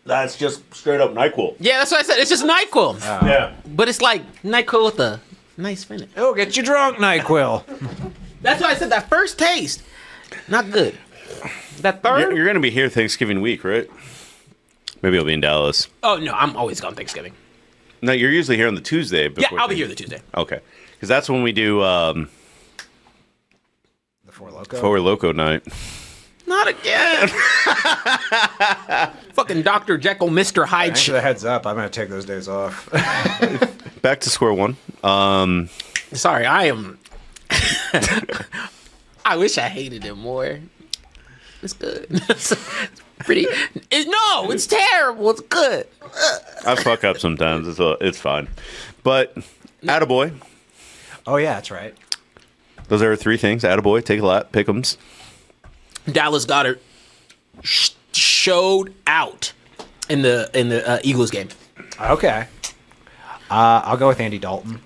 That's just straight up NyQuil. Yeah, that's what I said. It's just NyQuil. Yeah. But it's like NyQuil with a nice finish. It'll get you drunk, NyQuil. That's why I said that first taste, not good. That third? You're going to be here Thanksgiving week, right? Maybe I'll be in Dallas. Oh, no, I'm always gone Thanksgiving. No, you're usually here on the Tuesday. Yeah, I'll be here the Tuesday. Okay. Because that's when we do the Four Loko. Four Loko night. Not again. Fucking Dr. Jekyll, Mr. Hyde. Thanks for the heads up. I'm going to take those days off. Back to square one. Sorry, I am... I wish I hated him more. It's good. It's pretty... No, it's terrible. It's good. I fuck up sometimes. It's fine. But, attaboy. Oh, yeah, that's right. Those are 3 things. Attaboy, take a lap, pick'ems. Dallas Goedert showed out in the Eagles game. Okay. I'll go with Andy Dalton.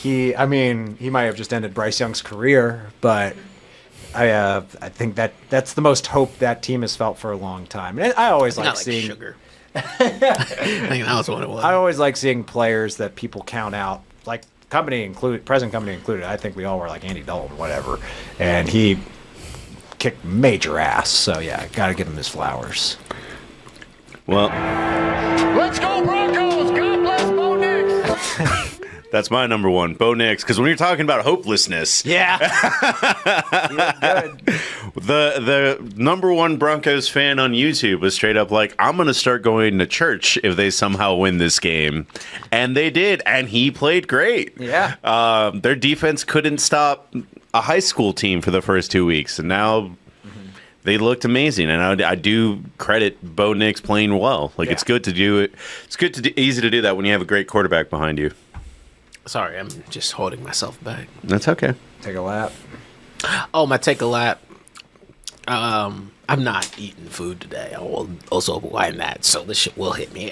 He might have just ended Bryce Young's career, but I think that's the most hope that team has felt for a long time. And I always like seeing sugar. I think that was what it was. I always like seeing players that people count out, like present company included. I think we all were like Andy Dalton, whatever, and he kicked major ass. So yeah, got to give him his flowers. Well, Let's go Broncos! God bless Bo Nix! that's my number one, Bo Nix. Because when you're talking about hopelessness, Yeah. the number one Broncos fan on YouTube was straight up like, I'm going to start going to church if they somehow win this game. And they did. And he played great. Yeah. Their defense couldn't stop a high school team for the first 2 weeks. And now they looked amazing. And I do credit Bo Nix playing well. Like, it's good to do it. It's easy to do that when you have a great quarterback behind you. Sorry, I'm just holding myself back. That's okay. Take a lap. Oh, my take a lap. I'm not eating food today. I will also wind that, so this shit will hit me.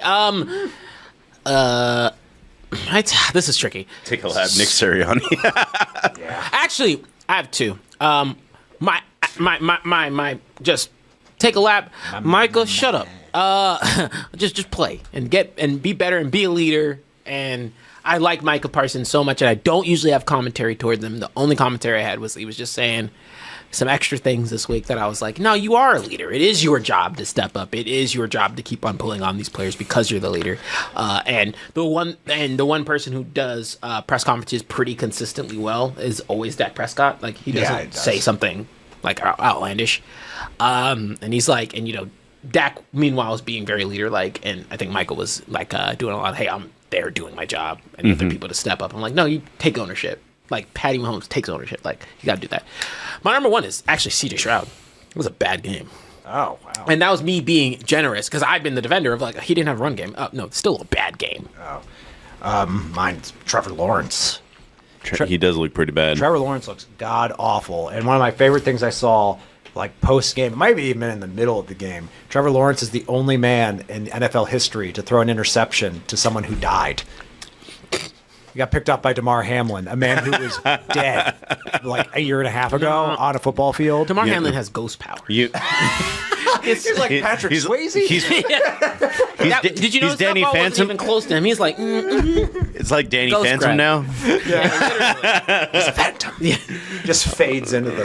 This is tricky. Take a lap, Nick Sirianni. Actually, I have 2. My just take a lap. Michael, shut up. Just play and be better and be a leader. And I like Micah Parsons so much, and I don't usually have commentary toward them. The only commentary I had was he was just saying some extra things this week that I was like, no, you are a leader. It is your job to step up. It is your job to keep on pulling on these players because you're the leader. And the one person who does press conferences pretty consistently well is always Dak Prescott. Like, he doesn't say something like outlandish. And he's like, and Dak meanwhile is being very leader-like, and I think Michael was like doing a lot of, hey, I'm there doing my job. I need other people to step up. I'm like, no, you take ownership. Like, Patty Mahomes takes ownership. Like, you got to do that. My number one is actually C.J. Stroud. It was a bad game. Oh, wow. And that was me being generous because I've been the defender of, like, he didn't have a run game. No, it's still a bad game. Mine's Trevor Lawrence. He does look pretty bad. Trevor Lawrence looks god-awful. And one of my favorite things I saw, like, post-game, it might be even in the middle of the game, Trevor Lawrence is the only man in NFL history to throw an interception to someone who died. He got picked up by Damar Hamlin, a man who was dead like a year and a half ago on a football field. Damar Hamlin has ghost power. He's like Patrick Swayze. Did you notice Danny that ball Phantom? wasn't even close to him? He's like, It's like Danny Ghost Phantom crack. now. He's a phantom. Just fades into the.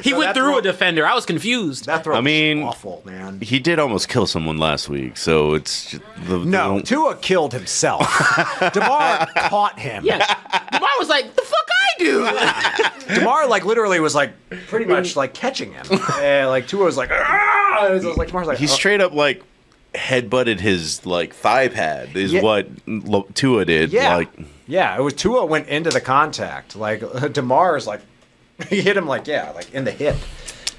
He went through a defender. I was confused. That throw I mean, was awful, man. He did almost kill someone last week, so it's just No, Tua killed himself. Damar caught him. Yeah, Damar was like, the fuck I do. Damar like literally was like pretty much like catching him. And like Tua was like, ah! And it was like Damar's like, He's straight up like headbutted his like thigh pad is Yeah. what Tua did. Yeah, Like, yeah. It was Tua went into the contact. Like Demar's like he hit him like in the hip.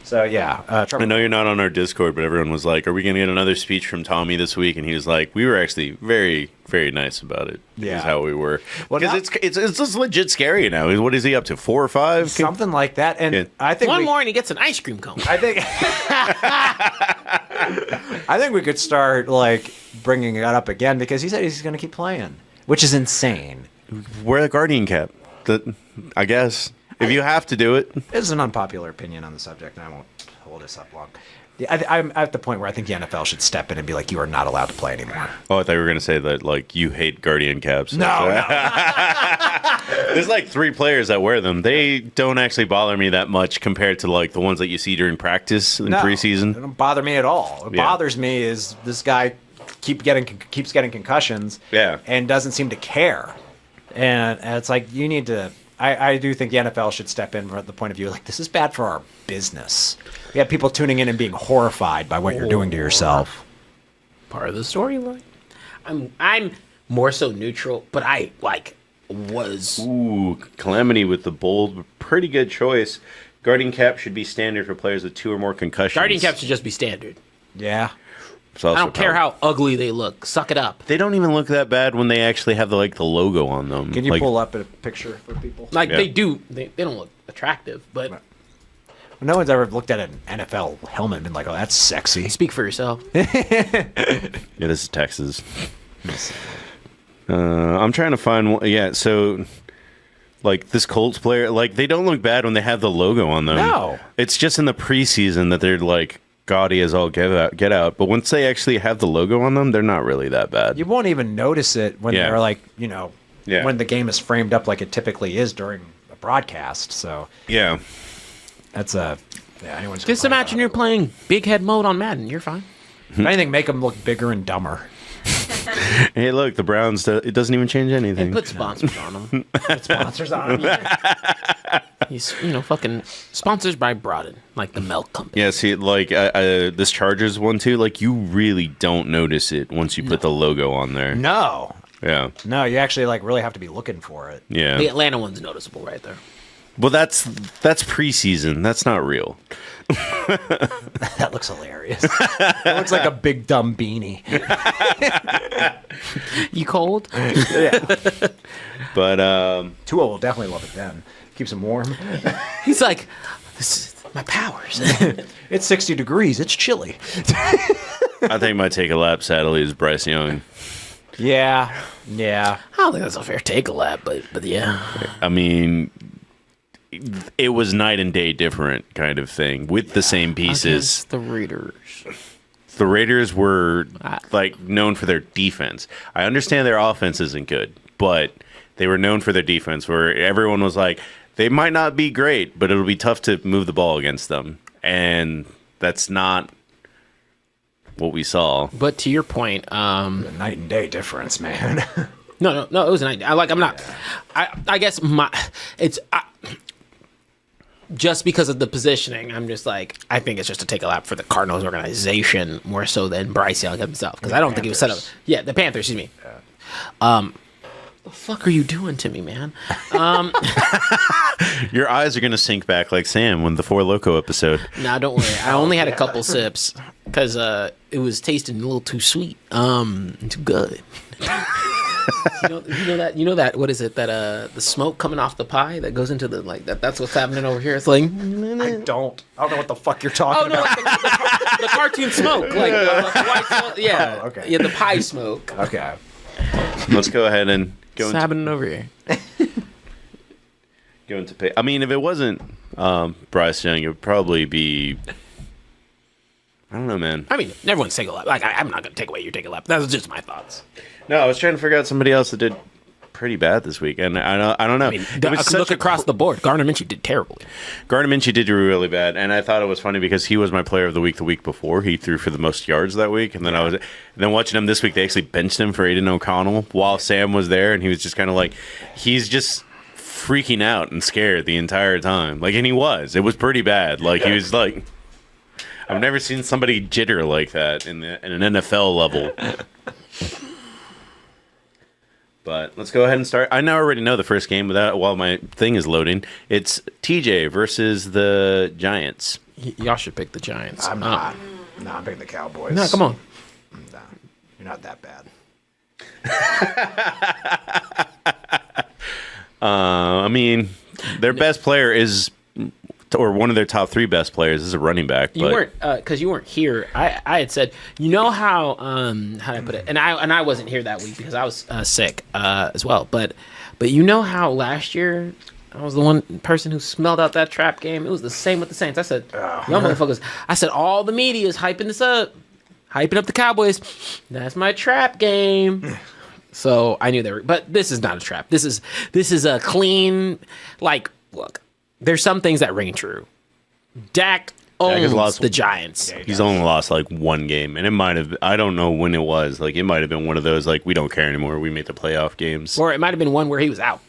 So yeah, I know you're not on our Discord, but everyone was like, "Are we going to get another speech from Tommy this week?" And he was like, "We were actually very, very nice about it. Yeah. Is how we were Well, because now- it's just legit scary now. What is he up to? 4 or 5? something like that. And Yeah. I think One we, more and he gets an ice cream cone. I think I think we could start like bringing it up again because he said he's going to keep playing, which is insane. Wear the Guardian cap. I guess if you have to do it. It's an unpopular opinion on the subject, and I won't hold this up long. I'm at the point where I think the NFL should step in and be like, you are not allowed to play anymore. Oh, I thought you were going to say that like you hate Guardian caps. No. There's like 3 players that wear them. They don't actually bother me that much compared to like the ones that you see during practice in It preseason. don't bother me at all. What Yeah. bothers me is this guy keeps getting concussions Yeah. and doesn't seem to care. And it's like, you need to... I do think the NFL should step in from the point of view like, this is bad for our business. We have people tuning in and being horrified by what you're doing to yourself. Part of the storyline. I'm more so neutral, but I was. Ooh, Calamity with the bold, pretty good choice. Guardian cap should be standard for players with 2 or more concussions. Guardian caps should just be standard. Yeah. It's also I don't care powerful. how ugly they look. Suck it up. They don't even look that bad when they actually have the logo on them. Can you Like, pull up a picture for people? Like Yeah. they do. They don't look attractive, but No one's ever looked at an NFL helmet and been like, oh, that's sexy. speak for yourself. Yeah, this is Texas. I'm trying to find one. Yeah, so like this Colts player, like they don't look bad when they have the logo on them. No. It's just in the preseason that they're like gaudy as all get out. But once they actually have the logo on them, they're not really that bad. You won't even notice it when Yeah. they're like, Yeah. when the game is framed up like it typically is during a broadcast. So Yeah. that's anyone's Just imagine you're playing big head mode on Madden. You're fine. If anything, make them look bigger and dumber. Hey, look, the Browns. It doesn't even change anything. And put sponsors on them. Sponsors on them. He's fucking sponsors by Broaden, like the milk company. Yeah, see, like this Chargers one too. Like you really don't notice it once you put the logo on there. No. Yeah. No, you actually like really have to be looking for it. Yeah. The Atlanta one's noticeable right there. Well, that's preseason. That's not real. That looks hilarious. It looks like a big dumb beanie. You cold? But Tua will definitely love it then. Keeps him warm. He's like, this is my powers. It's 60 degrees. It's chilly. I think my take a lap, sadly, is Bryce Young. Yeah. I don't think that's a fair take a lap, but yeah. I mean, it was night and day different kind of thing with the same pieces. Against the Raiders. The Raiders were like known for their defense. I understand their offense isn't good, but they were known for their defense where everyone was like, they might not be great, but it'll be tough to move the ball against them. And that's not what we saw. But to your point, Night and day difference, man. no, it was an idea. I guess just because of the positioning, I'm just like, I think it's just to take a lap for the Cardinals organization more so than Bryce Young himself. Because I don't think he was set up. Yeah, the Panthers, excuse me. The fuck are you doing to me, man? Your eyes are going to sink back like Sam when the Four Loco episode. Nah, don't worry. I only had a couple sips because it was tasting a little too sweet. Too good. You know that what is it that the smoke coming off the pie that goes into the that's what's happening over here. It's like I don't know what the fuck you're talking about. like the cartoon smoke, like the white smoke. Yeah, Oh, okay. Yeah, the pie smoke. Okay. Let's go ahead and go What's into happening over here? pay. I mean, if it wasn't Bryce Young, it would probably be. I don't know, man. I mean, everyone's take a lap. Like I'm not gonna take away your take a lap. That was just my thoughts. No, I was trying to figure out somebody else that did pretty bad this week, and I don't know. I mean, It was such look a across the board. Gardner Minshew did terribly. Gardner Minshew did do really bad, and I thought it was funny because he was my player of the week before. He threw for the most yards that week, and then watching him this week, they actually benched him for Aiden O'Connell while Sam was there, and he was just kind of like, he's just freaking out and scared the entire time. Like, and he was. It was pretty bad. Like, he was like, I've never seen somebody jitter like that in an NFL level. But let's go ahead and start. I now already know the first game without while my thing is loading. It's TJ versus the Giants. Y'all should pick the Giants. I'm not. No, I'm picking the Cowboys. No, come on. Nah, you're not that bad. I mean, their best player is, or one of their top 3 best players is a running back. You weren't, because you weren't here. I had said, you know how did I put it? And I wasn't here that week because I was sick as well. But you know how last year I was the one person who smelled out that trap game. It was the same with the Saints. I said, y'all motherfuckers. I said all the media is hyping this up, hyping up the Cowboys. That's my trap game. So I knew they were, but this is not a trap. This is a clean, like, look, there's some things that ring true. Dak owns the Giants. Yeah, he's only lost like 1 game, and it might have, I don't know when it was. Like, it might have been one of those, like, we don't care anymore. We made the playoff games. Or it might have been one where he was out.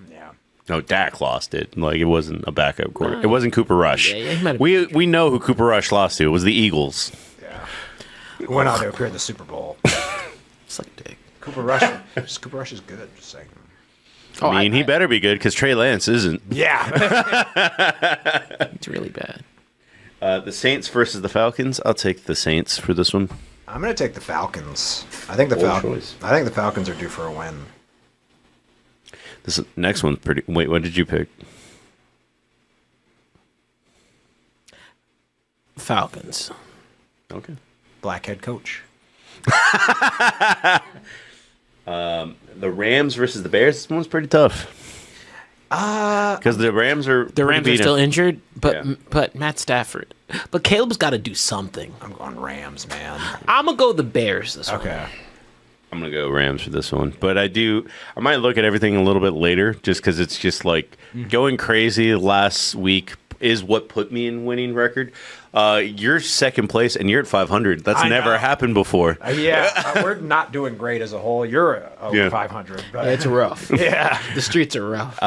Yeah. No, Dak lost it. Like, it wasn't a backup quarter. It wasn't Cooper Rush. Yeah, he might have we know who Cooper Rush lost to. It was the Eagles. Yeah. Who went on to appear in the Super Bowl. It's like dick. Cooper Rush is good. Just saying. I mean, he better be good because Trey Lance isn't. Yeah. It's really bad. The Saints versus the Falcons. I'll take the Saints for this one. I'm gonna take the Falcons. I think the Falcons are due for a win. This next one's pretty. Wait, what did you pick? Falcons. Okay. Black head coach. The Rams versus the Bears. This one's pretty tough. Because the Rams are Still injured, but Yeah. but Matt Stafford. But Caleb's got to do something. I'm going Rams, man. I'm gonna go the Bears this one. Okay. I'm gonna go Rams for this one, but I might look at everything a little bit later, just because it's just like going crazy last week is what put me in winning record. You're second place and you're at 500. That's never happened before. We're not doing great as a whole. You're over 500. But It's rough. yeah. The streets are rough.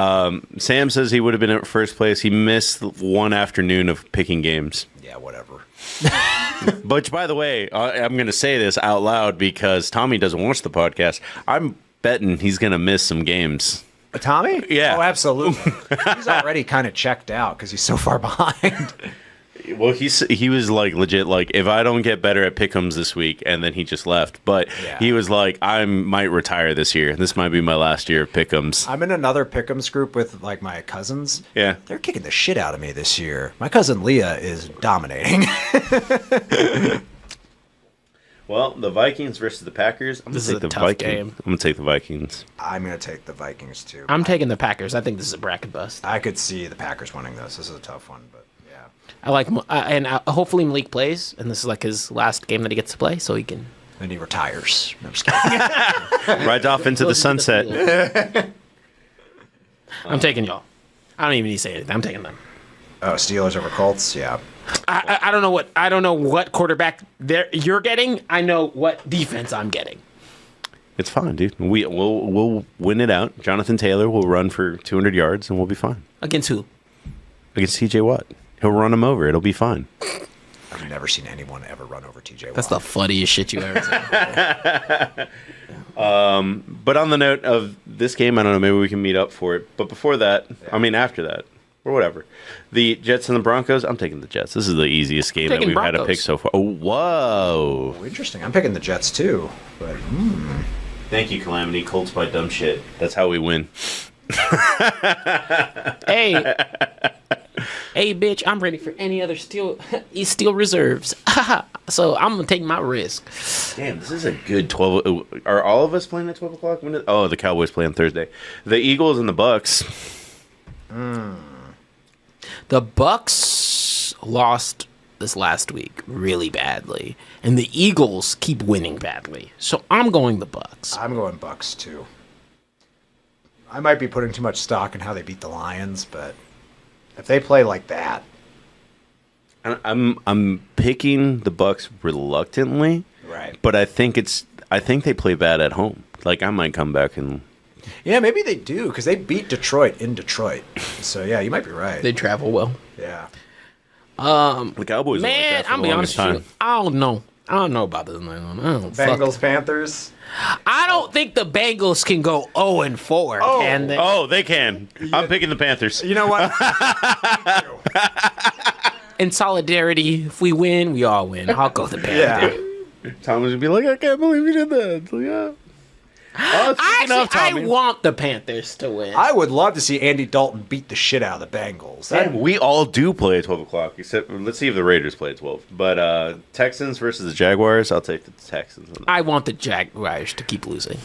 Sam says he would have been at first place. He missed one afternoon of picking games. Yeah, whatever. But by the way, I'm going to say this out loud because Tommy doesn't watch the podcast. I'm betting he's going to miss some games. Tommy? Yeah. Oh, absolutely. He's already kind of checked out because he's so far behind. Well, he was like legit like, if I don't get better at pick'ems this week, and then he just left. But he was like, I might retire this year. This might be my last year of pick'ems. I'm in another pick'ems group with like my cousins. Yeah. They're kicking the shit out of me this year. My cousin Leah is dominating. Well, the Vikings versus the Packers. This is a tough game. I'm gonna take the Vikings. I'm going to take the Vikings too. I'm taking the Packers. I think this is a bracket bust. I could see the Packers winning this. This is a tough one, but yeah. I like, and hopefully Malik plays, and this is like his last game that he gets to play, so he can. Then he retires. No, I'm just kidding. Rides off into the sunset. I'm taking y'all. I don't even need to say anything. I'm taking them. Oh, Steelers over Colts? Yeah. I don't know what quarterback you're getting. I know what defense I'm getting. It's fine, dude. We'll win it out. Jonathan Taylor will run for 200 yards, and we'll be fine. Against who? Against TJ Watt. He'll run him over. It'll be fine. I've never seen anyone ever run over TJ Watt. That's the funniest shit you ever said. But on the note of this game, I don't know, maybe we can meet up for it. But before that, after that, or whatever, the Jets and the Broncos, I'm taking the Jets. This is the easiest game that we've had to pick so far. Oh, whoa. Oh, interesting. I'm picking the Jets too. But Thank you, Calamity. Colts by dumb shit. That's how we win. Hey, bitch, I'm ready for any other steel reserves. So I'm going to take my risk. Damn, this is a good 12. Are all of us playing at 12 o'clock? The Cowboys play on Thursday. The Eagles and the Bucks. The Bucks lost this last week really badly, and the Eagles keep winning badly. So I'm going the Bucks. I'm going Bucks too. I might be putting too much stock in how they beat the Lions, but if they play like that, I'm picking the Bucks reluctantly, right? But I think they play bad at home. Like, I might come back and yeah, maybe they do because they beat Detroit in Detroit. So yeah, you might be right. They travel well. Yeah. The Cowboys. Man, like that for I'm the be honest longest with you. I don't know. I don't know about this one. I don't fuck. Bengals, Panthers. I don't think the Bengals can go 0-4. Can they? Oh, they can. I'm picking the Panthers. You know what? In solidarity, if we win, we all win. I'll go the Panthers. Thomas would be like, I can't believe you did that. It's like, yeah. Oh, I want the Panthers to win. I would love to see Andy Dalton beat the shit out of the Bengals. We all do play at 12 o'clock, except let's see if the Raiders play at 12. But Texans versus the Jaguars, I'll take the Texans. I want the Jaguars to keep losing.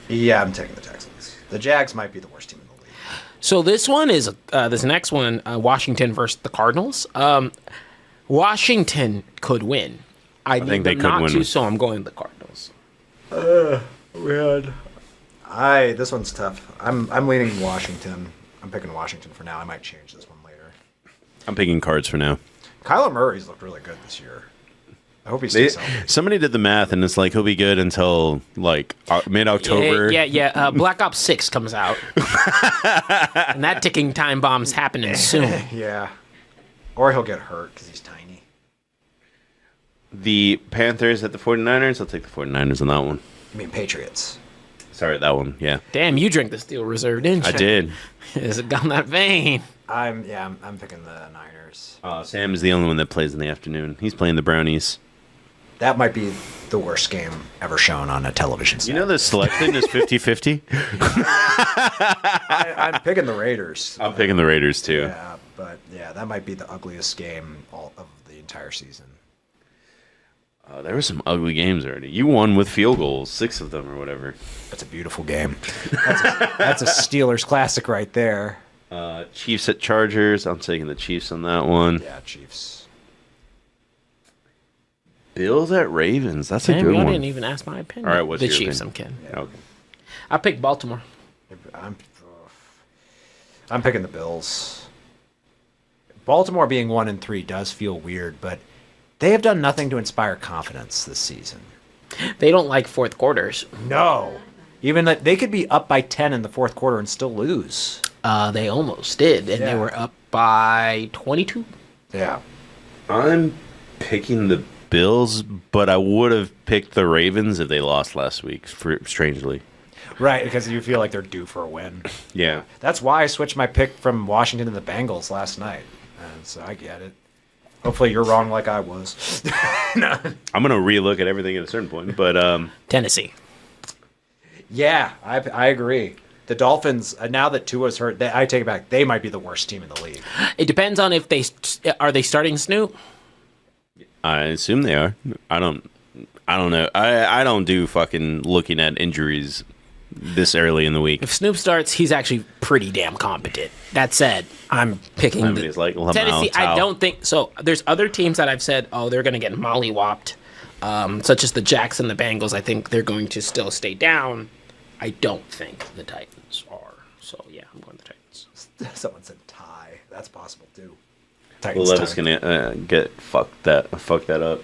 Yeah, I'm taking the Texans. The Jags might be the worst team in the league. So this one is this next one, Washington versus the Cardinals. Washington could win. I think they could win. So I'm going the Cardinals. Weird. This one's tough. I'm leaning Washington. I'm picking Washington for now. I might change this one later. I'm picking Cards for now. Kyler Murray's looked really good this year. I hope he stays healthy. Somebody did the math, and it's like he'll be good until like mid-October. Yeah. Black Ops 6 comes out, and that ticking time bomb's happening soon. Yeah. Or he'll get hurt because he's tiny. The Panthers at the 49ers. I'll take the 49ers on that one. You mean Patriots? Sorry, that one. Yeah. Damn, you drank the Steel Reserve, didn't you? I did. Is it down that vein? I'm picking the Niners. Sam is the only one that plays in the afternoon. He's playing the Brownies. That might be the worst game ever shown on a television set. You know the selection is 50-50? I'm picking the Raiders. I'm picking the Raiders, too. Yeah, but that might be the ugliest game of the entire season. There were some ugly games already. You won with field goals, 6 of them or whatever. That's a beautiful game. That's a Steelers classic right there. Chiefs at Chargers. I'm taking the Chiefs on that one. Yeah, Chiefs. Bills at Ravens. That's a good You one. didn't even ask my opinion. All right, what's the your Chiefs? opinion? I'm kidding. Okay. I picked Baltimore. I'm picking the Bills. Baltimore being 1-3 does feel weird, but they have done nothing to inspire confidence this season. They don't like fourth quarters. No. Even that they could be up by 10 in the fourth quarter and still lose. They almost did, and they were up by 22. Yeah. I'm picking the Bills, but I would have picked the Ravens if they lost last week, strangely. Right, because you feel like they're due for a win. Yeah. That's why I switched my pick from Washington to the Bengals last night. And so I get it. Hopefully you're wrong like I was. No. I'm going to relook at everything at a certain point, but... Tennessee. Yeah, I agree. The Dolphins, now that Tua's hurt, I take it back. They might be the worst team in the league. It depends on if are they starting Snoop? I assume they are. I don't know. I don't do fucking looking at injuries this early in the week. If Snoop starts, he's actually pretty damn competent. That said, I'm picking Tennessee. I don't think so. There's other teams that I've said, they're going to get mollywopped, such as the Jacks and the Bengals. I think they're going to still stay down. I don't think the Titans are. So yeah, I'm going the Titans. Someone said tie. That's possible too. Titans. Well, Levis gonna get fuck that up.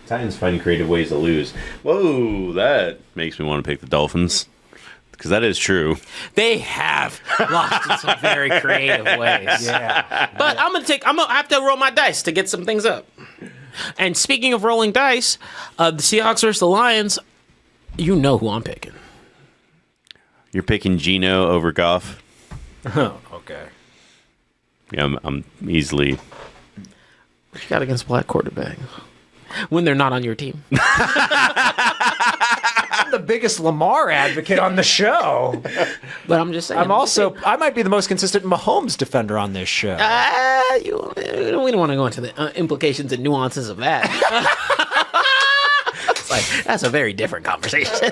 Titans finding creative ways to lose. Whoa, that makes me want to pick the Dolphins. Because that is true. They have lost in some very creative ways. Yeah. But I'm gonna have to roll my dice to get some things up. And speaking of rolling dice, the Seahawks versus the Lions, you know who I'm picking. You're picking Geno over Goff? Oh, okay. Yeah, I'm easily... What you got against black quarterbacks? When they're not on your team. I'm the biggest Lamar advocate on the show. But I'm just saying. I might be the most consistent Mahomes defender on this show. We don't want to go into the implications and nuances of that. It's like, that's a very different conversation.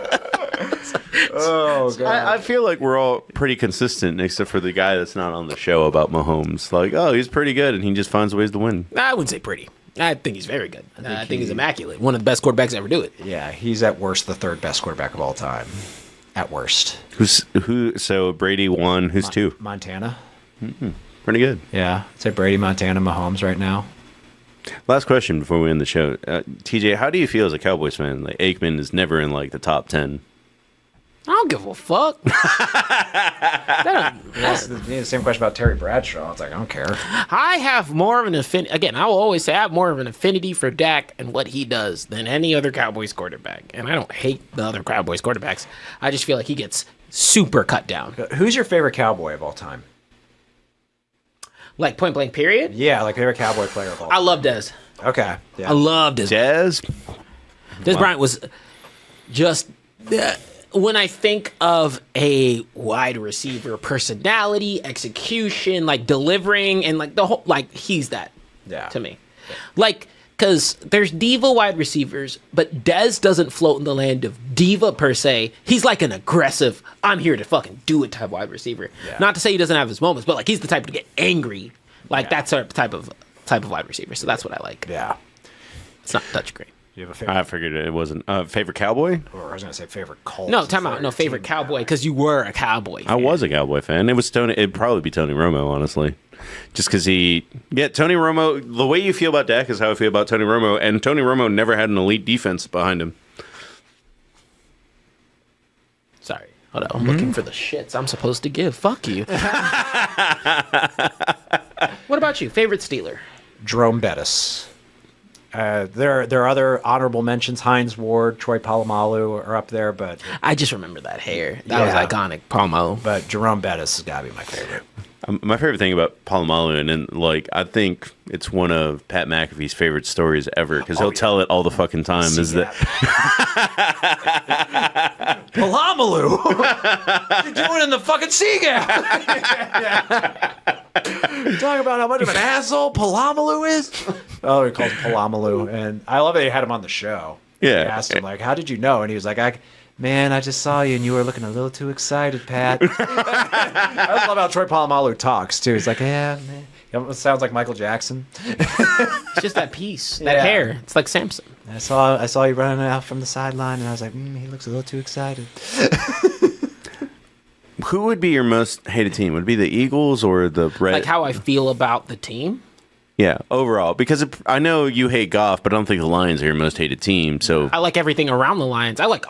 Oh, God. I feel like we're all pretty consistent, except for the guy that's not on the show about Mahomes. Like, he's pretty good, and he just finds ways to win. I wouldn't say pretty. I think he's very good. I think he's immaculate. One of the best quarterbacks to ever do it. Yeah, he's at worst the third best quarterback of all time. At worst. So Brady 1, who's 2? Montana. Mm-hmm. Pretty good. Yeah, I'd say Brady, Montana, Mahomes right now. Last question before we end the show. TJ, how do you feel as a Cowboys fan? Like, Aikman is never in, like, the top 10. I don't give a fuck. That's the same question about Terry Bradshaw. It's like, I don't care. I have more of an affinity. Again, I will always say I have more of an affinity for Dak and what he does than any other Cowboys quarterback. And I don't hate the other Cowboys quarterbacks. I just feel like he gets super cut down. Who's your favorite Cowboy of all time? Like point blank period? Yeah, like favorite Cowboy player of all I time. love Dez. Okay. Yeah. I love Dez. Dez Bryant was just... when I think of a wide receiver personality, execution, like delivering, and like the whole, like he's that to me. Like, because there's diva wide receivers, but Dez doesn't float in the land of diva per se. He's like an aggressive, I'm here to fucking do it type wide receiver. Yeah. Not to say he doesn't have his moments, but like he's the type to get angry. Like that's our type of wide receiver. So that's what I like. Yeah. It's not touchscreen. Do you have a favorite? I figured it wasn't favorite Cowboy. Or I was gonna say favorite Colts. No, time out. No, favorite Cowboy because you were a Cowboy fan. I was a Cowboy fan. It was Tony. It'd probably be Tony Romo, honestly, just because Tony Romo. The way you feel about Dak is how I feel about Tony Romo, and Tony Romo never had an elite defense behind him. Sorry, hold on. I'm looking for the shits I'm supposed to give. Fuck you. What about you? Favorite Steeler? Jerome Bettis. There are other honorable mentions. Hines Ward, Troy Polamalu are up there, but I just remember that hair. That was iconic. Palmo. But Jerome Bettis has got to be my favorite. My favorite thing about Polamalu, and then like I think it's one of Pat McAfee's favorite stories ever because he'll tell it all the fucking time. Is that Polamalu? You're doing in the fucking sea gap. Talking about how much of an asshole Polamalu is. Oh, he calls him Polamalu, and I love that they had him on the show. Yeah. They asked him like, "How did you know?" And he was like, I just saw you, and you were looking a little too excited, Pat." I love how Troy Polamalu talks too. He's like, "Yeah, man." He almost sounds like Michael Jackson. It's just that piece, that hair. It's like Samson. I saw you running out from the sideline, and I was like, he looks a little too excited. Who would be your most hated team? Would it be the Eagles or the Red? Like how I feel about the team. Yeah, overall, because I know you hate Goff, but I don't think the Lions are your most hated team. So I like everything around the Lions. I like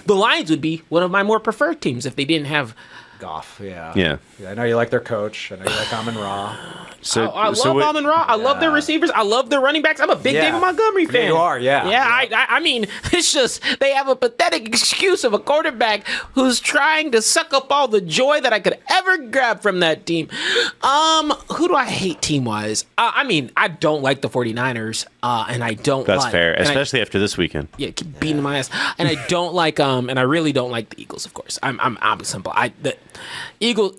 the Lions would be one of my more preferred teams if they didn't have Goff. Yeah. Yeah. I know you like their coach. I know you like Amon Ra. I love Amon Ra. I love their receivers. I love their running backs. I'm a big David Montgomery fan. You are, yeah. Yeah, I mean, it's just they have a pathetic excuse of a quarterback who's trying to suck up all the joy that I could ever grab from that team. Who do I hate team-wise? I mean, I don't like the 49ers, and I don't that's like... fair, especially after this weekend. Yeah, keep beating my ass. And I don't like, and I really don't like the Eagles, of course. I'm simple. The Eagles,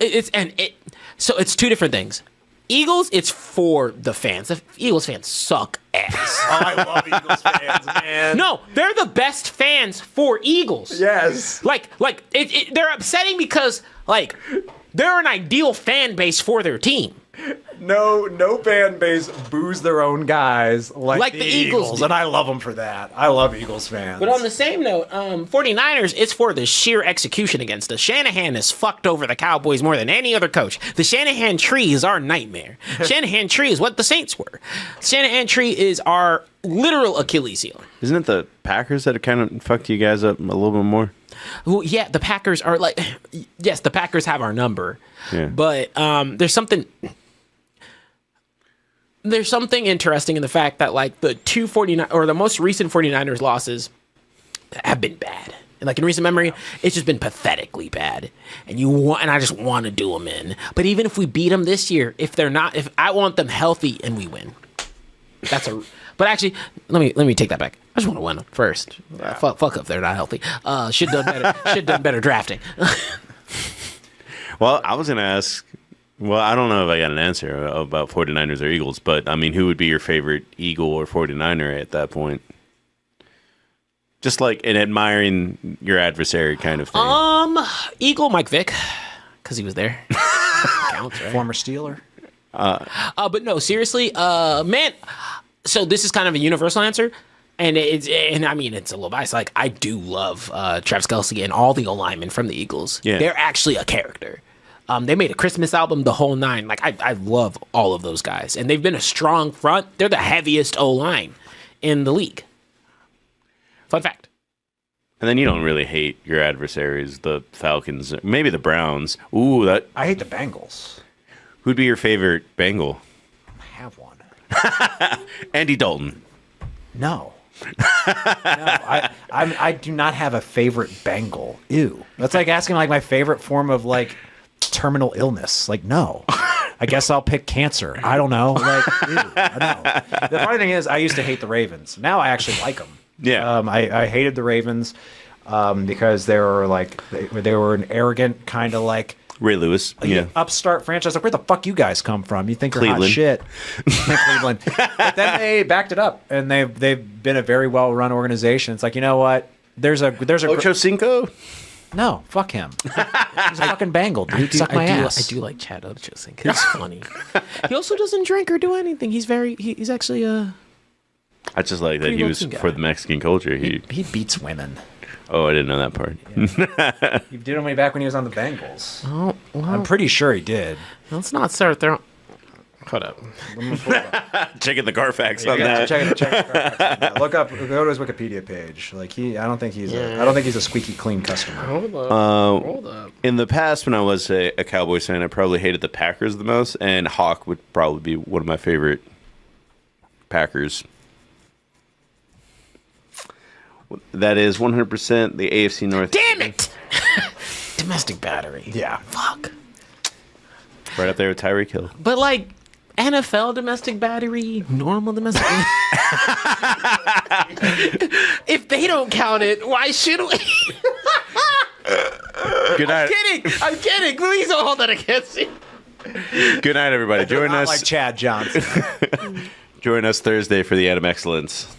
so it's two different things. Eagles, it's for the fans. The Eagles fans suck ass. Oh, I love Eagles fans, man. No, they're the best fans for Eagles. Yes. They're upsetting because, like, they're an ideal fan base for their team. No fan base boos their own guys like the Eagles, do. and I love them for that. I love Eagles fans. But on the same note, 49ers, it's for the sheer execution against us. Shanahan has fucked over the Cowboys more than any other coach. The Shanahan tree is our nightmare. Shanahan tree is what the Saints were. Shanahan tree is our literal Achilles heel. Isn't it the Packers that kind of fucked you guys up a little bit more? Well, yeah, the Packers are like, yes, the Packers have our number. Yeah. But there's something interesting in the fact that like the the most recent 49ers losses have been bad. And like in recent memory, it's just been pathetically bad. And I just want to do them in. But even if we beat them this year, if I want them healthy and we win. But actually, let me take that back. I just want to win them first. Fuck if they're not healthy. Should done better drafting. Well, I was going to ask, well, I don't know if I got an answer about 49ers or Eagles, but I mean, who would be your favorite Eagle or 49er at that point? Just like an admiring your adversary kind of thing. Eagle Mike Vick, because he was there. Counts, right? Former Steeler. But no, seriously, man. So this is kind of a universal answer, and I mean it's a little biased. Like I do love Travis Kelce and all the O-linemen from the Eagles. Yeah. They're actually a character. They made a Christmas album, the whole nine. Like I love all of those guys, and they've been a strong front. They're the heaviest O-line in the league. Fun fact. And then you don't really hate your adversaries, the Falcons, maybe the Browns. Ooh, that. I hate the Bengals. Who'd be your favorite Bengal? I have one. Andy Dalton. No. I do not have a favorite Bengal. Ew. That's like asking like my favorite form of like terminal illness. Like, no. I guess I'll pick cancer. I don't know. Like, ew, I know. The funny thing is, I used to hate the Ravens. Now I actually like them. Yeah. I hated the Ravens because they were like they were an arrogant kind of like Ray Lewis. Yeah. upstart franchise. Like, where the fuck you guys come from? You think you're hot Cleveland. shit? Cleveland. But then they backed it up, and they've been a very well run organization. It's like, you know what? There's a Ocho Cinco? no, fuck him. He's a fucking Bengal, dude. Suck my ass. I do like Chad Ochocinco. He's funny. He also doesn't drink or do anything. He's actually I just like that Pretty he was looking guy. for the Mexican culture. He beats women. Oh, I didn't know that part. He did only back when he was on the Bengals. Oh, well, I'm pretty sure he did. let's not start there. Hold up. Checking the Carfax on Yeah, that. check it. Yeah, look up. Go to his Wikipedia page. Like I don't think he's a squeaky clean customer. Hold up. In the past, when I was a Cowboys fan, I probably hated the Packers the most, and Hawk would probably be one of my favorite Packers. That is 100% the AFC North. Damn it! Domestic battery. Yeah. Fuck. Right up there with Tyreek Hill. But like NFL domestic battery, normal domestic. If they don't count it, why should we? Good night. I'm kidding. Please don't hold that against me. Good night, everybody. Join Not us. like Chad Johnson. Join us Thursday for the Adam Excellence.